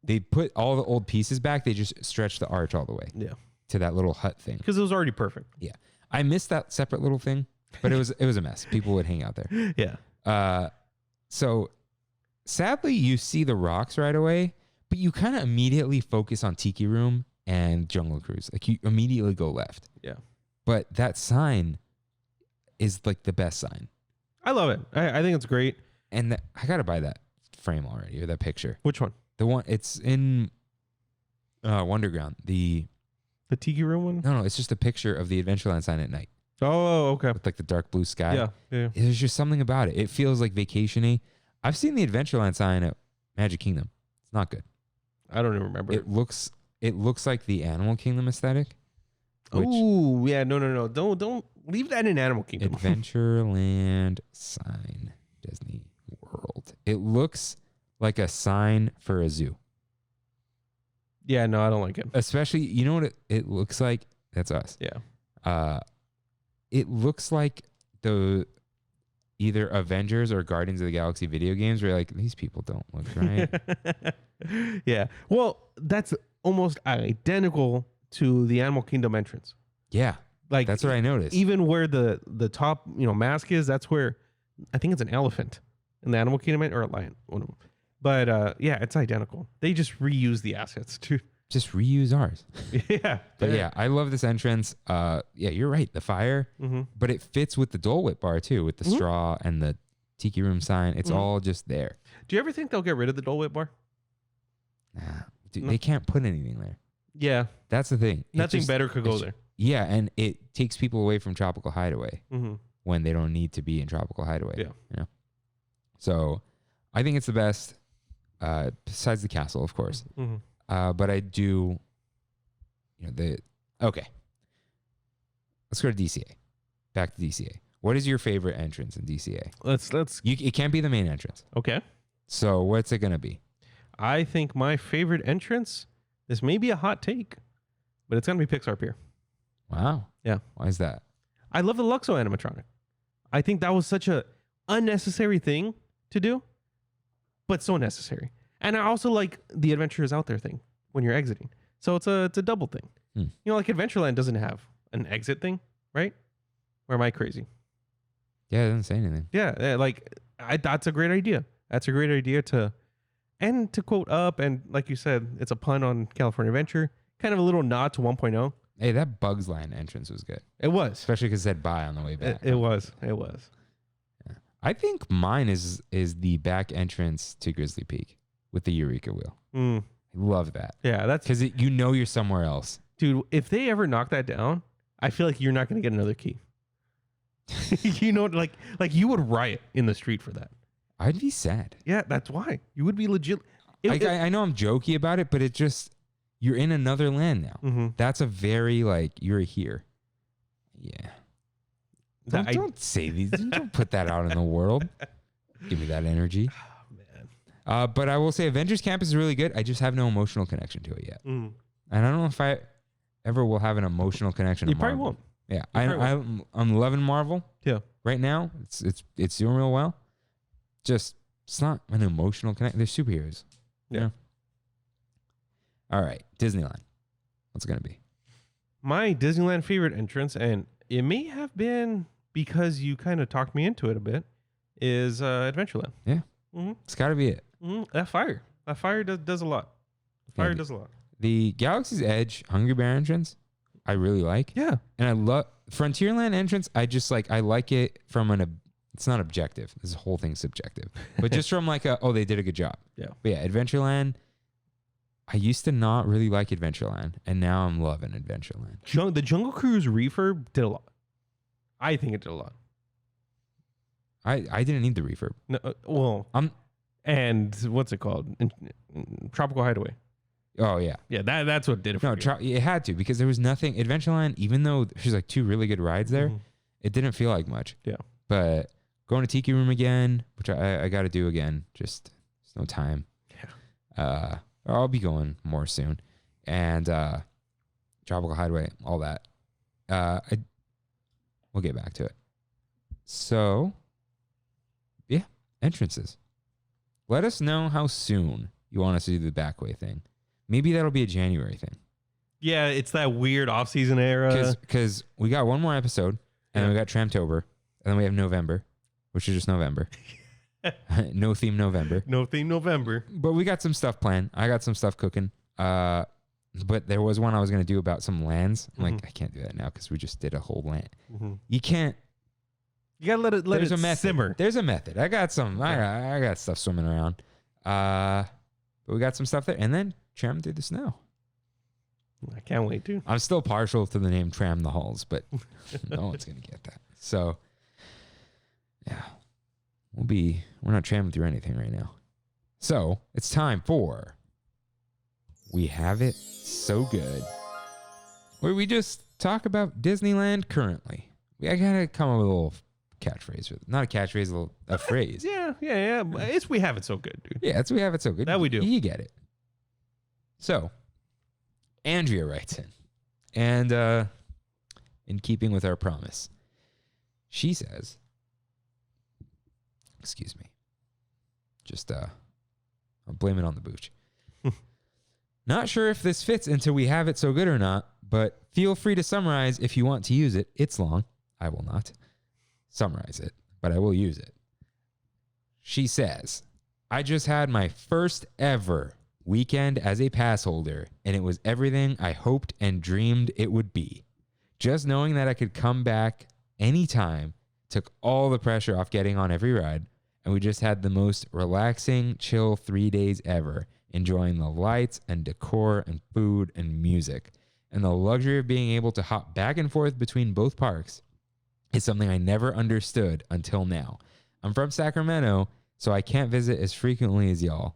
Speaker 1: They put all the old pieces back. They just stretched the arch all the way to that little hut thing.
Speaker 2: Because it was already perfect.
Speaker 1: Yeah. I missed that separate little thing, but it was a mess. People would hang out there.
Speaker 2: Yeah.
Speaker 1: So sadly, you see the rocks right away, but you kind of immediately focus on Tiki Room and Jungle Cruise. Like you immediately go left.
Speaker 2: Yeah.
Speaker 1: But that sign is like the best sign.
Speaker 2: I love it. I think it's great.
Speaker 1: And I got to buy that frame already, or that picture.
Speaker 2: Which one?
Speaker 1: The one, it's in Wonderground.
Speaker 2: The Tiki Room one?
Speaker 1: No, it's just a picture of the Adventureland sign at night.
Speaker 2: Oh, okay.
Speaker 1: With like the dark blue sky.
Speaker 2: Yeah.
Speaker 1: There's just something about it. It feels like vacation-y. I've seen the Adventureland sign at Magic Kingdom. It's not good.
Speaker 2: I don't even remember.
Speaker 1: It looks like the Animal Kingdom aesthetic.
Speaker 2: Oh, yeah. No. Don't leave that in Animal Kingdom.
Speaker 1: Adventureland sign, Disney World. It looks like a sign for a zoo.
Speaker 2: Yeah, no, I don't like it.
Speaker 1: Especially, you know what it looks like? That's us.
Speaker 2: Yeah.
Speaker 1: It looks like the either Avengers or Guardians of the Galaxy video games where like, these people don't look right.
Speaker 2: Yeah. Well, that's almost identical to the Animal Kingdom entrance.
Speaker 1: Yeah.
Speaker 2: Like
Speaker 1: that's what I noticed.
Speaker 2: Even where the top, mask is, that's where I think it's an elephant in the Animal Kingdom or a lion, one of them. But yeah, it's identical. They just reuse the assets too.
Speaker 1: Just reuse ours.
Speaker 2: Yeah.
Speaker 1: But yeah, I love this entrance. Yeah, you're right. The fire, but it fits with the Dole Whip bar too, with the straw and the Tiki Room sign. It's all just there.
Speaker 2: Do you ever think they'll get rid of the Dole Whip bar?
Speaker 1: Nah, dude, they can't put anything there.
Speaker 2: Yeah.
Speaker 1: That's the thing.
Speaker 2: Nothing better could go there.
Speaker 1: Yeah, and it takes people away from Tropical Hideaway when they don't need to be in Tropical Hideaway.
Speaker 2: Yeah.
Speaker 1: So I think it's the best, besides the castle, of course. But I do, okay. Let's go to DCA. Back to DCA. What is your favorite entrance in DCA?
Speaker 2: It
Speaker 1: can't be the main entrance.
Speaker 2: Okay.
Speaker 1: So what's it going to be?
Speaker 2: I think my favorite entrance, this may be a hot take, but it's going to be Pixar Pier.
Speaker 1: Wow.
Speaker 2: Yeah.
Speaker 1: Why is that?
Speaker 2: I love the Luxo animatronic. I think that was such a unnecessary thing to do, but so necessary. And I also like the Adventures Out There thing when you're exiting. So it's a double thing. Like Adventureland doesn't have an exit thing, right? Or am I crazy?
Speaker 1: Yeah, it doesn't say anything.
Speaker 2: Yeah, that's a great idea. That's a great idea to quote up, and like you said, it's a pun on California Adventure. Kind of a little nod to 1.0.
Speaker 1: Hey, that Bugs Line entrance was good.
Speaker 2: It was.
Speaker 1: Especially because it said bye on the way back.
Speaker 2: It was.
Speaker 1: Yeah. I think mine is the back entrance to Grizzly Peak with the Eureka wheel. I love that.
Speaker 2: Yeah, that's
Speaker 1: because you're somewhere else.
Speaker 2: Dude, if they ever knock that down, I feel like you're not going to get another key. Like you would riot in the street for that.
Speaker 1: I'd be sad.
Speaker 2: Yeah, that's why. You would be legit.
Speaker 1: I know I'm jokey about it, but it just, you're in another land now. That's a very, you're here. Yeah. Don't say these. Don't put that out in the world. Give me that energy.
Speaker 2: Oh, man.
Speaker 1: But I will say Avengers Campus is really good. I just have no emotional connection to it yet. And I don't know if I ever will have an emotional connection to Marvel.
Speaker 2: Probably won't.
Speaker 1: Yeah. I'm loving Marvel.
Speaker 2: Yeah.
Speaker 1: Right now. It's doing real well. Just, it's not an emotional connection. They're superheroes.
Speaker 2: Yeah.
Speaker 1: All right. Disneyland. What's it going to be?
Speaker 2: My Disneyland favorite entrance, and it may have been because you kind of talked me into it a bit, is Adventureland.
Speaker 1: Yeah. It's got to be it.
Speaker 2: That fire does a lot. Fire does a lot.
Speaker 1: The Galaxy's Edge Hungry Bear entrance, I really like.
Speaker 2: Yeah.
Speaker 1: And I love Frontierland entrance. I just I like it from it's not objective. This whole thing's subjective. But just from they did a good job.
Speaker 2: Yeah.
Speaker 1: But yeah, Adventureland, I used to not really like Adventureland, and now I'm loving Adventureland.
Speaker 2: The Jungle Cruise refurb did a lot. I think it did a lot.
Speaker 1: I didn't need the refurb.
Speaker 2: No, and what's it called? Tropical Hideaway.
Speaker 1: Oh yeah.
Speaker 2: Yeah, that's what did it for
Speaker 1: it had to, because there was nothing. Adventureland, even though there's two really good rides there, it didn't feel like much.
Speaker 2: Yeah.
Speaker 1: But going to Tiki Room again, which I got to do again, just there's no time.
Speaker 2: Yeah.
Speaker 1: I'll be going more soon. And Tropical Hideaway, all that. We'll get back to it. So, yeah, entrances. Let us know how soon you want us to do the backway thing. Maybe that'll be a January thing.
Speaker 2: Yeah, it's that weird off-season era.
Speaker 1: Because we got one more episode, and then we got Tramtober, and then we have November, which is just November. No theme November.
Speaker 2: No theme November.
Speaker 1: But we got some stuff planned. I got some stuff cooking. But there was one I was going to do about some lands. I'm like, I can't do that now because we just did a whole land. You can't.
Speaker 2: You got to let it simmer.
Speaker 1: There's a method. I got some. I got stuff swimming around. But we got some stuff there. And then tram through the snow.
Speaker 2: I can't wait, dude.
Speaker 1: I'm still partial to the name Tram the Halls, but no one's going to get that. So, yeah. We're not tramming through anything right now. So, it's time for We Have It So Good, where we just talk about Disneyland currently. I gotta come up with a little catchphrase. Not a catchphrase, a phrase.
Speaker 2: Yeah. It's We Have It So Good, dude.
Speaker 1: Yeah, it's We Have It So Good.
Speaker 2: That we do.
Speaker 1: You get it. So, Andrea writes in, and in keeping with our promise, she says, excuse me, just I'll blame it on the booch. Not sure if this fits into We Have It So Good or not, but feel free to summarize if you want to use it. It's long. I will not summarize it, but I will use it. She says, I just had my first ever weekend as a pass holder, and it was everything I hoped and dreamed it would be. Just knowing that I could come back anytime took all the pressure off getting on every ride, and we just had the most relaxing, chill 3 days ever, enjoying the lights and decor and food and music. And the luxury of being able to hop back and forth between both parks is something I never understood until now. I'm from Sacramento, so I can't visit as frequently as y'all,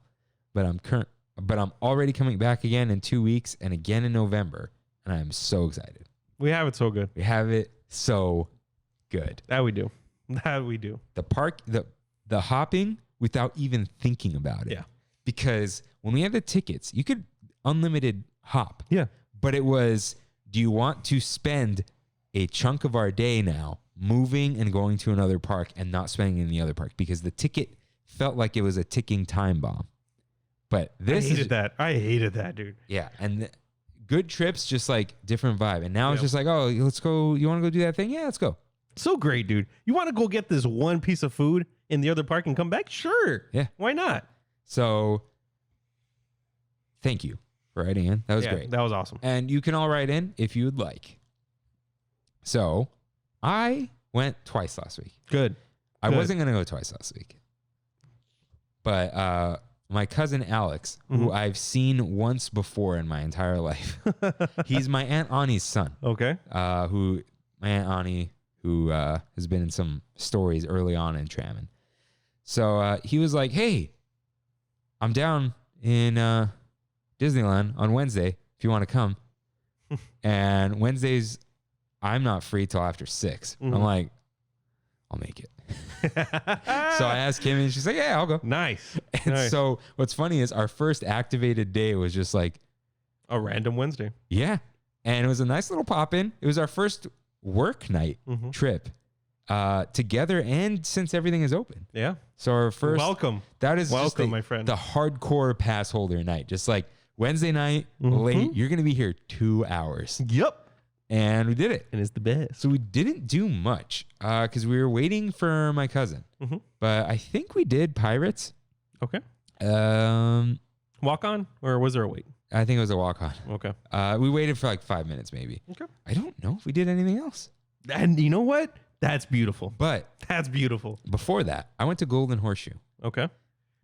Speaker 1: but I'm already coming back again in 2 weeks and again in November, and I am so excited.
Speaker 2: We have it so good.
Speaker 1: We have it so good.
Speaker 2: That we do. That we do.
Speaker 1: The park, the hopping without even thinking about it.
Speaker 2: Yeah.
Speaker 1: Because when we had the tickets, you could unlimited hop.
Speaker 2: Yeah.
Speaker 1: But it was, do you want to spend a chunk of our day now moving and going to another park and not spending in the other park? Because the ticket felt like it was a ticking time bomb. But this
Speaker 2: I hated that, dude.
Speaker 1: Yeah. And good trips, just like different vibe. And now it's just like, oh, let's go. You want to go do that thing? Yeah, let's go.
Speaker 2: So great, dude. You want to go get this one piece of food in the other park and come back? Sure.
Speaker 1: Yeah.
Speaker 2: Why not?
Speaker 1: So thank you for writing in. That was great.
Speaker 2: That was awesome.
Speaker 1: And you can all write in if you would like. So I went twice last week.
Speaker 2: Good.
Speaker 1: I wasn't going to go twice last week. But my cousin Alex, who I've seen once before in my entire life, he's my Aunt Ani's son.
Speaker 2: Okay.
Speaker 1: My Aunt Ani, who has been in some stories early on in Trammin. So he was like, hey, I'm down in Disneyland on Wednesday if you want to come. And Wednesdays, I'm not free till after 6. I'm like, I'll make it. So I asked Kim and she's like, yeah, I'll go.
Speaker 2: Nice.
Speaker 1: And so what's funny is our first activated day was just like
Speaker 2: a random Wednesday.
Speaker 1: Yeah. And it was a nice little pop in. It was our first work night trip together and since everything is open.
Speaker 2: Yeah.
Speaker 1: So our first
Speaker 2: welcome.
Speaker 1: That is
Speaker 2: welcome,
Speaker 1: just
Speaker 2: my friend.
Speaker 1: The hardcore pass holder night. Just like Wednesday night, late, you're gonna be here 2 hours.
Speaker 2: Yep.
Speaker 1: And we did it.
Speaker 2: And it's the best.
Speaker 1: So we didn't do much because we were waiting for my cousin. But I think we did Pirates.
Speaker 2: Okay.
Speaker 1: Walk
Speaker 2: on? Or was there a wait?
Speaker 1: I think it was a walk on.
Speaker 2: Okay.
Speaker 1: We waited for like 5 minutes maybe.
Speaker 2: Okay.
Speaker 1: I don't know if we did anything else.
Speaker 2: And you know what? That's beautiful.
Speaker 1: But
Speaker 2: that's beautiful.
Speaker 1: Before that, I went to Golden Horseshoe.
Speaker 2: Okay.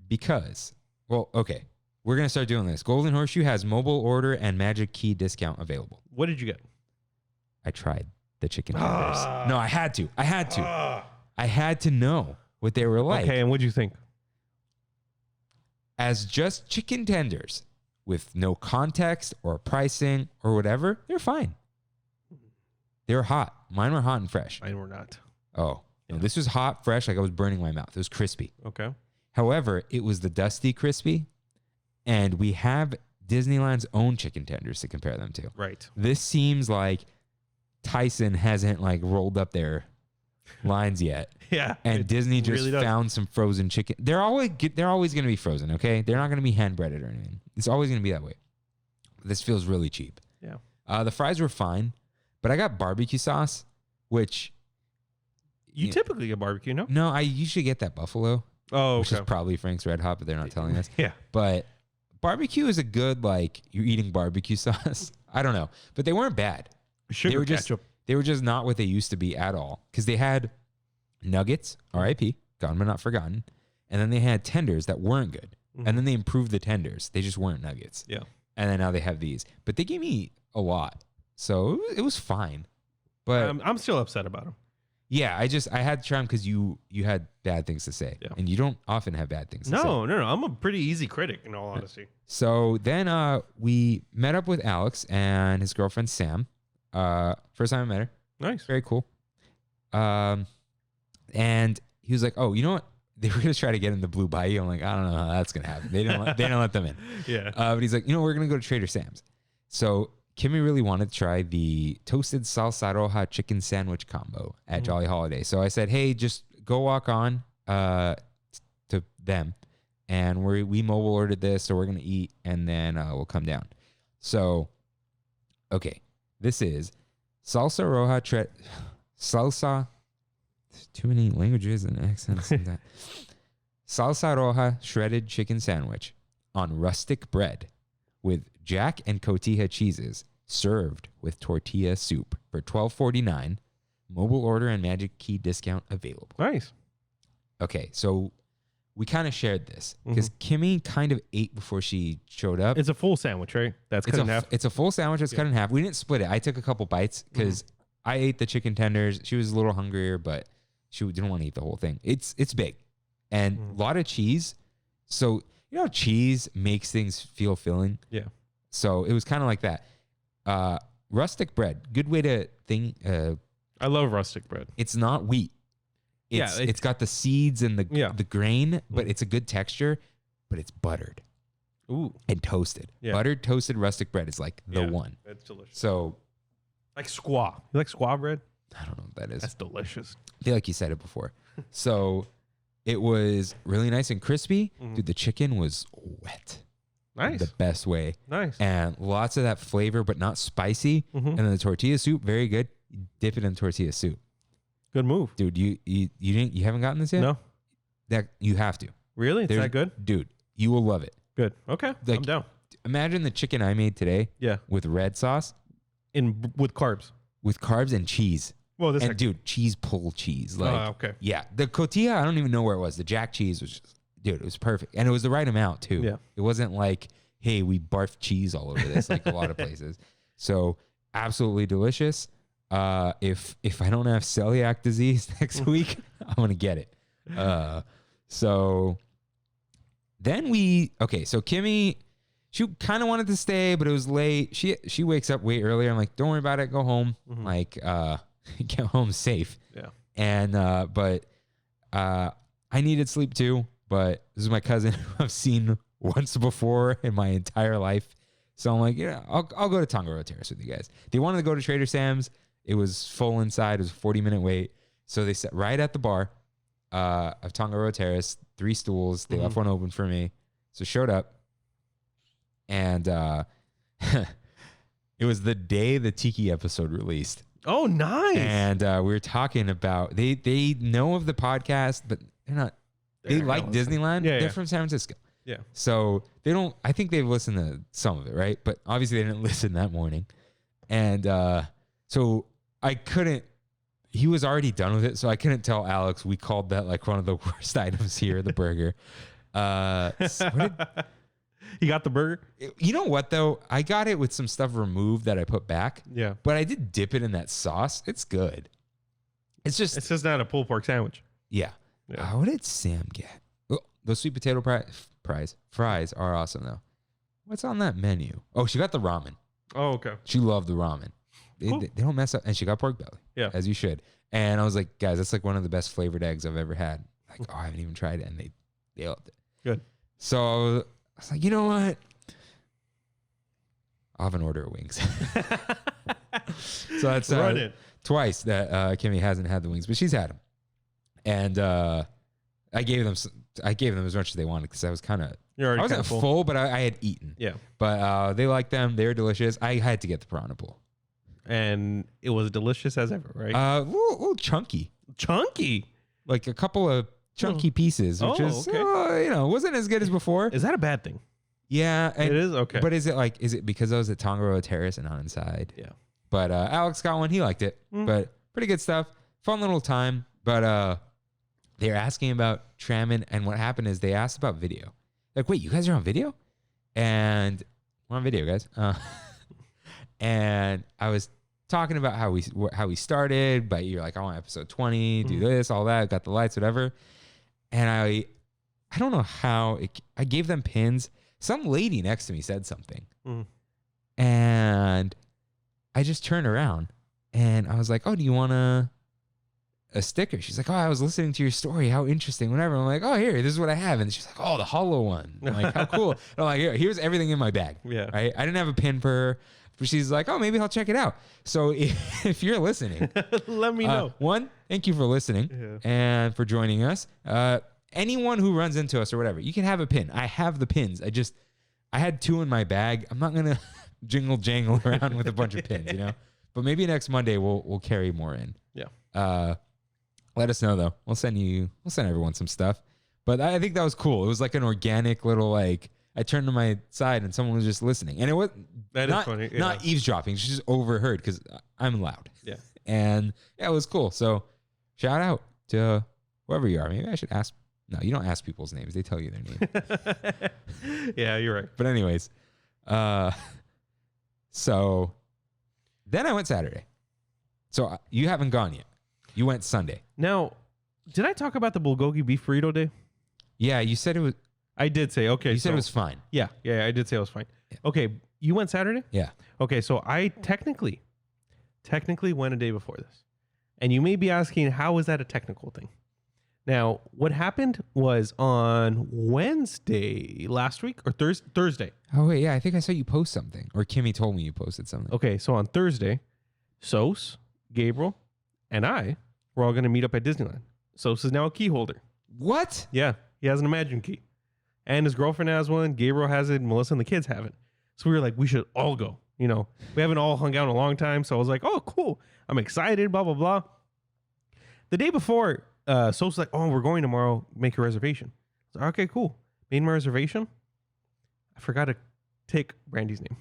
Speaker 1: Because, well, okay. We're going to start doing this. Golden Horseshoe has mobile order and magic key discount available.
Speaker 2: What did you get?
Speaker 1: I tried the chicken tenders. No, I had to. I had to know what they were like.
Speaker 2: Okay, and what'd you think?
Speaker 1: As just chicken tenders with no context or pricing or whatever, they're fine. They were hot. Mine were hot and fresh.
Speaker 2: Mine were not.
Speaker 1: Oh, no, this was hot, fresh, like I was burning my mouth. It was crispy.
Speaker 2: Okay.
Speaker 1: However, it was the dusty crispy, and we have Disneyland's own chicken tenders to compare them to.
Speaker 2: Right.
Speaker 1: This seems like Tyson hasn't like rolled up their lines yet.
Speaker 2: Yeah.
Speaker 1: And Disney just
Speaker 2: really
Speaker 1: found some frozen chicken. They're always going to be frozen, okay? They're not going to be hand breaded or anything. It's always going to be that way. This feels really cheap.
Speaker 2: Yeah.
Speaker 1: The fries were fine, but I got barbecue sauce, which
Speaker 2: You typically get barbecue, no?
Speaker 1: No, I usually get that buffalo.
Speaker 2: Oh,
Speaker 1: which is probably Frank's Red Hot, but they're not telling us.
Speaker 2: Yeah.
Speaker 1: But barbecue is a good, like, you're eating barbecue sauce. I don't know. But they weren't bad.
Speaker 2: Sugar ketchup.
Speaker 1: They were just not what they used to be at all. Because they had nuggets, R.I.P., gone but not forgotten. And then they had tenders that weren't good. Mm-hmm. And then they improved the tenders. They just weren't nuggets.
Speaker 2: Yeah.
Speaker 1: And then now they have these. But they gave me a lot. So it was fine. But
Speaker 2: I'm still upset about them.
Speaker 1: yeah, I had to try them because you had bad things to say. Yeah. And you don't often have bad things to say.
Speaker 2: No. I'm a pretty easy critic, in all honesty.
Speaker 1: So then we met up with Alex and his girlfriend, Sam. First time I met her.
Speaker 2: Nice.
Speaker 1: Very cool. And he was like, oh, you know what? They were going to try to get in the Blue Bayou. I'm like, I don't know how that's going to happen. They didn't let them in.
Speaker 2: Yeah.
Speaker 1: But he's like, you know, we're going to go to Trader Sam's. So Kimmy really wanted to try the toasted salsa roja chicken sandwich combo at Jolly Holiday. So I said, hey, just go walk on to them. And we mobile ordered this, so we're going to eat, and then we'll come down. So, okay. This is salsa roja salsa. Too many languages and accents. And that. Salsa roja shredded chicken sandwich on rustic bread with jack and cotija cheeses served with tortilla soup for $12.49. Mobile order and Magic Key discount available.
Speaker 2: Nice.
Speaker 1: Okay, so we kind of shared this because Kimmy kind of ate before she showed up.
Speaker 2: It's a full sandwich, right? That's cut in half.
Speaker 1: It's a full sandwich that's cut in half. We didn't split it. I took a couple bites because I ate the chicken tenders. She was a little hungrier, but she didn't want to eat the whole thing. It's big and a lot of cheese. So, you know, cheese makes things feel filling.
Speaker 2: Yeah.
Speaker 1: So it was kind of like that. Rustic bread, good way to think.
Speaker 2: I love rustic bread.
Speaker 1: It's not wheat. It's got the seeds and the grain, but it's a good texture, but it's buttered.
Speaker 2: Ooh.
Speaker 1: And toasted. Yeah. Buttered, toasted rustic bread is like the one.
Speaker 2: It's delicious.
Speaker 1: So.
Speaker 2: Like squaw. You like squaw bread?
Speaker 1: I don't know what that is.
Speaker 2: That's delicious.
Speaker 1: I feel like you said it before. So it was really nice and crispy. Dude, the chicken was wet.
Speaker 2: Nice.
Speaker 1: The best way.
Speaker 2: Nice.
Speaker 1: And lots of that flavor, but not spicy. And then the tortilla soup, very good. You dip it in tortilla soup.
Speaker 2: Good move.
Speaker 1: Dude, you haven't gotten this yet?
Speaker 2: No.
Speaker 1: That you have to.
Speaker 2: Really? It's that good?
Speaker 1: Dude, you will love it.
Speaker 2: Good. Okay. I'm down.
Speaker 1: Imagine the chicken I made today.
Speaker 2: Yeah.
Speaker 1: With red sauce.
Speaker 2: With carbs. With
Speaker 1: carbs and cheese.
Speaker 2: Well, this
Speaker 1: dude, cheese pull cheese. Like,
Speaker 2: okay.
Speaker 1: Yeah. The cotija, I don't even know where it was. The jack cheese was just, dude, it was perfect. And it was the right amount too.
Speaker 2: Yeah.
Speaker 1: It wasn't like, hey, we barfed cheese all over this, like a lot of places. So absolutely delicious. If I don't have celiac disease next week, I'm gonna get it. So then so Kimmy, she kind of wanted to stay, but it was late. She wakes up way earlier. I'm like, don't worry about it. Go home. Like, get home safe.
Speaker 2: Yeah.
Speaker 1: And but I needed sleep too. But this is my cousin who I've seen once before in my entire life. So I'm like, yeah, I'll go to Tongariro Terrace with you guys. They wanted to go to Trader Sam's. It was full inside. It was a 40-minute wait. So they sat right at the bar of Tongariro Terrace, 3 stools. They left one open for me. So showed up. And it was the day the Tiki episode released.
Speaker 2: Oh, nice.
Speaker 1: And we were talking about, they know of the podcast, but they're not, they like Disneyland.
Speaker 2: Yeah,
Speaker 1: they're from San Francisco.
Speaker 2: Yeah.
Speaker 1: So they don't, I think they've listened to some of it, right? But obviously they didn't listen that morning. And so I couldn't, he was already done with it. So I couldn't tell Alex, we called that like one of the worst items here, the burger.
Speaker 2: He got the burger?
Speaker 1: You know what, though? I got it with some stuff removed that I put back.
Speaker 2: Yeah.
Speaker 1: But I did dip it in that sauce. It's good. It's just
Speaker 2: not a pulled pork sandwich.
Speaker 1: Yeah. What did Sam get? Oh, those sweet potato fries are awesome, though. What's on that menu? Oh, she got the ramen.
Speaker 2: Oh, okay.
Speaker 1: She loved the ramen.
Speaker 2: Cool.
Speaker 1: They don't mess up. And she got pork belly.
Speaker 2: Yeah.
Speaker 1: As you should. And I was like, guys, that's like one of the best flavored eggs I've ever had. Like, oh, I haven't even tried it. And they loved it.
Speaker 2: Good.
Speaker 1: So I was like, you know what? I'll have an order of wings. So that's twice that Kimmy hasn't had the wings, but she's had them. And I gave them as much as they wanted because I was I wasn't full, but I had eaten.
Speaker 2: Yeah.
Speaker 1: But they liked them. They were delicious. I had to get the piranha pool.
Speaker 2: And it was delicious as ever, right?
Speaker 1: A little chunky.
Speaker 2: Chunky.
Speaker 1: like a couple of chunky pieces, which is wasn't as good as before.
Speaker 2: Is that a bad thing?
Speaker 1: Yeah,
Speaker 2: It is? Okay.
Speaker 1: But is it because I was at Tongariro Terrace and not inside?
Speaker 2: Yeah.
Speaker 1: But Alex got one. He liked it. But pretty good stuff. Fun little time. But they're asking about Trammin, and what happened is they asked about video. Like, wait, you guys are on video? And we're on video, guys. And I was talking about how we started, but you're like, I want episode 20, do this, all that, got the lights, whatever. And I don't know how I gave them pins. Some lady next to me said something, and I just turned around and I was like, oh, do you want a sticker? She's like, oh, I was listening to your story. How interesting, whatever. I'm like, oh, here, this is what I have. And she's like, oh, the hollow one. I'm like, how cool. And I'm like, here's everything in my bag.
Speaker 2: Yeah.
Speaker 1: Right? I didn't have a pin for her. But she's like, oh, maybe I'll check it out. So if you're listening,
Speaker 2: let me know.
Speaker 1: One, thank you for listening and for joining us. Anyone who runs into us or whatever, you can have a pin. I have the pins. I had 2 in my bag. I'm not going to jingle jangle around with a bunch of pins, but maybe next Monday we'll carry more in.
Speaker 2: Yeah.
Speaker 1: Let us know though. We'll send everyone some stuff. But I think that was cool. It was like an organic little, like, I turned to my side and someone was just listening, and it was
Speaker 2: is funny. Yeah.
Speaker 1: Not eavesdropping. She just overheard because I'm loud.
Speaker 2: Yeah.
Speaker 1: And yeah, it was cool. So shout out to whoever you are. Maybe I should ask. No, you don't ask people's names. They tell you their name.
Speaker 2: Yeah, you're right.
Speaker 1: But anyways, so then I went Saturday. So you haven't gone yet. You went Sunday.
Speaker 2: Now, did I talk about the bulgogi beef burrito day?
Speaker 1: Yeah, you said it was.
Speaker 2: I did say, okay.
Speaker 1: You said it was fine.
Speaker 2: Yeah, I did say it was fine. Yeah. Okay, you went Saturday?
Speaker 1: Yeah.
Speaker 2: Okay, so I technically went a day before this. And you may be asking, how is that a technical thing? Now, what happened was on Wednesday last week or Thursday.
Speaker 1: Oh, wait, yeah, I think I saw you post something. Or Kimmy told me you posted something.
Speaker 2: Okay, so on Thursday, Sos, Gabriel, and I were all going to meet up at Disneyland. Sos is now a key holder.
Speaker 1: What?
Speaker 2: Yeah, he has an Imagine key. And his girlfriend has one. Gabriel has it. Melissa and the kids have it. So we were like, we should all go. We haven't all hung out in a long time. So I was like, oh, cool. I'm excited, blah, blah, blah. The day before, Sos was like, oh, we're going tomorrow. Make a reservation. I was like, okay, cool. Made my reservation. I forgot to take Brandy's name.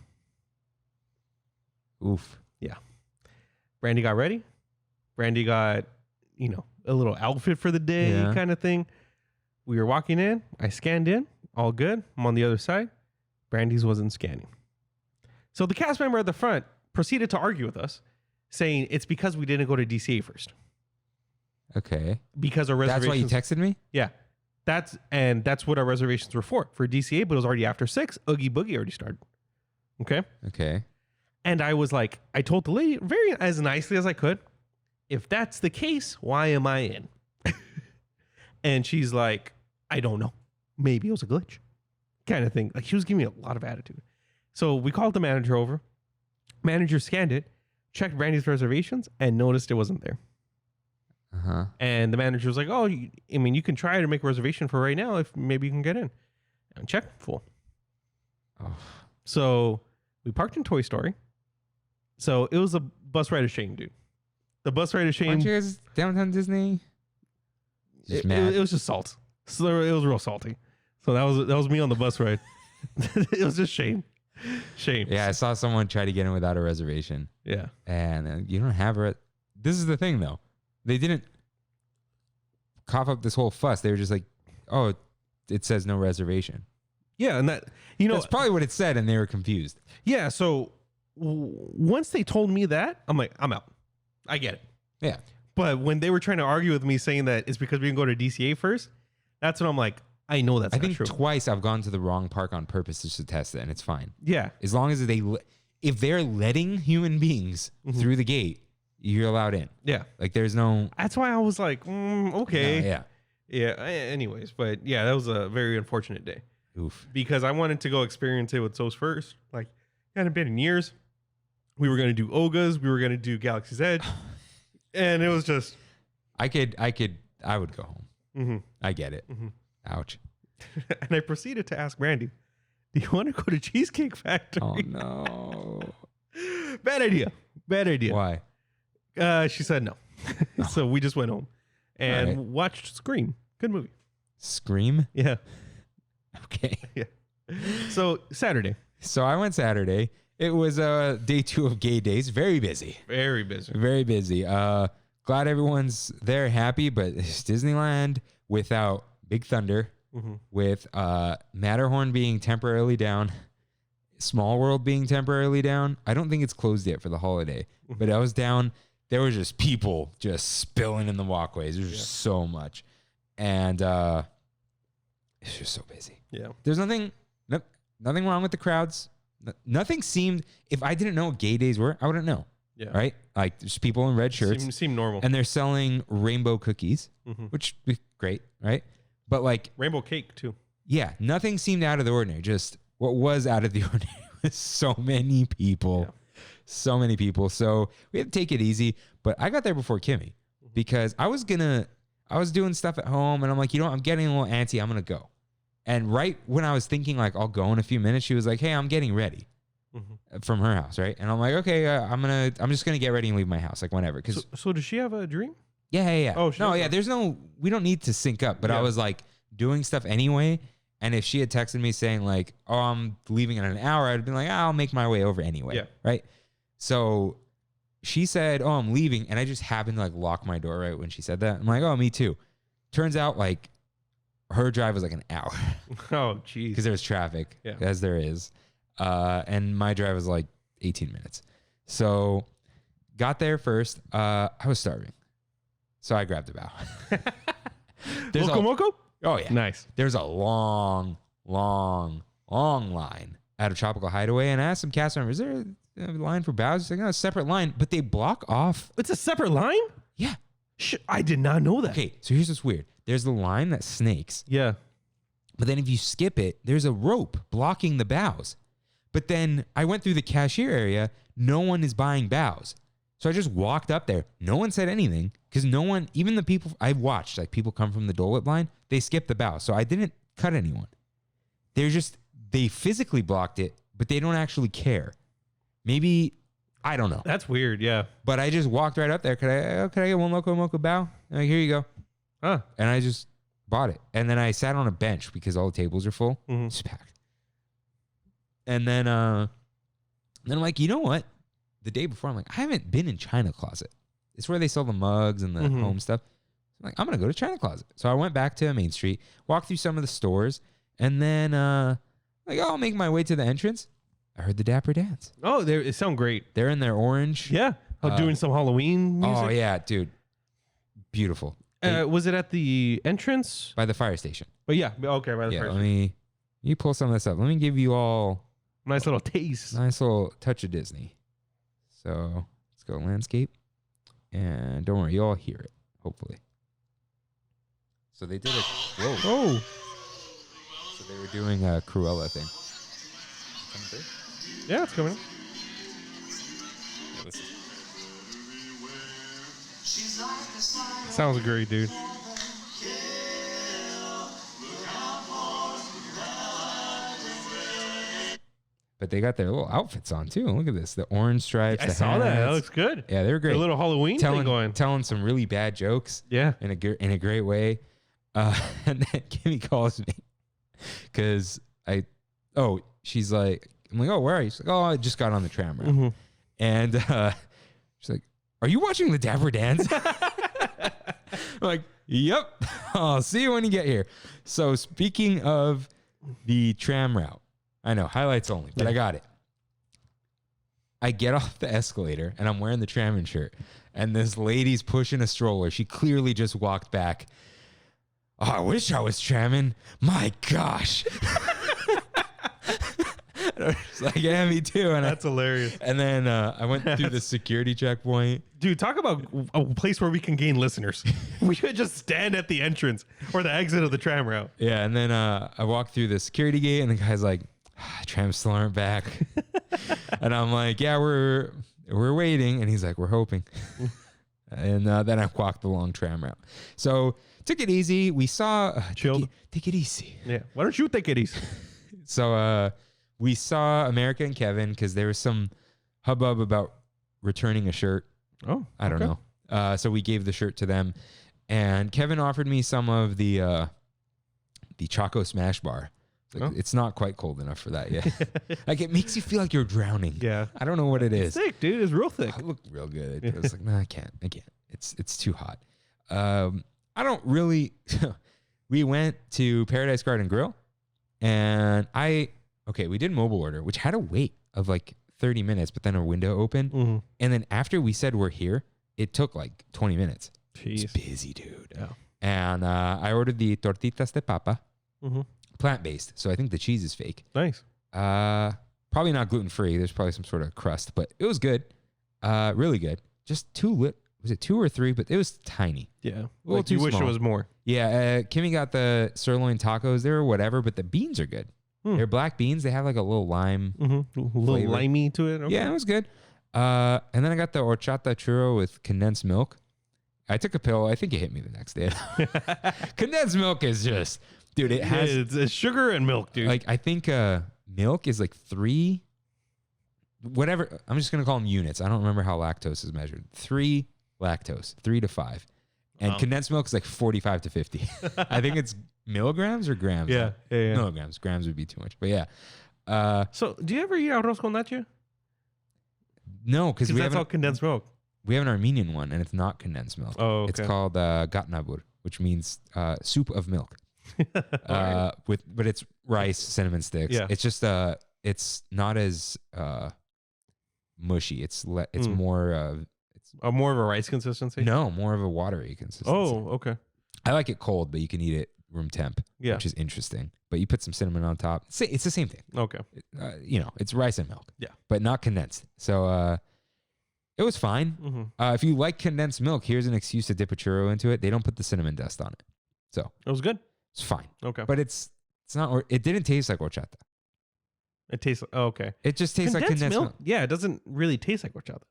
Speaker 1: Oof.
Speaker 2: Yeah. Brandy got ready. Brandy got, a little outfit for the day kind of thing. We were walking in. I scanned in. All good. I'm on the other side. Brandy's wasn't scanning. So the cast member at the front proceeded to argue with us, saying it's because we didn't go to DCA first.
Speaker 1: Okay.
Speaker 2: Because our reservations.
Speaker 1: That's why you texted me?
Speaker 2: Yeah. That's what our reservations were for DCA, but it was already after 6. Oogie Boogie already started. Okay.
Speaker 1: Okay.
Speaker 2: And I was like, I told the lady very as nicely as I could, if that's the case, why am I in? And she's like, I don't know. Maybe it was a glitch kind of thing. Like, she was giving me a lot of attitude. So we called the manager over. Manager scanned it, checked Brandy's reservations, and noticed it wasn't there.
Speaker 1: Uh-huh.
Speaker 2: And the manager was like, oh, you can try to make a reservation for right now if maybe you can get in. And check, full.
Speaker 1: Oh.
Speaker 2: So we parked in Toy Story. So it was a bus ride of shame, dude. The bus ride of shame.
Speaker 1: Aren't you guys downtown Disney?
Speaker 2: It was just salt. So it was real salty. So that was me on the bus ride. It was just shame. Shame.
Speaker 1: Yeah, I saw someone try to get in without a reservation.
Speaker 2: Yeah.
Speaker 1: And you don't have a... This is the thing, though. They didn't cough up this whole fuss. They were just like, oh, it says no reservation.
Speaker 2: Yeah, and that...
Speaker 1: That's probably what it said, and they were confused.
Speaker 2: Yeah, so once they told me that, I'm like, I'm out. I get it.
Speaker 1: Yeah.
Speaker 2: But when they were trying to argue with me saying that it's because we didn't go to DCA first, that's when I'm like, I know that's not true. I think
Speaker 1: twice I've gone to the wrong park on purpose just to test it, and it's fine.
Speaker 2: Yeah.
Speaker 1: As long as if they're letting human beings through the gate, you're allowed in.
Speaker 2: Yeah.
Speaker 1: Like, there's no...
Speaker 2: That's why I was like, okay.
Speaker 1: Yeah.
Speaker 2: Yeah. Anyways, but yeah, that was a very unfortunate day.
Speaker 1: Oof.
Speaker 2: Because I wanted to go experience it with Sos first. Like, it hadn't been in years. We were going to do Oga's. We were going to do Galaxy's Edge. And it was just... I
Speaker 1: would go home. Mm-hmm. I get it. Mm-hmm. Ouch.
Speaker 2: And I proceeded to ask Brandy, do you want to go to Cheesecake Factory?
Speaker 1: Oh, no.
Speaker 2: Bad idea.
Speaker 1: Why?
Speaker 2: She said no. So we just went home and
Speaker 1: Right.
Speaker 2: watched Scream. Good movie.
Speaker 1: Scream?
Speaker 2: Yeah.
Speaker 1: Okay.
Speaker 2: Yeah. So Saturday.
Speaker 1: So I went Saturday. It was day 2 of Gay Days. Very busy.
Speaker 2: Very busy.
Speaker 1: Very busy. Glad everyone's there happy, but it's Disneyland without Big Thunder, with Matterhorn being temporarily down, Small World being temporarily down. I don't think it's closed yet for the holiday, but I was down. There was just people just spilling in the walkways. There's just so much. And it's just so busy.
Speaker 2: Yeah.
Speaker 1: There's nothing wrong with the crowds. Nothing seemed, if I didn't know what Gay Days were, I wouldn't know.
Speaker 2: Yeah.
Speaker 1: Right? Like there's people in red shirts.
Speaker 2: Seem normal.
Speaker 1: And they're selling rainbow cookies, which is great, right? But like
Speaker 2: rainbow cake too.
Speaker 1: Yeah, nothing seemed out of the ordinary. Just what was out of the ordinary was so many people. Yeah. So many people. So we had to take it easy. But I got there before Kimmy because I was doing stuff at home and I'm like, I'm getting a little antsy. I'm going to go. And right when I was thinking like I'll go in a few minutes, she was like, hey, I'm getting ready from her house, right? And I'm like, okay, I'm just gonna get ready and leave my house like whenever.
Speaker 2: So does she have a dream?
Speaker 1: Yeah.
Speaker 2: Oh,
Speaker 1: we don't need to sync up. But I was like doing stuff anyway. And if she had texted me saying like, oh, I'm leaving in an hour, I'd be like, I'll make my way over anyway. Yeah. Right. So she said, oh, I'm leaving, and I just happened to like lock my door right when she said that. I'm like, oh, me too. Turns out like her drive was like an hour.
Speaker 2: Oh, geez.
Speaker 1: Because there's traffic, as there is. And my drive was like 18 minutes. So got there first. I was starving. So I grabbed a bow.
Speaker 2: Moco?
Speaker 1: Oh, yeah.
Speaker 2: Nice.
Speaker 1: There's a long line out of Tropical Hideaway. And I asked some cast members, is there a line for bows? He's like, no, it's a separate line. But they block off.
Speaker 2: It's a separate line?
Speaker 1: Yeah.
Speaker 2: I did not know that.
Speaker 1: Okay, so here's what's weird. There's the line that snakes.
Speaker 2: Yeah.
Speaker 1: But then if you skip it, there's a rope blocking the bows. But then I went through the cashier area. No one is buying bows. So I just walked up there. No one said anything because no one, even the people I watched, like people come from the Dole Whip line, they skipped the bow. So I didn't cut anyone. They physically blocked it, but they don't actually care. Maybe, I don't know.
Speaker 2: That's weird, yeah.
Speaker 1: But I just walked right up there. Could I get one Loco Moco bow? And like, here you go.
Speaker 2: Huh.
Speaker 1: And I just bought it. And then I sat on a bench because all the tables are full. It's packed. And then I'm like, you know what? The day before, I'm like, I haven't been in China Closet. It's where they sell the mugs and the home stuff. I'm like, I'm going to go to China Closet. So I went back to Main Street, walked through some of the stores, and then I'll make my way to the entrance. I heard the Dapper Dance.
Speaker 2: Oh, it sound great.
Speaker 1: They're in their orange.
Speaker 2: Yeah. Doing some Halloween music.
Speaker 1: Oh, yeah, dude. Beautiful.
Speaker 2: Was it at the entrance?
Speaker 1: By the fire station.
Speaker 2: But yeah, okay, by the fire
Speaker 1: station. You pull some of this up. Let me give you all
Speaker 2: nice little taste.
Speaker 1: Nice little touch of Disney. So let's go landscape. And don't worry, you all hear it, hopefully. So they did a whoa.
Speaker 2: Oh.
Speaker 1: So they were doing a Cruella thing.
Speaker 2: Yeah, it's coming.
Speaker 1: Yeah,
Speaker 2: sounds great, dude.
Speaker 1: But they got their little outfits on too. Look at this. The orange stripes.
Speaker 2: I saw that. That looks good.
Speaker 1: Yeah, they were great.
Speaker 2: A little Halloween thing going.
Speaker 1: Telling some really bad jokes.
Speaker 2: Yeah.
Speaker 1: In a great way. And then Kimmy calls me because she's like, I'm like, oh, where are you? She's like, oh, I just got on the tram route. And she's like, are you watching the Dapper Dance? I'm like, yep. I'll see you when you get here. So speaking of the tram route, I know, highlights only, but I got it. I get off the escalator and I'm wearing the Trammin shirt and this lady's pushing a stroller. She clearly just walked back. Oh, I wish I was Trammin. My gosh. It's like, yeah, me too. And
Speaker 2: that's hilarious.
Speaker 1: And then I went through the security checkpoint.
Speaker 2: Dude, talk about a place where we can gain listeners. We should just stand at the entrance or the exit of the tram route.
Speaker 1: Yeah, and then I walked through the security gate and the guy's like, trams still aren't back. And I'm like, yeah, we're waiting. And he's like, we're hoping. And then I walked the long tram route. So took it easy. We saw
Speaker 2: chilled.
Speaker 1: Take it easy.
Speaker 2: Yeah. Why don't you take it easy?
Speaker 1: So we saw America and Kevin because there was some hubbub about returning a shirt.
Speaker 2: Oh,
Speaker 1: I don't know. So we gave the shirt to them, and Kevin offered me some of the Choco Smash Bar. Like, it's not quite cold enough for that yet. Like, it makes you feel like you're drowning.
Speaker 2: Yeah.
Speaker 1: I don't know what it is.
Speaker 2: Thick, dude. It's real thick.
Speaker 1: I look real good. I was like, no, I can't. It's too hot. I don't really. We went to Paradise Garden Grill, and we did mobile order, which had a wait of like 30 minutes, but then a window opened.
Speaker 2: Mm-hmm.
Speaker 1: And then after we said we're here, it took like 20 minutes.
Speaker 2: Jeez.
Speaker 1: It's busy, dude.
Speaker 2: Yeah.
Speaker 1: And I ordered the tortitas de papa,
Speaker 2: Mm-hmm.
Speaker 1: plant-based. So I think the cheese is fake.
Speaker 2: Nice.
Speaker 1: Probably not gluten-free. There's probably some sort of crust, but it was good. Really good. Just was it 2 or 3? But it was tiny.
Speaker 2: Yeah.
Speaker 1: Little
Speaker 2: Like you
Speaker 1: too
Speaker 2: wish it
Speaker 1: small.
Speaker 2: was more.
Speaker 1: Yeah. Kimmy got the sirloin tacos. They were whatever, but the beans are good. They're black beans. They have like a little lime.
Speaker 2: Mm-hmm. A little
Speaker 1: flavor.
Speaker 2: limey to it. Okay.
Speaker 1: Yeah, it was good. And then I got the horchata churro with condensed milk. I took a pill. I think it hit me the next day. Condensed milk is just, dude, it has.
Speaker 2: It's sugar and milk, dude.
Speaker 1: Like, I think milk is like 3, whatever. I'm just going to call them units. I don't remember how lactose is measured. 3 lactose, 3 to 5. And condensed milk is like 45 to 50. I think it's milligrams or grams.
Speaker 2: Yeah.
Speaker 1: Milligrams. Grams would be too much. But yeah.
Speaker 2: So, do you ever eat arroz con leche?
Speaker 1: No, because
Speaker 2: That's all condensed milk.
Speaker 1: we have an Armenian one, and it's not condensed milk.
Speaker 2: Oh, okay.
Speaker 1: It's called gatnabur, which means soup of milk. But it's rice, cinnamon sticks.
Speaker 2: Yeah.
Speaker 1: It's just it's not as mushy. It's more
Speaker 2: More of a rice consistency?
Speaker 1: more of a watery consistency.
Speaker 2: Oh, okay.
Speaker 1: I like it cold, but you can eat it room temp,
Speaker 2: Yeah.
Speaker 1: which is interesting. But you put some cinnamon on top. It's the same thing.
Speaker 2: Okay.
Speaker 1: It's rice and milk.
Speaker 2: Yeah.
Speaker 1: But not condensed. So it was fine.
Speaker 2: Mm-hmm.
Speaker 1: If you like condensed milk, here's an excuse to dip a churro into it. They don't put the cinnamon dust on it. So
Speaker 2: It was good.
Speaker 1: it's fine.
Speaker 2: Okay.
Speaker 1: But it's not, or it didn't taste like horchata.
Speaker 2: It tastes, okay.
Speaker 1: It just tastes like condensed milk.
Speaker 2: Yeah, it doesn't really taste like horchata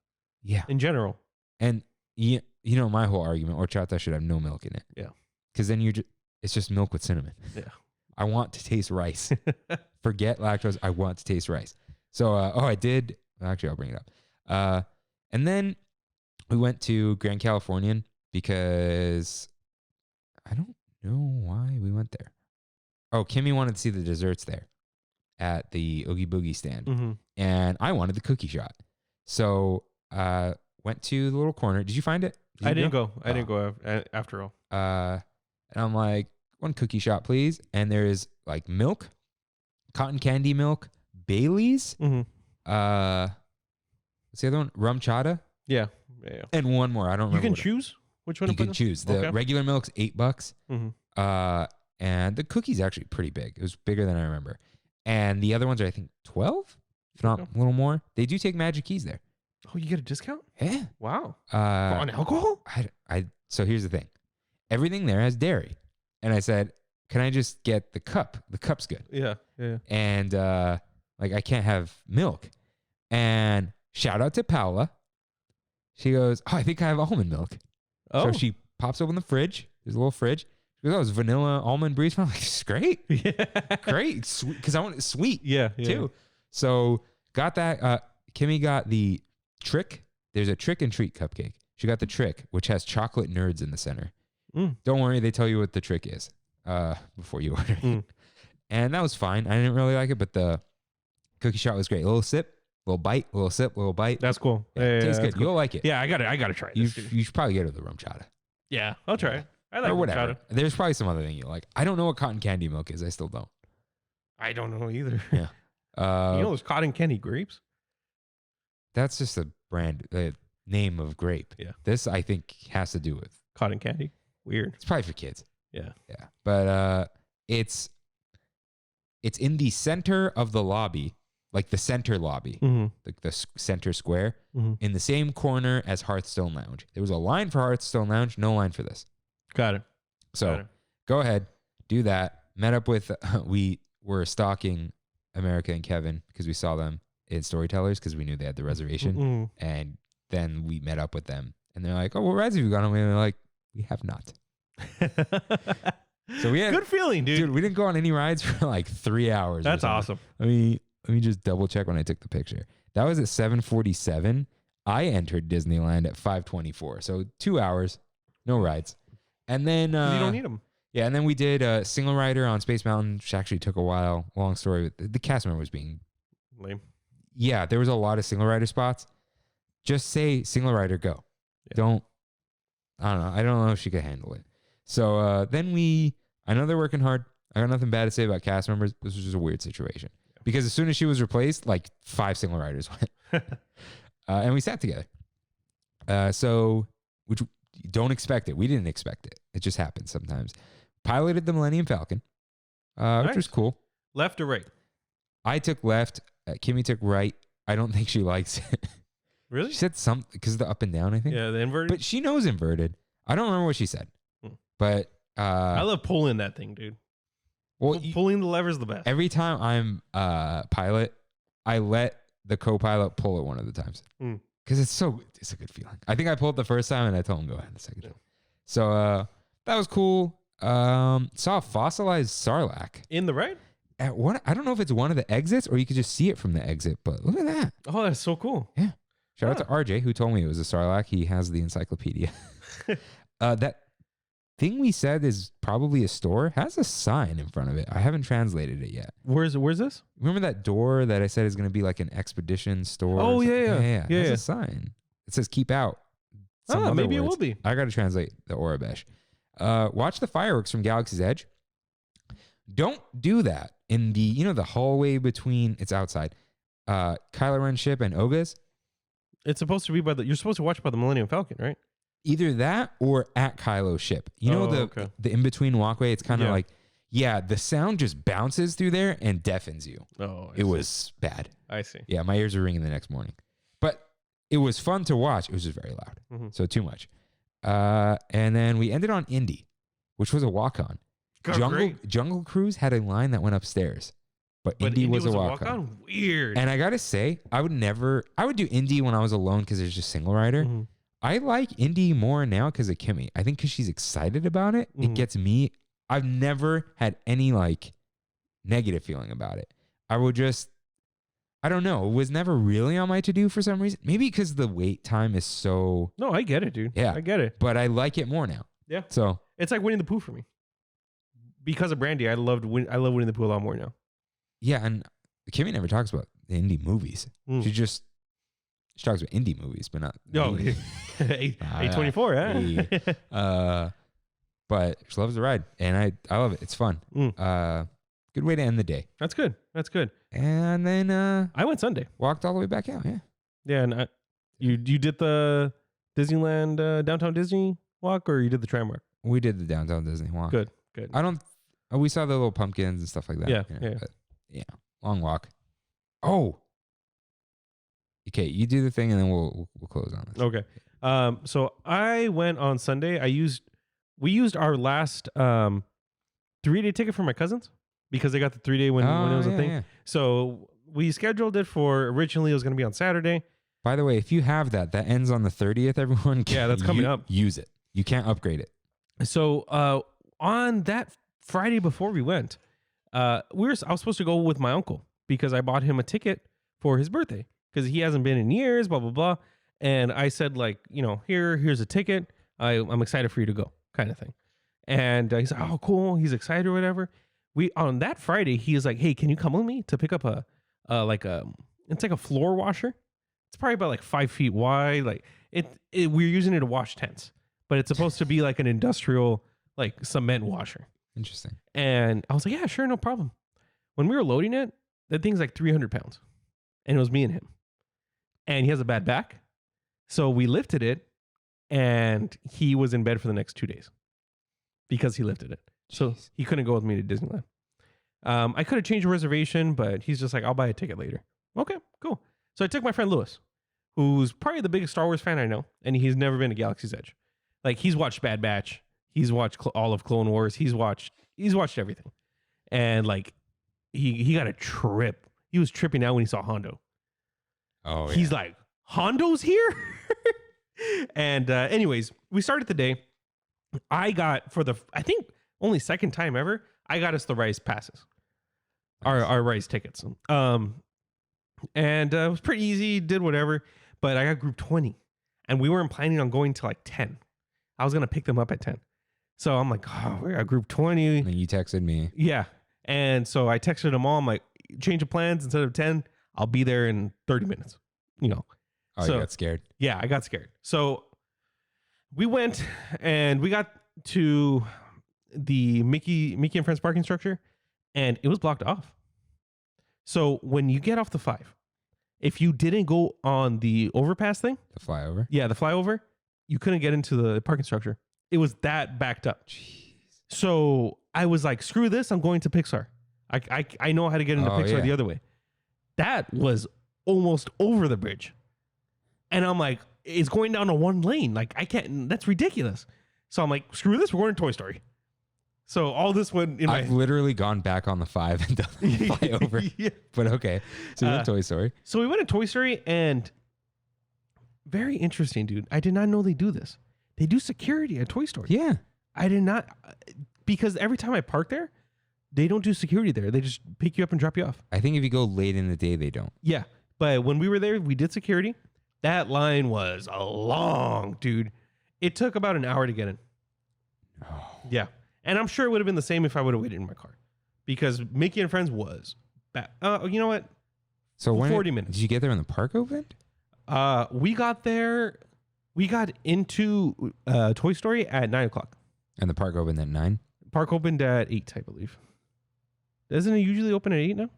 Speaker 1: Yeah.
Speaker 2: in general.
Speaker 1: And you know my whole argument, horchata should have no milk in it.
Speaker 2: Yeah.
Speaker 1: Because then it's just milk with cinnamon.
Speaker 2: Yeah.
Speaker 1: I want to taste rice. Forget lactose. I want to taste rice. So, I did. Actually, I'll bring it up. And then we went to Grand Californian because I don't know why we went there. Oh, Kimmy wanted to see the desserts there at the Oogie Boogie stand.
Speaker 2: Mm-hmm.
Speaker 1: And I wanted the cookie shot. So, went to the little corner. Did you find it?
Speaker 2: I didn't go. I didn't go after all.
Speaker 1: And I'm like, 1 cookie shot, please. And there's like milk, cotton candy milk, Bailey's.
Speaker 2: Mm-hmm.
Speaker 1: What's the other one? Rum chata.
Speaker 2: Yeah.
Speaker 1: And one more. I don't
Speaker 2: You
Speaker 1: remember.
Speaker 2: can choose which one
Speaker 1: You
Speaker 2: to put
Speaker 1: can
Speaker 2: in?
Speaker 1: choose. The
Speaker 2: Okay.
Speaker 1: regular milk's $8.
Speaker 2: Mm-hmm.
Speaker 1: And the cookie's actually pretty big. It was bigger than I remember. And the other ones are, I think, 12, if not
Speaker 2: Okay.
Speaker 1: a little more. They do take Magic Keys there.
Speaker 2: Oh, you get a discount?
Speaker 1: Yeah.
Speaker 2: Wow. On alcohol?
Speaker 1: So here's the thing. Everything there has dairy. And I said, can I just get the cup? The cup's good.
Speaker 2: Yeah.
Speaker 1: And I can't have milk. And shout out to Paula. She goes, oh, I think I have almond milk.
Speaker 2: Oh.
Speaker 1: So she pops open the fridge. There's a little fridge. She goes, oh, it's vanilla almond breeze. I'm like, it's great.
Speaker 2: Yeah.
Speaker 1: Great. Because I want it sweet
Speaker 2: Yeah.
Speaker 1: too. So got that. Kimmy got the trick. There's a trick and treat cupcake. She got the trick, which has chocolate nerds in the center.
Speaker 2: Mm.
Speaker 1: Don't worry, they tell you what the trick is before you order.
Speaker 2: Mm.
Speaker 1: And that was fine. I didn't really like it, but the cookie shot was great. A little sip, little bite, little sip, little bite.
Speaker 2: That's cool.
Speaker 1: Tastes good.
Speaker 2: that's cool.
Speaker 1: You'll like it.
Speaker 2: Yeah, I gotta try
Speaker 1: You,
Speaker 2: this. dude.
Speaker 1: you should probably get it with the rum chata.
Speaker 2: Yeah, I'll try it. I like
Speaker 1: or whatever.
Speaker 2: horchata.
Speaker 1: There's probably some other thing you like. I don't know what cotton candy milk is. I still don't.
Speaker 2: I don't know either.
Speaker 1: Yeah.
Speaker 2: You know those cotton candy grapes?
Speaker 1: That's just a brand, name of grape.
Speaker 2: Yeah.
Speaker 1: This, I think, has to do with,
Speaker 2: Cotton candy? Weird.
Speaker 1: it's probably for kids.
Speaker 2: Yeah.
Speaker 1: Yeah. But it's in the center of the lobby, like the center lobby,
Speaker 2: Mm-hmm.
Speaker 1: like the center square,
Speaker 2: Mm-hmm.
Speaker 1: in the same corner as Hearthstone Lounge. There was a line for Hearthstone Lounge, no line for this.
Speaker 2: Got it.
Speaker 1: So
Speaker 2: Got it.
Speaker 1: go ahead, do that. Met up with, we were stalking America and Kevin because we saw them in Storytellers because we knew they had the reservation.
Speaker 2: Mm-hmm.
Speaker 1: And then we met up with them and they're like, oh, what rides have you gone on? And we're like, we have not. So we had,
Speaker 2: Good feeling, dude.
Speaker 1: dude, we didn't go on any rides for like 3 hours. or
Speaker 2: That's
Speaker 1: something.
Speaker 2: awesome.
Speaker 1: Let me just double check when I took the picture. That was at 7:47. I entered Disneyland at 5:24, so 2 hours, no rides. And then
Speaker 2: You don't need them.
Speaker 1: Yeah, and then we did a single rider on Space Mountain, which actually took a while. Long story. The cast member was being
Speaker 2: Lame.
Speaker 1: Yeah, there was a lot of single rider spots. Just say single rider, go.
Speaker 2: Yeah.
Speaker 1: I don't know if she could handle it. So then I know they're working hard. I got nothing bad to say about cast members. This was just a weird situation. Because as soon as she was replaced, like 5 single riders went. And we sat together. Which you don't expect it. We didn't expect it. It just happens sometimes. Piloted the Millennium Falcon, which was cool.
Speaker 2: Left or right?
Speaker 1: I took left. Kimmy took right. I don't think she likes it.
Speaker 2: Really?
Speaker 1: She said something because of the up and down, I think.
Speaker 2: Yeah, the inverted.
Speaker 1: But she knows inverted. I don't remember what she said. But
Speaker 2: I love pulling that thing, dude.
Speaker 1: Well,
Speaker 2: pulling the lever is the best.
Speaker 1: Every time I'm pilot, I let the co-pilot pull it one of the times. Because it's a good feeling. I think I pulled it the first time and I told him go ahead the second time. So that was cool. Saw a fossilized sarlacc.
Speaker 2: In the ride?
Speaker 1: At one, I don't know if it's one of the exits or you could just see it from the exit, but look at that.
Speaker 2: Oh, that's so cool.
Speaker 1: Yeah. Shout out to RJ who told me it was a sarlacc. He has the encyclopedia. That thing we said is probably a store has a sign in front of it. I haven't translated it yet.
Speaker 2: Where's this?
Speaker 1: Remember that door that I said is going to be like an expedition store?
Speaker 2: Oh, yeah.
Speaker 1: It has a sign. It says keep out.
Speaker 2: Maybe it will be.
Speaker 1: I got to translate the Orabesh. Watch the fireworks from Galaxy's Edge. Don't do that in the hallway between, it's outside, Kylo Ren ship and Oga's.
Speaker 2: It's supposed to be you're supposed to watch by the Millennium Falcon, right?
Speaker 1: Either that or at Kylo's ship. The in-between walkway, it's kind of like, the sound just bounces through there and deafens you.
Speaker 2: Oh,
Speaker 1: it was bad.
Speaker 2: I see.
Speaker 1: Yeah, my ears were ringing the next morning. But it was fun to watch. It was just very loud. So too much. And then we ended on Indy, which was a walk-on. Jungle Cruise had a line that went upstairs. But Indy was a walk-on.
Speaker 2: Weird.
Speaker 1: And I got to say, I would do Indy when I was alone because there's just single rider. I like Indy more now because of Kimmy. I think because she's excited about it, it gets me. I've never had any negative feeling about it. I don't know. It was never really on my to-do for some reason. Maybe because the wait time is so.
Speaker 2: No, I get it, dude.
Speaker 1: Yeah.
Speaker 2: I get it.
Speaker 1: But I like it more now.
Speaker 2: Yeah.
Speaker 1: So
Speaker 2: it's like Winnie the Pooh for me. Because of Brandy, I love Winnie the Pooh a lot more now.
Speaker 1: Yeah, and Kimmy never talks about the indie movies. She talks about indie movies, but not.
Speaker 2: No, A24,
Speaker 1: yeah. But she loves the ride, and I love it. It's fun. Good way to end the day.
Speaker 2: That's good.
Speaker 1: And then
Speaker 2: I went Sunday.
Speaker 1: Walked all the way back out. Yeah.
Speaker 2: Yeah, and you did the Disneyland downtown Disney walk, or you did the tram walk?
Speaker 1: We did the downtown Disney walk.
Speaker 2: Good.
Speaker 1: We saw the little pumpkins and stuff like that.
Speaker 2: Yeah.
Speaker 1: Long walk. Oh. Okay, you do the thing and then we'll close on this.
Speaker 2: Okay. So I went on Sunday. We used our last 3-day ticket for my cousins because they got the 3-day when it was a thing. Yeah. So we scheduled it for, originally it was going to be on Saturday.
Speaker 1: By the way, if you have that ends on the 30th, everyone.
Speaker 2: Yeah, that's coming up.
Speaker 1: Use it. You can't upgrade it.
Speaker 2: So on that Friday before we went, I was supposed to go with my uncle because I bought him a ticket for his birthday because he hasn't been in years, blah, blah, blah. And I said, here's a ticket. I'm excited for you to go, kind of thing. And he's like, oh, cool. He's excited or whatever. On that Friday, he is like, hey, can you come with me to pick up it's like a floor washer. It's probably about 5 feet wide. We're using it to wash tents, but it's supposed to be like an industrial, cement washer.
Speaker 1: Interesting.
Speaker 2: And I was like, yeah, sure, no problem. When we were loading it, that thing's 300 pounds. And it was me and him. And he has a bad back. So we lifted it, and he was in bed for the next 2 days because he lifted it. Jeez. So he couldn't go with me to Disneyland. I could have changed a reservation, but he's just like, I'll buy a ticket later. Okay, cool. So I took my friend Lewis, who's probably the biggest Star Wars fan I know, and he's never been to Galaxy's Edge. He's watched Bad Batch. He's watched all of Clone Wars. He's watched everything. And he got a trip. He was tripping out when he saw Hondo.
Speaker 1: Oh, yeah.
Speaker 2: He's like, Hondo's here? And anyways, we started the day. I got, I think only second time ever, I got us the Rise passes. Nice. Our Rise tickets. And it was pretty easy, did whatever. but I got group 20 and we weren't planning on going to like 10. I was going to pick them up at 10. So I'm like, oh, we got group 20.
Speaker 1: And you texted me.
Speaker 2: Yeah. And so I texted them all. I'm like, change of plans. Instead of 10, I'll be there in 30 minutes, you know.
Speaker 1: Oh,
Speaker 2: so,
Speaker 1: you got scared?
Speaker 2: Yeah, I got scared. So we went and we got to the Mickey and Friends parking structure and it was blocked off. So when you get off the 5, if you didn't go on the overpass thing,
Speaker 1: The flyover?
Speaker 2: yeah, the flyover, you couldn't get into the parking structure. It was that backed up.
Speaker 1: Jeez.
Speaker 2: So I was like, screw this. I'm going to Pixar. I know how to get into Pixar the other way. That was almost over the bridge. And I'm like, it's going down to 1 lane. Like, I can't, that's ridiculous. So I'm like, screw this. We're going to Toy Story. So all this went in
Speaker 1: I've literally gone back on the 5 and done the flyover.
Speaker 2: Yeah.
Speaker 1: But okay. So we went Toy Story.
Speaker 2: So we went to Toy Story and very interesting, dude. I did not know they do this. They do security at Toy Story.
Speaker 1: Yeah.
Speaker 2: I did not, because every time I park there, they don't do security there. They just pick you up and drop you off.
Speaker 1: I think if you go late in the day, they don't.
Speaker 2: Yeah. But when we were there, we did security. That line was long, dude. It took about an hour to get in.
Speaker 1: Oh.
Speaker 2: Yeah. And I'm sure it would have been the same if I would have waited in my car. Because Mickey and Friends was bad. You know what?
Speaker 1: So when
Speaker 2: 40 minutes.
Speaker 1: Did you get there when the park opened?
Speaker 2: We got there. We got into Toy Story at 9 o'clock.
Speaker 1: And the park opened at 9?
Speaker 2: Park opened at 8, I believe. Doesn't it usually open at 8 now?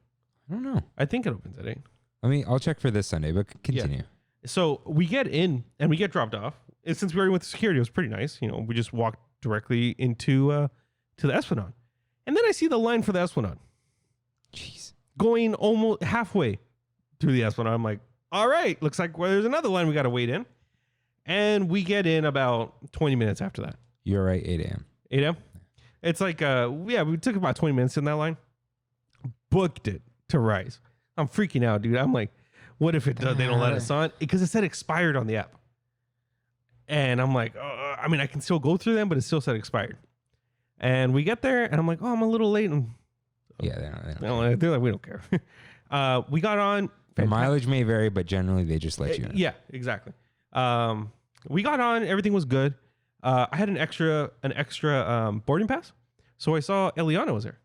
Speaker 1: I don't know.
Speaker 2: I think it opens at 8.
Speaker 1: I'll check for this Sunday, but continue.
Speaker 2: Yeah. So we get in and we get dropped off. And since we were with security, it was pretty nice. You know, we just walked directly into to the Esplanade. And then I see the line for the Esplanade.
Speaker 1: Jeez.
Speaker 2: Going almost halfway through the Esplanade. I'm like, all right, looks like there's another line we got to wait in. And we get in about 20 minutes after that.
Speaker 1: You're right, 8 a.m.
Speaker 2: 8 a.m.? It's like, we took about 20 minutes in that line. Booked it to Rise. I'm freaking out, dude. I'm like, what if they don't let us on? Because it said expired on the app. And I'm like, I can still go through them, but it still said expired. And we get there, and I'm like, I'm a little late. And
Speaker 1: Yeah, they don't.
Speaker 2: they're like, we don't care. We got on.
Speaker 1: The mileage may vary, but generally they just let you in.
Speaker 2: Yeah, exactly. We got on. Everything was good. I had an extra boarding pass, so I saw Eliana was there.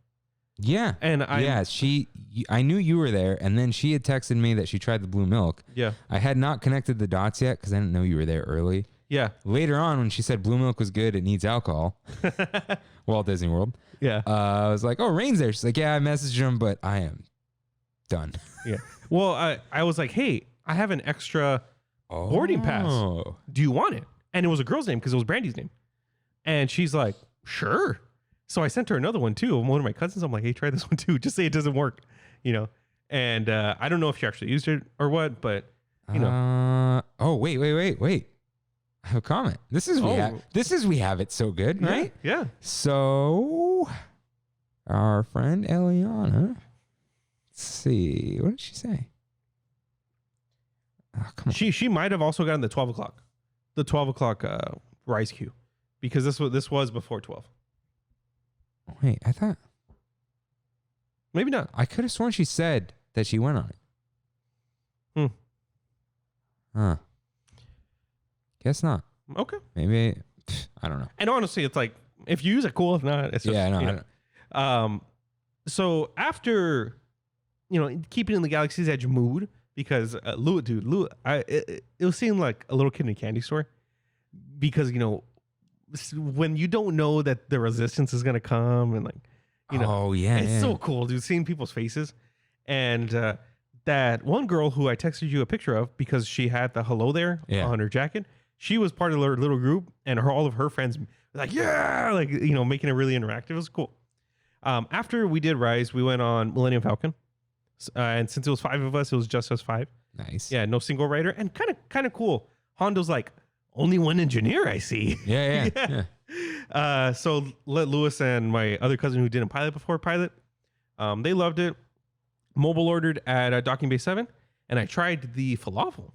Speaker 1: Yeah.
Speaker 2: And
Speaker 1: I knew you were there, and then she had texted me that she tried the blue milk.
Speaker 2: Yeah.
Speaker 1: I had not connected the dots yet because I didn't know you were there early.
Speaker 2: Yeah.
Speaker 1: Later on, when she said blue milk was good, it needs alcohol. Walt Disney World.
Speaker 2: Yeah.
Speaker 1: I was like, oh, Rain's there. She's like, yeah, I messaged him, but I am done.
Speaker 2: Yeah. Well, I was like, hey, I have an extra boarding pass. Do you want it? And it was a girl's name because it was Brandy's name. And she's like, sure. So I sent her another one too. One of my cousins, I'm like, hey, try this one too. Just say it doesn't work, you know? And I don't know if she actually used it or what, but you know.
Speaker 1: Oh, wait. I have a comment. This is we have it so good, right?
Speaker 2: Yeah.
Speaker 1: So our friend Eliana, let's see, what did she say? Oh, come on.
Speaker 2: She might have also gotten the 12 o'clock. The 12 o'clock Rise queue. Because this was before 12.
Speaker 1: Wait, I thought
Speaker 2: maybe not.
Speaker 1: I could have sworn she said that she went on it. Huh. Guess not.
Speaker 2: Okay.
Speaker 1: Maybe I don't know.
Speaker 2: And honestly, it's like if you use it, cool. If not, it's just,
Speaker 1: Yeah, no,
Speaker 2: you
Speaker 1: I
Speaker 2: know.
Speaker 1: don't.
Speaker 2: So after, keeping in the Galaxy's Edge mood, because Lou, it was seeming like a little kid in a candy store, because when you don't know that the resistance is gonna come and
Speaker 1: Oh yeah,
Speaker 2: it's so cool, dude, seeing people's faces. And that one girl who I texted you a picture of because she had the hello there on her jacket, she was part of her little group, and all of her friends were like, yeah, making it really interactive. It was cool. After we did Rise, we went on Millennium Falcon, and since it was 5 of us, it was just us 5.
Speaker 1: Nice.
Speaker 2: Yeah, no single rider, and kind of cool. Hondo's like, only one engineer I see.
Speaker 1: Yeah.
Speaker 2: So let Lewis and my other cousin who didn't pilot before pilot. They loved it. Mobile ordered at Docking Bay 7, and I tried the falafel.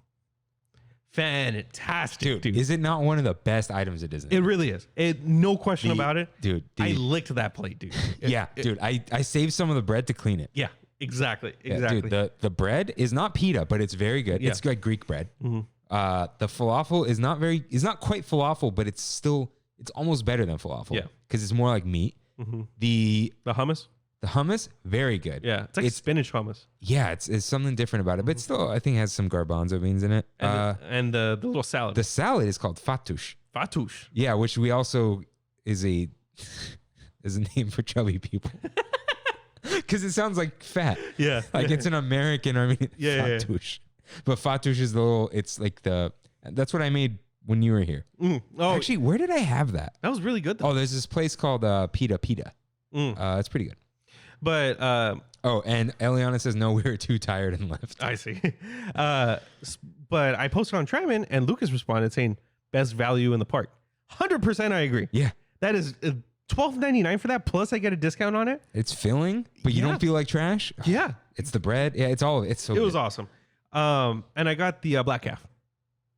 Speaker 2: Fantastic, dude.
Speaker 1: Is it not one of the best items at Disney?
Speaker 2: It really is. No question about it.
Speaker 1: Dude.
Speaker 2: I licked that plate, dude.
Speaker 1: Dude. I saved some of the bread to clean it.
Speaker 2: Yeah, exactly.
Speaker 1: Yeah, dude, the bread is not pita, but it's very good.
Speaker 2: Yeah.
Speaker 1: It's like Greek bread.
Speaker 2: Mm-hmm.
Speaker 1: The falafel is not quite falafel, but it's almost better than falafel.
Speaker 2: Yeah.
Speaker 1: Because it's more like meat.
Speaker 2: Mm-hmm.
Speaker 1: The
Speaker 2: hummus?
Speaker 1: hummus, very good.
Speaker 2: Yeah. It's like spinach hummus.
Speaker 1: Yeah, it's something different about it, but still, I think it has some garbanzo beans in it.
Speaker 2: And the little salad.
Speaker 1: The salad is called fattoush.
Speaker 2: Fattoush.
Speaker 1: Yeah, which we also is a name for chubby people. Because it sounds like fat.
Speaker 2: Yeah.
Speaker 1: Like it's an American, fattoush. But fattoush is it's like that's what I made when you were here.
Speaker 2: Oh,
Speaker 1: actually, where did I have that?
Speaker 2: That was really good though.
Speaker 1: Oh, there's this place called Pita Pita. It's pretty good.
Speaker 2: But
Speaker 1: and Eliana says no, we were too tired and left.
Speaker 2: I see. But I posted on Trammin and Lucas responded saying best value in the park. 100% I agree.
Speaker 1: Yeah.
Speaker 2: That is $12.99 for that, plus I get a discount on it.
Speaker 1: It's filling, but you don't feel like trash.
Speaker 2: Yeah.
Speaker 1: It's the bread. Yeah, it's all of it. It's so
Speaker 2: It
Speaker 1: good.
Speaker 2: was awesome. And I got the black calf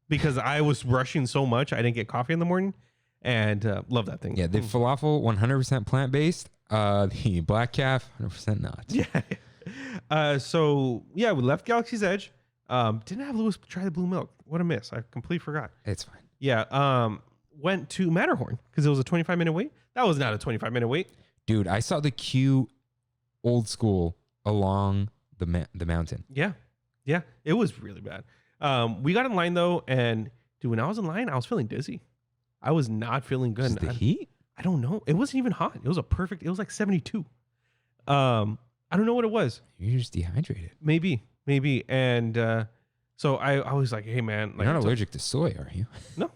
Speaker 2: because I was rushing so much. I didn't get coffee in the morning and love that thing.
Speaker 1: Yeah, the falafel 100% plant-based. The black calf 100% not.
Speaker 2: Yeah. So yeah, we left Galaxy's Edge. Didn't have Lewis try the blue milk. What a miss. I completely forgot.
Speaker 1: It's fine.
Speaker 2: Yeah. Went to Matterhorn because it was a 25-minute wait. That was not a 25-minute wait.
Speaker 1: Dude, I saw the queue old school along the mountain.
Speaker 2: Yeah. Yeah. It was really bad. We got in line though, and dude, when I was in line, I was feeling dizzy. I was not feeling good.
Speaker 1: Just the heat?
Speaker 2: I don't know. It wasn't even hot. It was it was like 72. I don't know what it was.
Speaker 1: You're just dehydrated.
Speaker 2: Maybe. And so I was like, hey man, like,
Speaker 1: You're not allergic to soy, are you?
Speaker 2: No.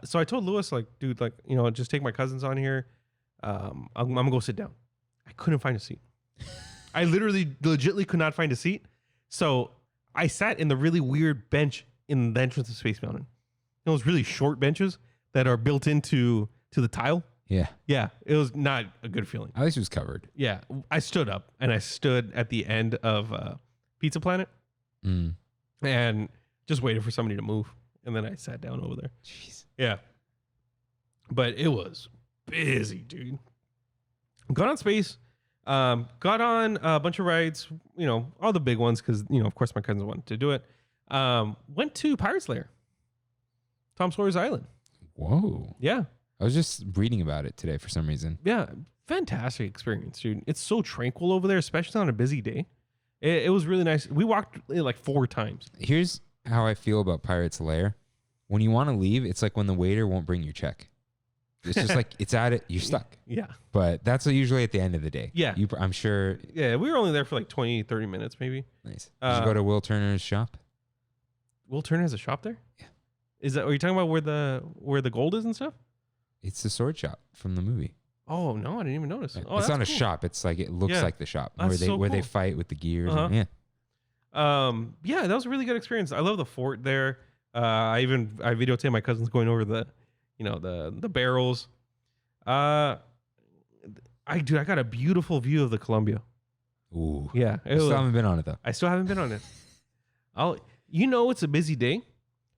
Speaker 2: So I told Lewis, like, dude, like, just take my cousins on here. I'm gonna go sit down. I couldn't find a seat. I legitimately could not find a seat. So I sat in the really weird bench in the entrance of Space Mountain. Those really short benches that are built into the tile.
Speaker 1: Yeah.
Speaker 2: Yeah, it was not a good feeling.
Speaker 1: At least it was covered.
Speaker 2: Yeah, I stood up and I stood at the end of Pizza Planet and just waited for somebody to move. And then I sat down over there.
Speaker 1: Jeez.
Speaker 2: Yeah. But it was busy, dude. Got on Space. Got on a bunch of rides, all the big ones because, of course my cousins wanted to do it. Went to Pirate's Lair. Tom Sawyer's Island.
Speaker 1: Whoa.
Speaker 2: Yeah.
Speaker 1: I was just reading about it today for some reason.
Speaker 2: Yeah. Fantastic experience, dude. It's so tranquil over there, especially on a busy day. It was really nice. We walked like 4 times.
Speaker 1: Here's how I feel about Pirate's Lair. When you want to leave, it's like when the waiter won't bring your check. It's just like you're stuck.
Speaker 2: Yeah.
Speaker 1: But that's usually at the end of the day.
Speaker 2: Yeah.
Speaker 1: I'm sure.
Speaker 2: Yeah, we were only there for like 20, 30 minutes maybe.
Speaker 1: Nice. Did you go to Will Turner's shop?
Speaker 2: Will Turner has a shop there?
Speaker 1: Yeah.
Speaker 2: Are you talking about where the gold is and stuff?
Speaker 1: It's the sword shop from the movie.
Speaker 2: Oh no, I didn't even notice. Oh,
Speaker 1: it's not a
Speaker 2: cool.
Speaker 1: shop. It's like it looks like the shop
Speaker 2: That's
Speaker 1: where they
Speaker 2: cool.
Speaker 1: fight with the gears.
Speaker 2: Uh-huh.
Speaker 1: And,
Speaker 2: Yeah, that was a really good experience. I love the fort there. I videotaped my cousins going over the barrels. I got a beautiful view of the Columbia.
Speaker 1: Ooh.
Speaker 2: Yeah.
Speaker 1: I still haven't been on it though.
Speaker 2: I still haven't been on it. It's a busy day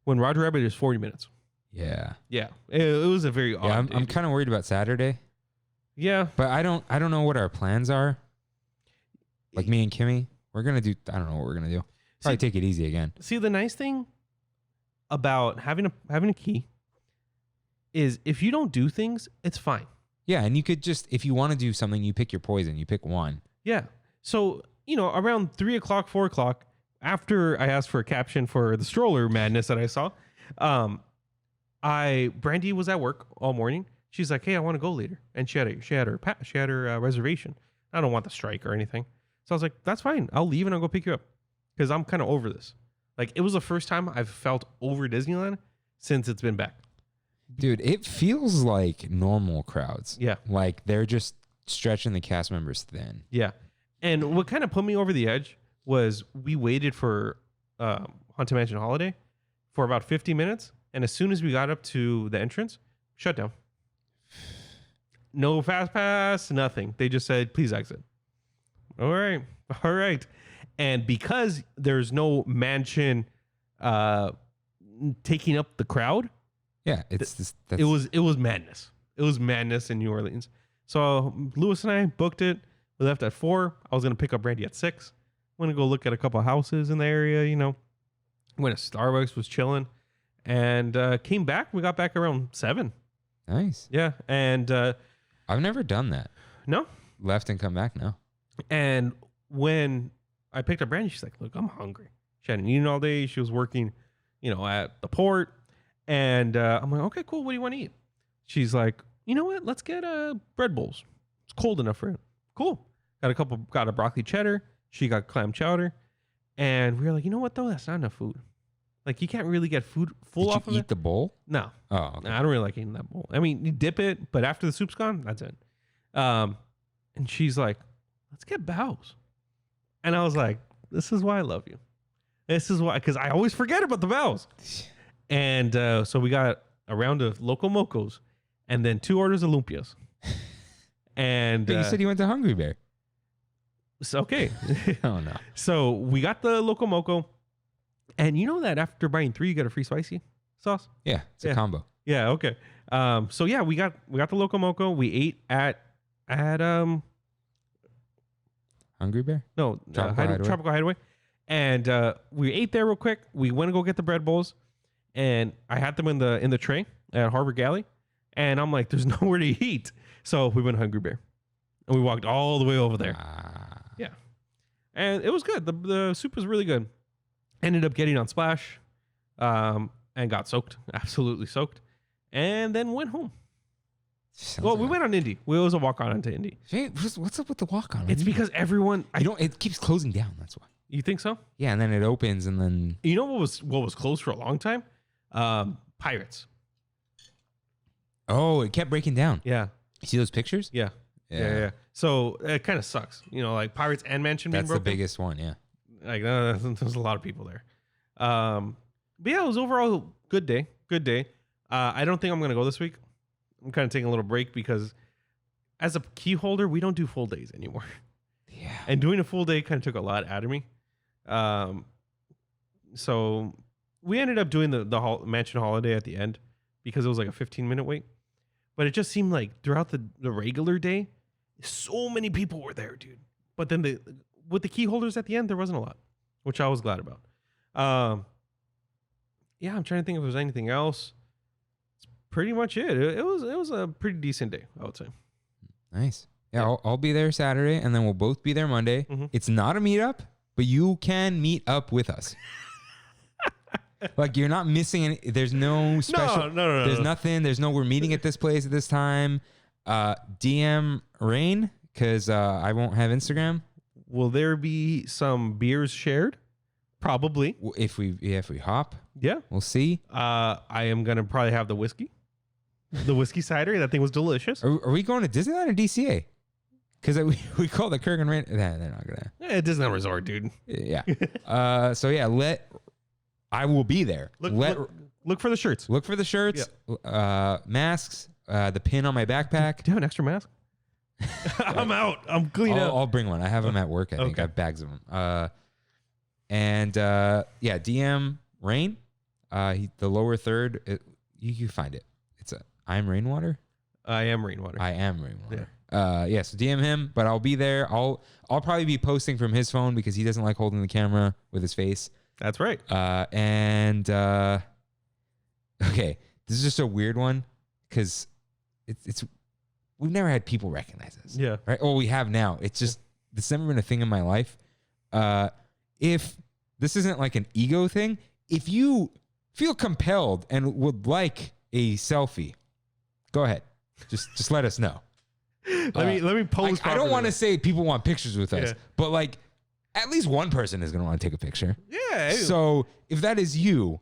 Speaker 2: when Roger Rabbit is 40 minutes.
Speaker 1: Yeah.
Speaker 2: Yeah. It was a very odd day.
Speaker 1: I'm kind of worried about Saturday.
Speaker 2: Yeah.
Speaker 1: But I don't know what our plans are. Like me and Kimmy, I don't know what we're gonna do. Probably take it easy again.
Speaker 2: See, the nice thing about having a key is if you don't do things, it's fine.
Speaker 1: Yeah, and you could just, if you want to do something, you pick your poison. You pick one. Yeah.
Speaker 2: So, around 3 o'clock, 4 o'clock, after I asked for a caption for the stroller madness that I saw, Brandy was at work all morning. She's like, "Hey, I want to go later," and she had her reservation. I don't want the strike or anything, so I was like, "That's fine. I'll leave and I'll go pick you up," because I'm kind of over this. Like, it was the first time I've felt over Disneyland since it's been back.
Speaker 1: Dude, it feels like normal crowds.
Speaker 2: Yeah,
Speaker 1: like they're just stretching the cast members thin.
Speaker 2: Yeah, and what kind of put me over the edge was we waited for Haunted Mansion Holiday for about 50 minutes. And as soon as we got up to the entrance, shut down. No fast pass, nothing. They just said, please exit. All right. And because there's no mansion taking up the crowd.
Speaker 1: Yeah,
Speaker 2: it was madness. It was madness in New Orleans. So Lewis and I booked it. We left at 4. I was going to pick up Brandy at 6. I'm going to go look at a couple of houses in the area, Went to Starbucks, was chilling, and came back. We got back around 7.
Speaker 1: Nice.
Speaker 2: Yeah, and
Speaker 1: I've never done that.
Speaker 2: no.
Speaker 1: Left and come back. No.
Speaker 2: And when I picked up Brandy, she's like, "Look, I'm hungry." She hadn't eaten all day. She was working, at the port, and I'm like, "Okay, cool. What do you want to eat?" She's like, "You know what? Let's get bread bowls. It's cold enough for it." Cool. Got a broccoli cheddar. She got clam chowder, and we were like, "You know what though? That's not enough food. Like you can't really get food full
Speaker 1: Did
Speaker 2: off
Speaker 1: you
Speaker 2: of
Speaker 1: eat
Speaker 2: it."
Speaker 1: the bowl?
Speaker 2: No.
Speaker 1: Oh, okay.
Speaker 2: Nah, I don't really like eating that bowl. I mean, you dip it, but after the soup's gone, that's it. And she's like, "Let's get bows." And I was like, "This is why I love you. This is why," because I always forget about the bows. And so we got a round of Loco Mocos and then 2 orders of lumpias. And
Speaker 1: But you said you went to Hungry Bear.
Speaker 2: so, okay.
Speaker 1: Oh no.
Speaker 2: So we got the Loco Moco. And you know that after buying 3, you get a free spicy sauce?
Speaker 1: Yeah, it's a
Speaker 2: Yeah.
Speaker 1: combo.
Speaker 2: Yeah, okay. So yeah, we got the Loco Moco. We ate at
Speaker 1: Hungry Bear.
Speaker 2: no
Speaker 1: Tropical Hideaway.
Speaker 2: Tropical Hideaway, and we ate there real quick. We went to go get the bread bowls, and I had them in the tray at Harvard Galley, and I'm like, "There's nowhere to eat," so we went to Hungry Bear, and we walked all the way over there,
Speaker 1: Ah.
Speaker 2: and it was good. The soup was really good. Ended up getting on Splash, and got soaked, absolutely soaked, and then went home.
Speaker 1: Sounds
Speaker 2: Well,
Speaker 1: like
Speaker 2: we went on Indy. It was a walk on into Indy.
Speaker 1: What's up with the walk on?
Speaker 2: It's because everyone.
Speaker 1: it keeps closing down. That's why.
Speaker 2: You think so?
Speaker 1: Yeah, and then it opens, and then
Speaker 2: You know what was closed for a long time? Pirates.
Speaker 1: it kept breaking down.
Speaker 2: Yeah.
Speaker 1: You see those pictures?
Speaker 2: Yeah. Yeah. So it kind of sucks. Like Pirates and Mansion being
Speaker 1: That's the
Speaker 2: broken.
Speaker 1: biggest one. Yeah.
Speaker 2: Like there's a lot of people there. But yeah, it was overall a good day. Good day. I don't think I'm gonna go this week. I'm kind of taking a little break because as a key holder, we don't do full days anymore.
Speaker 1: Yeah.
Speaker 2: And doing a full day kind of took a lot out of me. So we ended up doing the Mansion holiday at the end because it was like a 15-minute wait. But it just seemed like throughout the regular day, so many people were there, dude. But then with the key holders at the end, there wasn't a lot, which I was glad about. Yeah, I'm trying to think if there was anything else. It's pretty much it. It was a pretty decent day, I would say.
Speaker 1: Nice. Yeah, I'll be there Saturday, and then we'll both be there Monday.
Speaker 2: Mhm.
Speaker 1: It's not a meetup, but you can meet up with us. Like you're not missing any. There's no special.
Speaker 2: No.
Speaker 1: There's nothing. There's no. We're meeting at this place at this time. DM Rain because I won't have Instagram.
Speaker 2: Will there be some beers shared? Probably.
Speaker 1: If we hop,
Speaker 2: Yeah.
Speaker 1: we'll see.
Speaker 2: I am gonna probably have the whiskey cider. That thing was delicious.
Speaker 1: Are we going to Disneyland or DCA? Because we call the Kirk Rain. They're not gonna.
Speaker 2: Disneyland Resort, dude.
Speaker 1: Yeah. So yeah, I will be there.
Speaker 2: Look for the shirts.
Speaker 1: Look for the shirts, masks, the pin on my backpack.
Speaker 2: Do you have an extra mask? I'm out. I'm clean up.
Speaker 1: I'll bring one. I have them at work. I think
Speaker 2: Okay.
Speaker 1: I have bags of them. Yeah, DM Rain. The lower third. You can find it. It's I'm Rainwater.
Speaker 2: I am Rainwater.
Speaker 1: I am Rainwater. Yeah. So DM him, but I'll be there. I'll probably be posting from his phone because he doesn't like holding the camera with his face.
Speaker 2: That's right.
Speaker 1: Okay, this is just a weird one because it's we've never had people recognize us.
Speaker 2: Yeah.
Speaker 1: Right. Oh, we have now. It's just this never been a thing in my life. If this isn't like an ego thing, if you feel compelled and would like a selfie, go ahead. Just let us know.
Speaker 2: Let me pose.
Speaker 1: I don't want to say people want pictures with us,
Speaker 2: Yeah.
Speaker 1: but like at least one person is going to want to take a picture.
Speaker 2: Yeah.
Speaker 1: So if that is you,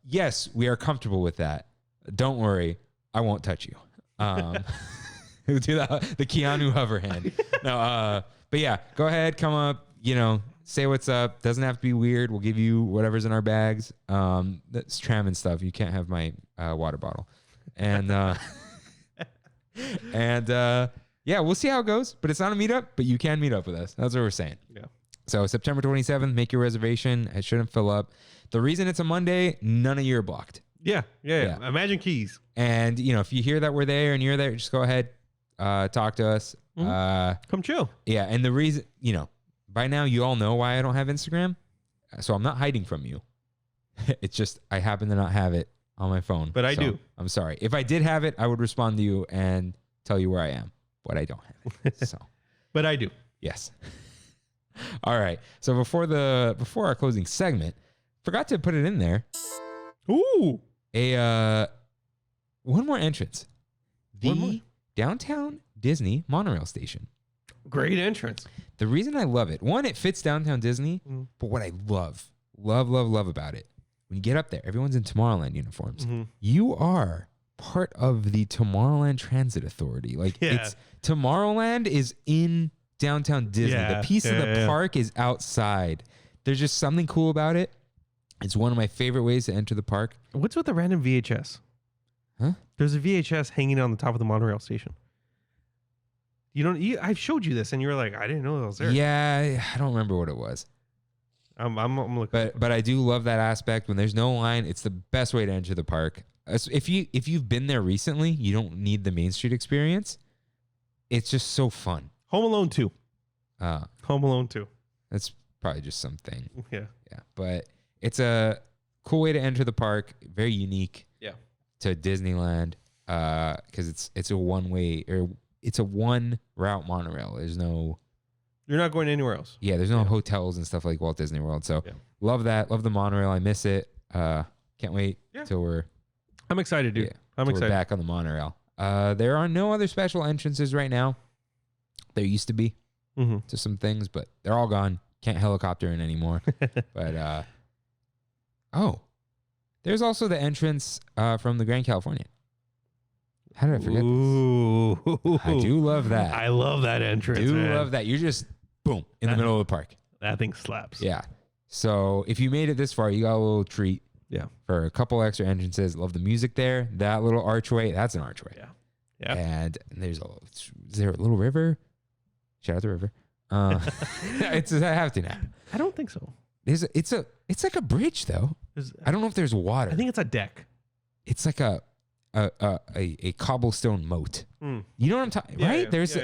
Speaker 1: yes, we are comfortable with that. Don't worry, I won't touch you. We'll do the Keanu hover hand. No, but yeah, go ahead, come up, say what's up. Doesn't have to be weird. We'll give you whatever's in our bags. That's Trammin stuff. You can't have my water bottle. And yeah, we'll see how it goes. But it's not a meetup, but you can meet up with us. That's what we're saying.
Speaker 2: Yeah.
Speaker 1: So September 27th, make your reservation. It shouldn't fill up. The reason it's a Monday, none of you are blocked.
Speaker 2: Yeah. Imagine Keys.
Speaker 1: And, if you hear that we're there and you're there, just go ahead, talk to us.
Speaker 2: Come chill.
Speaker 1: Yeah. And the reason, by now you all know why I don't have Instagram. So I'm not hiding from you. It's just I happen to not have it on my phone.
Speaker 2: But I do.
Speaker 1: I'm sorry. If I did have it, I would respond to you and tell you where I am. But I don't have it. So,
Speaker 2: But I do.
Speaker 1: yes. All right. So before our closing segment, forgot to put it in there.
Speaker 2: Ooh.
Speaker 1: One more entrance.
Speaker 2: One more?
Speaker 1: The Downtown Disney monorail station.
Speaker 2: Great entrance.
Speaker 1: The reason I love it, one, it fits Downtown Disney, but what I love about it, when you get up there, everyone's in Tomorrowland uniforms. You are part of the Tomorrowland Transit Authority. Like, it's Tomorrowland is in Downtown Disney.
Speaker 2: Yeah,
Speaker 1: The piece of the park is outside. There's just something cool about it. It's one of my favorite ways to enter the park.
Speaker 2: What's with the random VHS?
Speaker 1: Huh?
Speaker 2: There's a VHS hanging on the top of the monorail station. I've showed you this, and you were like, I didn't know that was there.
Speaker 1: Yeah, I don't remember what it was.
Speaker 2: I'm looking.
Speaker 1: But I do love that aspect. When there's no line, it's the best way to enter the park. If you've been there recently, you don't need the Main Street experience. It's just so fun.
Speaker 2: Home Alone 2. Home Alone 2.
Speaker 1: That's probably just something.
Speaker 2: Yeah.
Speaker 1: Yeah. But it's a cool way to enter the park. Very unique.
Speaker 2: Yeah.
Speaker 1: To Disneyland. Because it's a one-way or it's a one route monorail. There's no.
Speaker 2: You're not going anywhere else.
Speaker 1: Yeah. There's no hotels and stuff like Walt Disney World. So love that. Love the monorail. I miss it. Can't wait till we're.
Speaker 2: I'm excited, dude. I'm excited.
Speaker 1: We're back on the monorail. There are no other special entrances right now. There used to be to some things, but they're all gone. Can't helicopter in anymore. But there's also the entrance from the Grand Californian. How did I forget this? I do love that.
Speaker 2: I love that entrance.
Speaker 1: Love that. You're just boom in the middle of the park.
Speaker 2: That thing slaps.
Speaker 1: Yeah. So if you made it this far, you got a little treat.
Speaker 2: Yeah.
Speaker 1: For a couple extra entrances. Love the music there. That little archway. That's an archway.
Speaker 2: Yeah. Yeah.
Speaker 1: And is there a little river? Shout out the river. I have to now.
Speaker 2: I don't think so.
Speaker 1: It's like a bridge though. I don't know if there's water.
Speaker 2: I think it's a deck.
Speaker 1: It's like a cobblestone moat. You know what I'm talking?
Speaker 2: Yeah,
Speaker 1: right?
Speaker 2: yeah,
Speaker 1: There's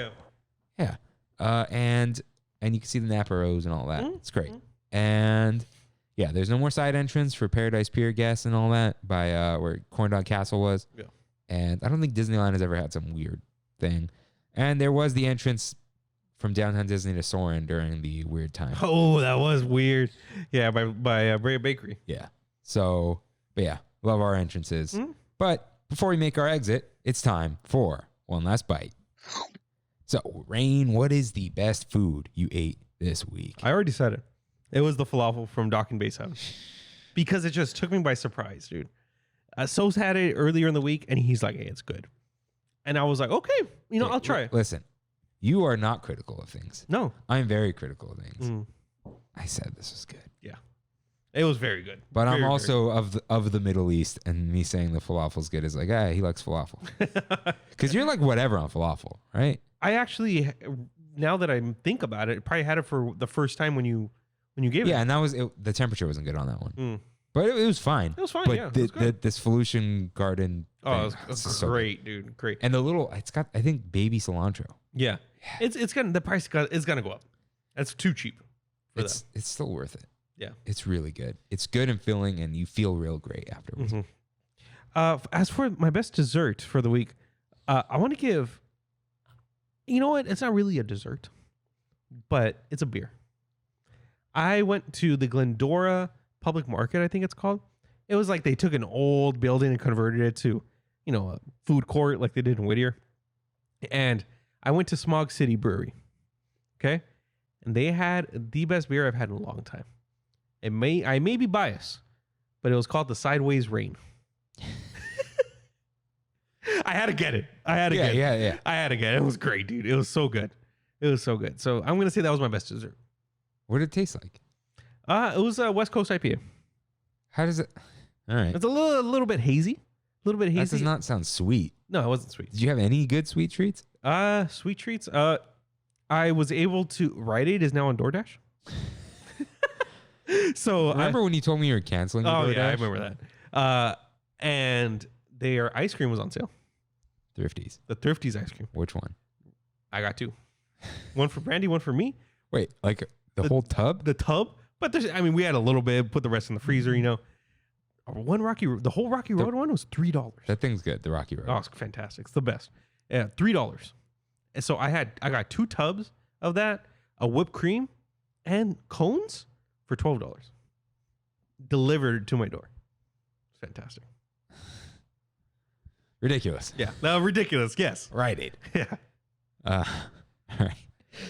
Speaker 2: yeah.
Speaker 1: And you can see the Napa Rose and all that. It's great. And yeah, there's no more side entrance for Paradise Pier guests and all that by where Corn Dog Castle was.
Speaker 2: Yeah.
Speaker 1: And I don't think Disneyland has ever had some weird thing. And there was the entrance from Downtown Disney to Soarin' during the weird time.
Speaker 2: Oh, that was weird. Yeah, by Brea Bakery.
Speaker 1: Yeah. So, but yeah, love our entrances. But before we make our exit, it's time for one last bite. So, Rain, what is the best food you ate this week?
Speaker 2: I already said it. It was the falafel from Docking Base House. Because it just took me by surprise, dude. Sos had it earlier in the week, and he's like, hey, it's good. And I was like, okay, I'll try it.
Speaker 1: Listen, you are not critical of things.
Speaker 2: No.
Speaker 1: I'm very critical of things. I said this was good.
Speaker 2: Yeah. It was very good.
Speaker 1: But
Speaker 2: very,
Speaker 1: I'm also of the Middle East, and me saying the falafel's good is like, he likes falafel. Because you're like whatever on falafel, right?
Speaker 2: I actually, now that I think about it, probably had it for the first time when you gave it.
Speaker 1: Yeah, and that was the temperature wasn't good on that one. But it was fine.
Speaker 2: It was fine,
Speaker 1: but
Speaker 2: yeah. It was good.
Speaker 1: This Felucian Garden
Speaker 2: Oh,
Speaker 1: thing,
Speaker 2: it was
Speaker 1: so
Speaker 2: great, dude. Great.
Speaker 1: And it's got, I think, baby cilantro.
Speaker 2: Yeah. It's gonna, the price is gonna go up. That's too cheap for them.
Speaker 1: It's still worth it.
Speaker 2: Yeah.
Speaker 1: It's really good. It's good and filling, and you feel real great afterwards.
Speaker 2: As for my best dessert for the week, I want to give, you know what? It's not really a dessert, but it's a beer. I went to the Glendora Public Market, I think it's called. It was like they took an old building and converted it to, a food court like they did in Whittier. And I went to Smog City Brewery. Okay. And they had the best beer I've had in a long time. I may be biased, but it was called the Sideways Rain. I had to get it. I had to get it.
Speaker 1: Yeah.
Speaker 2: I had to get it. It was great, dude. It was so good. So I'm going to say that was my best dessert.
Speaker 1: What did it taste like?
Speaker 2: It was a West Coast IPA.
Speaker 1: How does it? All right.
Speaker 2: It's a little bit hazy. A little bit hazy.
Speaker 1: That does not sound sweet.
Speaker 2: No, it wasn't sweet.
Speaker 1: Did you have any good sweet treats?
Speaker 2: Sweet treats. I was able to. Rite Aid is now on DoorDash. So
Speaker 1: remember when you told me you were canceling the DoorDash?
Speaker 2: Yeah, I remember that. And their ice cream was on sale.
Speaker 1: Thrifties.
Speaker 2: The Thrifties ice cream.
Speaker 1: Which one?
Speaker 2: I got two. One for Brandy, one for me.
Speaker 1: Wait, like the whole tub?
Speaker 2: The tub? But we had a little bit, put the rest in the freezer, The whole Rocky Road one was $3.
Speaker 1: That thing's good. The Rocky Road.
Speaker 2: Oh, it's fantastic. It's the best. Yeah, $3. And so I got 2 tubs of that, a whipped cream, and cones for $12. Delivered to my door. It's fantastic.
Speaker 1: Ridiculous.
Speaker 2: Yeah. No, ridiculous. Yes.
Speaker 1: Right, Aid.
Speaker 2: Yeah.
Speaker 1: All right.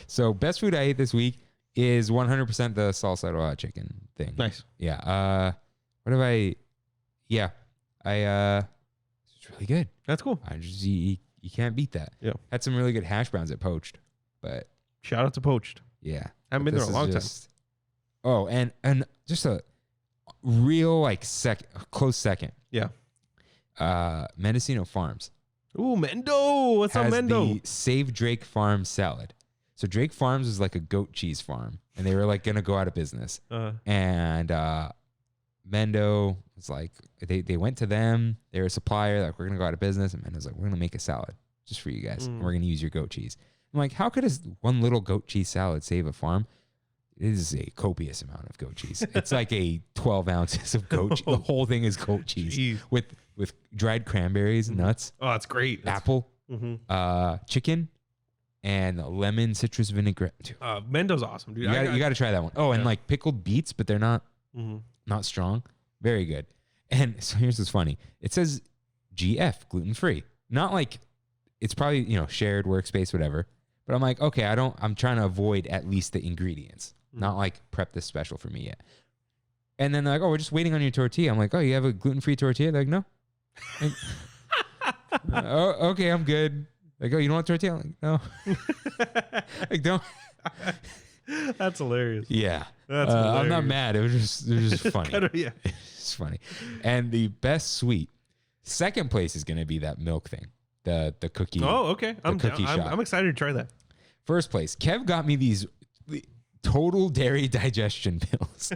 Speaker 1: So best food I ate this week is 100% the salsa hot chicken thing.
Speaker 2: Nice.
Speaker 1: Yeah. What have I? Yeah. It's really good.
Speaker 2: That's cool.
Speaker 1: You can't beat that.
Speaker 2: Yeah.
Speaker 1: Had some really good hash browns at Poached, but
Speaker 2: Shout out to Poached.
Speaker 1: yeah.
Speaker 2: Haven't been there in a long time.
Speaker 1: Oh, and just a real like close second.
Speaker 2: Yeah.
Speaker 1: Mendocino Farms.
Speaker 2: Ooh, Mendo. What's up,
Speaker 1: has
Speaker 2: Mendo?
Speaker 1: the Save Drake Farm salad. So Drake Farms is like a goat cheese farm, and they were like gonna go out of business. And Mendo was like, they went to them. They were a supplier. Like, we're gonna go out of business, and Mendo's like, we're gonna make a salad just for you guys, and we're gonna use your goat cheese. I'm like, how could one little goat cheese salad save a farm? It is a copious amount of goat cheese. It's like a 12 ounces of goat cheese. The whole thing is goat cheese with dried cranberries, nuts.
Speaker 2: Oh, that's great.
Speaker 1: Apple, chicken, and lemon citrus vinaigrette.
Speaker 2: Mendo's awesome, dude.
Speaker 1: You got to try that one. Oh, and like pickled beets, but they're not strong. Very good. And so here's what's funny. It says GF, gluten free. Not like it's probably, shared workspace, whatever. But I'm like, okay, I'm trying to avoid at least the ingredients. Not like prep this special for me yet. And then they're like, oh, we're just waiting on your tortilla. I'm like, oh, you have a gluten-free tortilla? They're like, no. Like, oh, okay, I'm good. Like, oh, you don't want tortilla? I'm like, no. Like, don't.
Speaker 2: That's hilarious.
Speaker 1: Yeah.
Speaker 2: That's hilarious.
Speaker 1: I'm not mad. It was just funny.
Speaker 2: Yeah.
Speaker 1: It's funny. And the best sweet, second place is going to be that milk thing, the cookie.
Speaker 2: Oh, okay. I'm excited to try that.
Speaker 1: First place, Kev got me these total dairy digestion pills.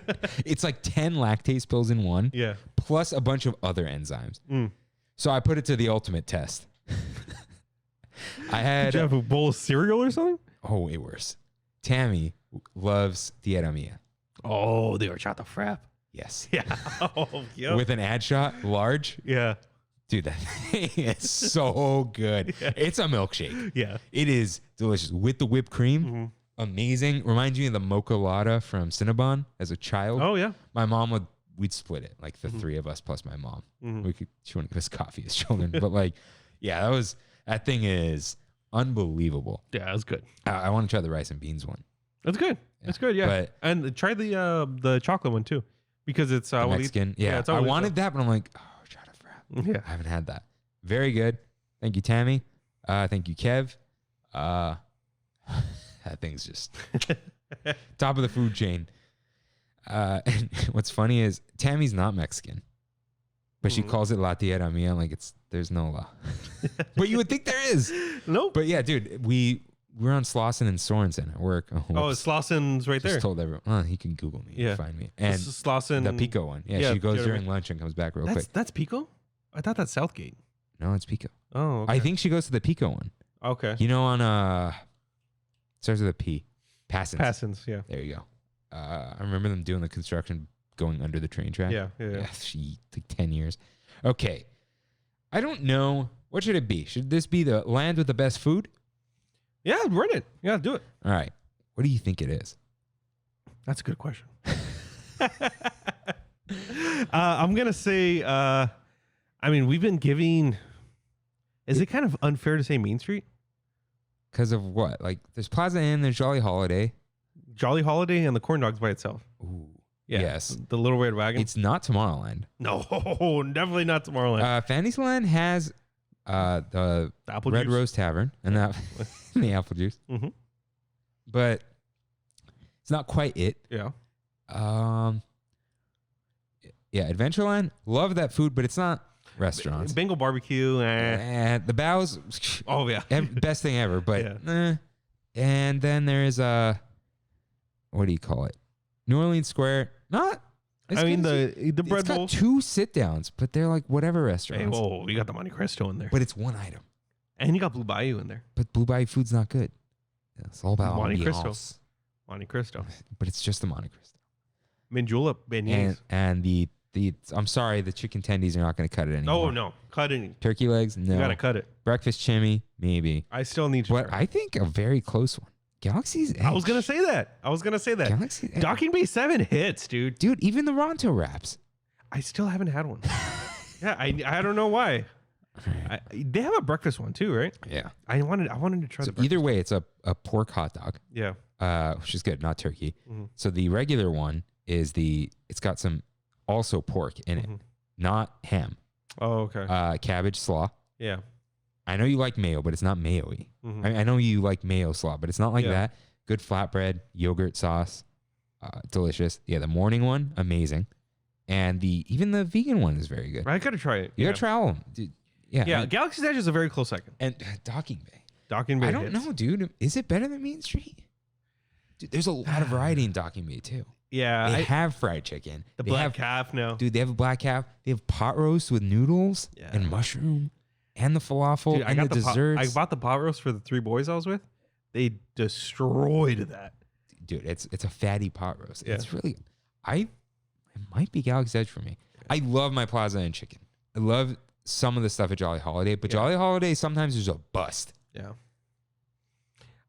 Speaker 1: It's like 10 lactase pills in one.
Speaker 2: Yeah.
Speaker 1: Plus a bunch of other enzymes. So I put it to the ultimate test.
Speaker 2: Did you have a bowl of cereal or something?
Speaker 1: Oh, way worse. Tammy loves Tierra Mia.
Speaker 2: Oh, the horchata frap.
Speaker 1: Yes.
Speaker 2: Yeah. Oh, yeah.
Speaker 1: With an ad shot, large.
Speaker 2: Yeah.
Speaker 1: Dude, that thing is so good.
Speaker 2: Yeah.
Speaker 1: It's a milkshake.
Speaker 2: Yeah.
Speaker 1: It is delicious. With the whipped cream. Amazing. Reminds me of the Mocha Lotta from Cinnabon as a child.
Speaker 2: Oh, yeah.
Speaker 1: My mom we'd split it, like the three of us plus my mom. She wouldn't give us coffee as children. But like, yeah, that thing is unbelievable.
Speaker 2: Yeah, that's good.
Speaker 1: I want to try the rice and beans one.
Speaker 2: That's good.
Speaker 1: Yeah.
Speaker 2: That's good, yeah. And try the chocolate one too. Because it's
Speaker 1: Mexican. Yeah, I wanted that, but I'm like, oh, try to frap.
Speaker 2: Yeah.
Speaker 1: I haven't had that. Very good. Thank you, Tammy. Thank you, Kev. That thing's just top of the food chain. And what's funny is Tammy's not Mexican, but she calls it La Tierra Mia. Like there's no la. But you would think there is.
Speaker 2: Nope.
Speaker 1: But yeah, dude, we're on Slauson and Sorensen at work.
Speaker 2: Oh, Slauson's right there.
Speaker 1: Just told everyone. He can Google me and find me. And
Speaker 2: Slauson,
Speaker 1: the Pico one. Yeah, she goes during lunch and comes back real quick.
Speaker 2: That's Pico? I thought that's Southgate.
Speaker 1: No, it's Pico.
Speaker 2: Oh, okay.
Speaker 1: I think she goes to the Pico one.
Speaker 2: Okay.
Speaker 1: On starts with a P.
Speaker 2: Passons, yeah.
Speaker 1: There you go. I remember them doing the construction going under the train track.
Speaker 2: Yeah.
Speaker 1: She like 10 years. Okay. I don't know. What should it be? Should this be the land with the best food?
Speaker 2: Yeah, run it. Yeah, do it.
Speaker 1: All right. What do you think it is?
Speaker 2: That's a good question. I'm going to say, we've been giving... Is it kind of unfair to say Main Street?
Speaker 1: Because of what? Like, there's Plaza Inn, there's Jolly Holiday.
Speaker 2: Jolly Holiday and the corn dogs by itself.
Speaker 1: Ooh.
Speaker 2: Yeah.
Speaker 1: Yes.
Speaker 2: The Little Red Wagon.
Speaker 1: It's not Tomorrowland.
Speaker 2: No, definitely not Tomorrowland.
Speaker 1: Fantasyland has the
Speaker 2: apple
Speaker 1: Red
Speaker 2: juice.
Speaker 1: Rose Tavern and the apple juice. But it's not quite it.
Speaker 2: Yeah.
Speaker 1: Yeah, Adventureland, love that food, but it's not restaurants.
Speaker 2: Bengal barbecue.
Speaker 1: The bows.
Speaker 2: Oh, yeah.
Speaker 1: Best thing ever, but and then there's what do you call it? New Orleans Square. Not.
Speaker 2: The bread
Speaker 1: it's
Speaker 2: bowl.
Speaker 1: got 2 sit downs, but they're like whatever restaurants.
Speaker 2: Hey, whoa, you got the Monte Cristo in there.
Speaker 1: But it's one item.
Speaker 2: And you got Blue Bayou in there.
Speaker 1: But Blue Bayou food's not good. It's all about
Speaker 2: Monte
Speaker 1: ambiance.
Speaker 2: Cristo. Monte Cristo.
Speaker 1: But it's just the Monte Cristo.
Speaker 2: Mint julep beignets.
Speaker 1: And the I'm sorry, the chicken tendies are not going to cut it anymore.
Speaker 2: Oh no, cut it.
Speaker 1: Turkey legs, no.
Speaker 2: You gotta cut it.
Speaker 1: Breakfast chimney, maybe.
Speaker 2: I still need to.
Speaker 1: But
Speaker 2: try.
Speaker 1: I think a very close one. Galaxy's Edge.
Speaker 2: I was gonna say that.
Speaker 1: Galaxy's Edge.
Speaker 2: Docking Bay 7 hits, dude.
Speaker 1: Dude, even the Ronto wraps.
Speaker 2: I still haven't had one. Yeah, I don't know why. They have a breakfast one too, right?
Speaker 1: Yeah.
Speaker 2: I wanted to try
Speaker 1: So
Speaker 2: the breakfast.
Speaker 1: either way, it's a pork hot dog,
Speaker 2: Yeah.
Speaker 1: which is good, not turkey.
Speaker 2: Mm-hmm.
Speaker 1: So the regular one is it's got some also pork in it, not ham.
Speaker 2: Oh, okay.
Speaker 1: Cabbage slaw.
Speaker 2: Yeah.
Speaker 1: I know you like mayo, but it's not mayo-y.
Speaker 2: Mhm.
Speaker 1: I know you like mayo slaw, but it's not like
Speaker 2: Yeah.
Speaker 1: that. Good flatbread, yogurt sauce, delicious. Yeah, the morning one, amazing. And even the vegan one is very good.
Speaker 2: I gotta try it.
Speaker 1: You gotta try all of them. Dude, yeah.
Speaker 2: Yeah, Galaxy's Edge is a very close second.
Speaker 1: And Docking Bay.
Speaker 2: Docking Bay
Speaker 1: I don't
Speaker 2: hits.
Speaker 1: know, dude. Is it better than Main Street? Dude, there's a lot of variety in Docking Bay, too.
Speaker 2: Yeah.
Speaker 1: They have fried chicken.
Speaker 2: the
Speaker 1: They
Speaker 2: black
Speaker 1: have,
Speaker 2: calf now.
Speaker 1: Dude, they have a black calf. They have pot roast with noodles
Speaker 2: Yeah.
Speaker 1: and mushroom and the falafel
Speaker 2: Dude,
Speaker 1: and the desserts.
Speaker 2: I bought the pot roast for the 3 boys I was with. They destroyed that.
Speaker 1: Dude, it's a fatty pot roast.
Speaker 2: Yeah.
Speaker 1: It's really, it might be Galaxy's Edge for me. I love my Plaza Inn chicken. I love some of the stuff at Jolly Holiday, but Jolly Holiday sometimes there's a bust.
Speaker 2: Yeah.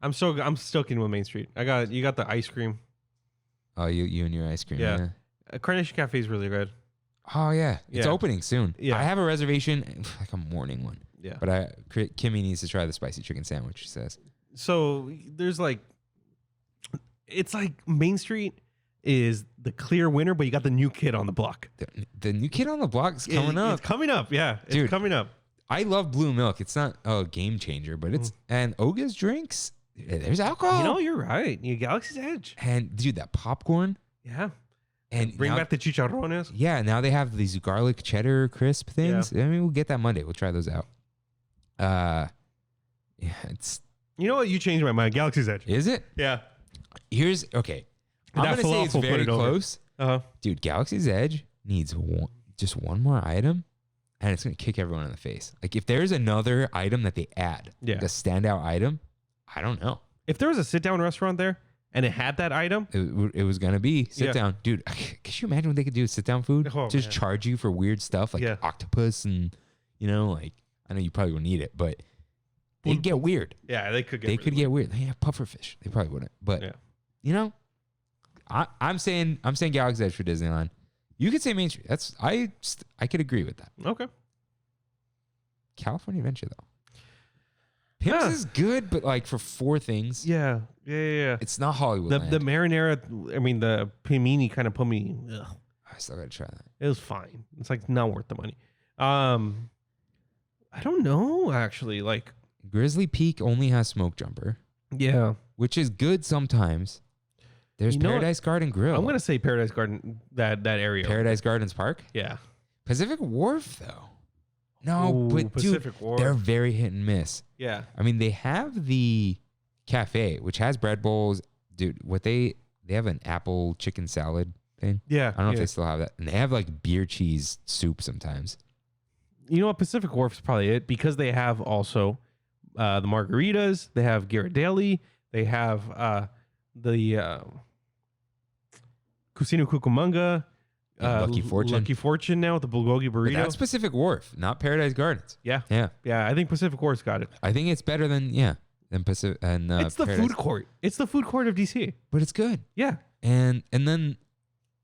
Speaker 2: I'm still getting with Main Street. You got the ice cream.
Speaker 1: Oh, you and your ice cream.
Speaker 2: Yeah. Carnation Cafe is really good.
Speaker 1: Oh yeah, it's
Speaker 2: Yeah.
Speaker 1: opening soon.
Speaker 2: Yeah.
Speaker 1: I have a reservation, like a morning one.
Speaker 2: Yeah.
Speaker 1: But Kimmy needs to try the spicy chicken sandwich. She says.
Speaker 2: So there's it's like Main Street is the clear winner, but you got the new kid on the block.
Speaker 1: The new kid on the block is coming up.
Speaker 2: It's coming up. Yeah. It's
Speaker 1: Dude.
Speaker 2: coming up.
Speaker 1: I love blue milk. It's not a game changer, but it's and Oga's drinks. There's alcohol.
Speaker 2: You know, you're right. You Galaxy's Edge.
Speaker 1: And dude, that popcorn.
Speaker 2: Yeah.
Speaker 1: And
Speaker 2: Bring
Speaker 1: now-
Speaker 2: back the chicharrones.
Speaker 1: Yeah, now they have these garlic cheddar crisp things. I mean, we'll get that Monday. We'll try those out. Yeah, it's
Speaker 2: You know what? You changed my mind. Galaxy's Edge.
Speaker 1: is it?
Speaker 2: Yeah.
Speaker 1: Here's okay. I'm
Speaker 2: That
Speaker 1: gonna say it's
Speaker 2: falafel put
Speaker 1: very
Speaker 2: it over.
Speaker 1: close.
Speaker 2: Uh-huh.
Speaker 1: Dude, Galaxy's Edge needs just one more item, and it's gonna kick everyone in the face. Like if there's another item that they add,
Speaker 2: Yeah.
Speaker 1: like a standout item, I don't know.
Speaker 2: If there was a sit-down restaurant there and it had that item,
Speaker 1: It was gonna be sit
Speaker 2: Yeah.
Speaker 1: down, dude. Could you imagine what they could do with sit down food?
Speaker 2: Oh,
Speaker 1: Just
Speaker 2: man.
Speaker 1: charge you for weird stuff like
Speaker 2: Yeah.
Speaker 1: octopus and like I know you probably wouldn't eat it, but they'd get weird.
Speaker 2: yeah, they could get.
Speaker 1: They
Speaker 2: really
Speaker 1: could get weird. They have pufferfish. They probably wouldn't, but
Speaker 2: Yeah.
Speaker 1: I'm saying Galaxy's Edge for Disneyland. You could say Main Street. I could agree with that.
Speaker 2: Okay.
Speaker 1: California Adventure though. Pimps is good, but like for 4 things,
Speaker 2: Yeah.
Speaker 1: it's not Hollywood.
Speaker 2: The marinara, I mean the pimini kind of put me. Ugh.
Speaker 1: I still gotta try that.
Speaker 2: It was fine. It's like not worth the money. I don't know actually. Like,
Speaker 1: Grizzly Peak only has smoke jumper,
Speaker 2: yeah,
Speaker 1: which is good sometimes. There's
Speaker 2: You know what?
Speaker 1: Paradise Garden Grill.
Speaker 2: I'm gonna say Paradise Garden. That area.
Speaker 1: Paradise Gardens Park.
Speaker 2: Yeah.
Speaker 1: Pacific Wharf though. No,
Speaker 2: Ooh,
Speaker 1: but
Speaker 2: Pacific
Speaker 1: dude,
Speaker 2: Wharf.
Speaker 1: they're very hit and miss.
Speaker 2: Yeah.
Speaker 1: I mean, they have the cafe, which has bread bowls. Dude, they have an apple chicken salad thing.
Speaker 2: Yeah.
Speaker 1: I don't know if they still have that. And they have like beer cheese soup sometimes.
Speaker 2: You know what? Pacific Wharf is probably it because they have also the margaritas. They have Ghirardelli. They have the Cusino Cucamonga.
Speaker 1: Lucky Fortune.
Speaker 2: Lucky Fortune now with the bulgogi
Speaker 1: But
Speaker 2: burrito.
Speaker 1: that's Pacific Wharf, not Paradise Gardens.
Speaker 2: Yeah.
Speaker 1: Yeah.
Speaker 2: Yeah. I think Pacific Wharf's got it.
Speaker 1: I think it's better than Pacific and
Speaker 2: It's the
Speaker 1: Paradise.
Speaker 2: food court. It's the food court of DC.
Speaker 1: But it's good.
Speaker 2: Yeah.
Speaker 1: And then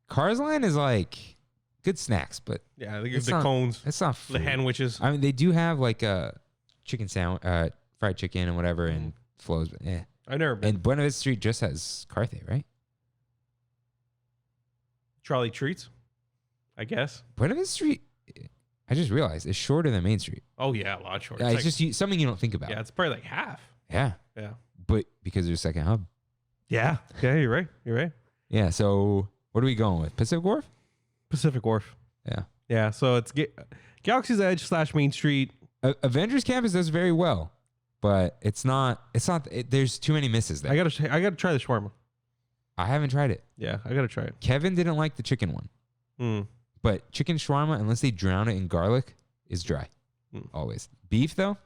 Speaker 1: Cars Line is like good snacks, but
Speaker 2: Yeah. They
Speaker 1: It's
Speaker 2: give the
Speaker 1: not-
Speaker 2: cones,
Speaker 1: it's not
Speaker 2: the
Speaker 1: food.
Speaker 2: sandwiches.
Speaker 1: I mean, they do have like a chicken sandwich, fried chicken and whatever, and flows. But yeah.
Speaker 2: I've never been.
Speaker 1: And Buena Vista Street just has Carthay, right?
Speaker 2: Charlie Treats, I guess.
Speaker 1: Buena Vista Street, I just realized, is shorter than Main Street.
Speaker 2: Oh, yeah. A lot shorter.
Speaker 1: It's
Speaker 2: like-
Speaker 1: just something you don't think about.
Speaker 2: yeah, it's probably like half.
Speaker 1: Yeah.
Speaker 2: Yeah.
Speaker 1: But because there's a second hub.
Speaker 2: Yeah. Yeah, you're right. You're right.
Speaker 1: Yeah. So what are we going with? Pacific Wharf?
Speaker 2: Pacific Wharf.
Speaker 1: Yeah.
Speaker 2: Yeah, so it's Galaxy's Edge / Main Street.
Speaker 1: Avengers Campus does very well, but it's not. There's too many misses there.
Speaker 2: I gotta try the shawarma.
Speaker 1: I haven't tried it.
Speaker 2: Yeah, I gotta try it.
Speaker 1: Kevin didn't like the chicken one, but chicken shawarma, unless they drown it in garlic, is dry. Always. Beef though,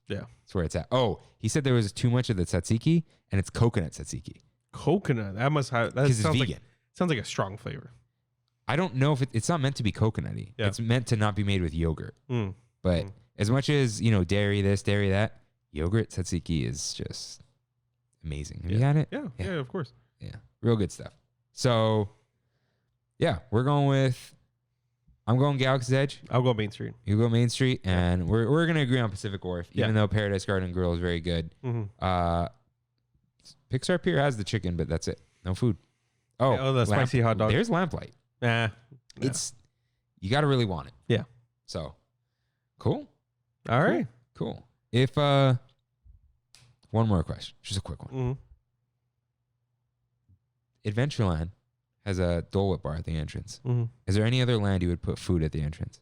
Speaker 2: Yeah.
Speaker 1: that's where it's at. Oh, he said there was too much of the tzatziki, and it's coconut tzatziki
Speaker 2: Coconut. That must have. That
Speaker 1: because it's
Speaker 2: sounds
Speaker 1: vegan.
Speaker 2: like a strong flavor.
Speaker 1: I don't know if it's not meant to be coconutty.
Speaker 2: Yeah.
Speaker 1: It's meant to not be made with yogurt.
Speaker 2: Mm.
Speaker 1: But as much as, dairy this, dairy that, yogurt tzatziki is just amazing. Have you had it?
Speaker 2: Yeah, of course.
Speaker 1: Yeah. Real good stuff. So, yeah, I'm going Galaxy's Edge.
Speaker 2: I'll go Main Street.
Speaker 1: You go Main Street, and we're going to agree on Pacific Wharf, even
Speaker 2: Yeah.
Speaker 1: though Paradise Garden Grill is very good.
Speaker 2: Mm-hmm.
Speaker 1: Pixar Pier has the chicken, but that's it. No food.
Speaker 2: The spicy hot dog.
Speaker 1: There's Lamplight.
Speaker 2: Nah.
Speaker 1: You got to really want it.
Speaker 2: Yeah.
Speaker 1: So, cool.
Speaker 2: All right.
Speaker 1: Cool. If one more question, just a quick one.
Speaker 2: Mm-hmm.
Speaker 1: Adventureland has a Dole Whip bar at the entrance.
Speaker 2: Mm-hmm.
Speaker 1: Is there any other land you would put food at the entrance?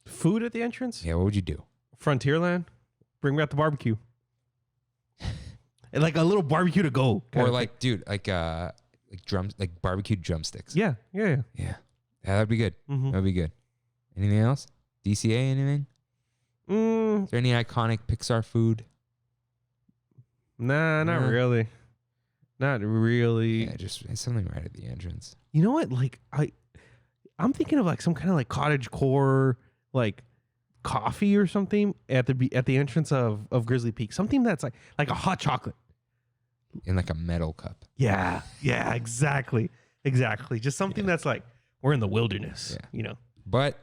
Speaker 2: Food at the entrance?
Speaker 1: Yeah, what would you do?
Speaker 2: Frontierland? Bring back the barbecue. And like a little barbecue to go.
Speaker 1: Or like, dude, like barbecued drumsticks.
Speaker 2: Yeah.
Speaker 1: Yeah, that'd be good.
Speaker 2: Mm-hmm.
Speaker 1: That'd be good. Anything else? DCA, anything? Is there any iconic Pixar food?
Speaker 2: Nah, not really. Not really.
Speaker 1: Yeah, just it's something right at the entrance.
Speaker 2: You know what? Like I'm thinking of like some kind of like cottage core like coffee or something at the entrance of Grizzly Peak. Something that's like a hot chocolate.
Speaker 1: In like a metal cup.
Speaker 2: Yeah, exactly. Just something that's like we're in the wilderness.
Speaker 1: Yeah. But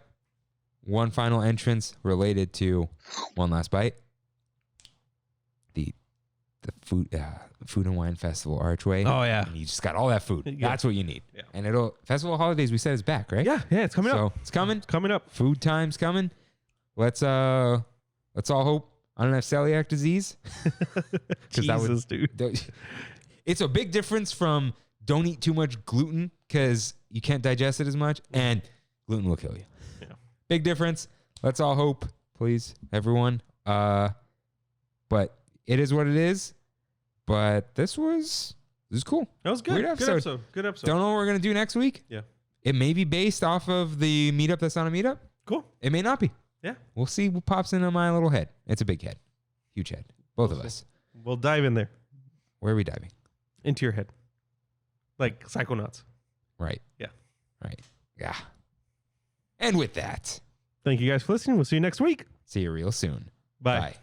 Speaker 1: one final entrance related to One Last Bite. The food and wine festival archway.
Speaker 2: Oh yeah.
Speaker 1: And you just got all that food.
Speaker 2: Yeah.
Speaker 1: That's what you need.
Speaker 2: Yeah.
Speaker 1: And Festival of Holidays we said is back, right?
Speaker 2: Yeah, it's coming up.
Speaker 1: So it's coming.
Speaker 2: It's coming up.
Speaker 1: Food time's coming. Let's all hope I don't have celiac disease.
Speaker 2: Jesus, dude.
Speaker 1: It's a big difference from don't eat too much gluten because you can't digest it as much, and gluten will kill you.
Speaker 2: Yeah.
Speaker 1: Big difference. Let's all hope, please, everyone. But it is what it is. But this was cool.
Speaker 2: That was good.
Speaker 1: Weird
Speaker 2: Good episode.
Speaker 1: Don't know what we're gonna do next week.
Speaker 2: Yeah.
Speaker 1: It may be based off of the meetup that's not a meetup.
Speaker 2: Cool.
Speaker 1: It may not be.
Speaker 2: Yeah.
Speaker 1: We'll see what pops into my little head. It's a big head. Huge head. Both of us.
Speaker 2: We'll dive in there.
Speaker 1: Where are we diving?
Speaker 2: Into your head. Like Psychonauts.
Speaker 1: Right.
Speaker 2: Yeah.
Speaker 1: Right. Yeah. And with that,
Speaker 2: Thank you guys for listening. We'll see you next week.
Speaker 1: see you real soon.
Speaker 2: Bye.
Speaker 1: Bye.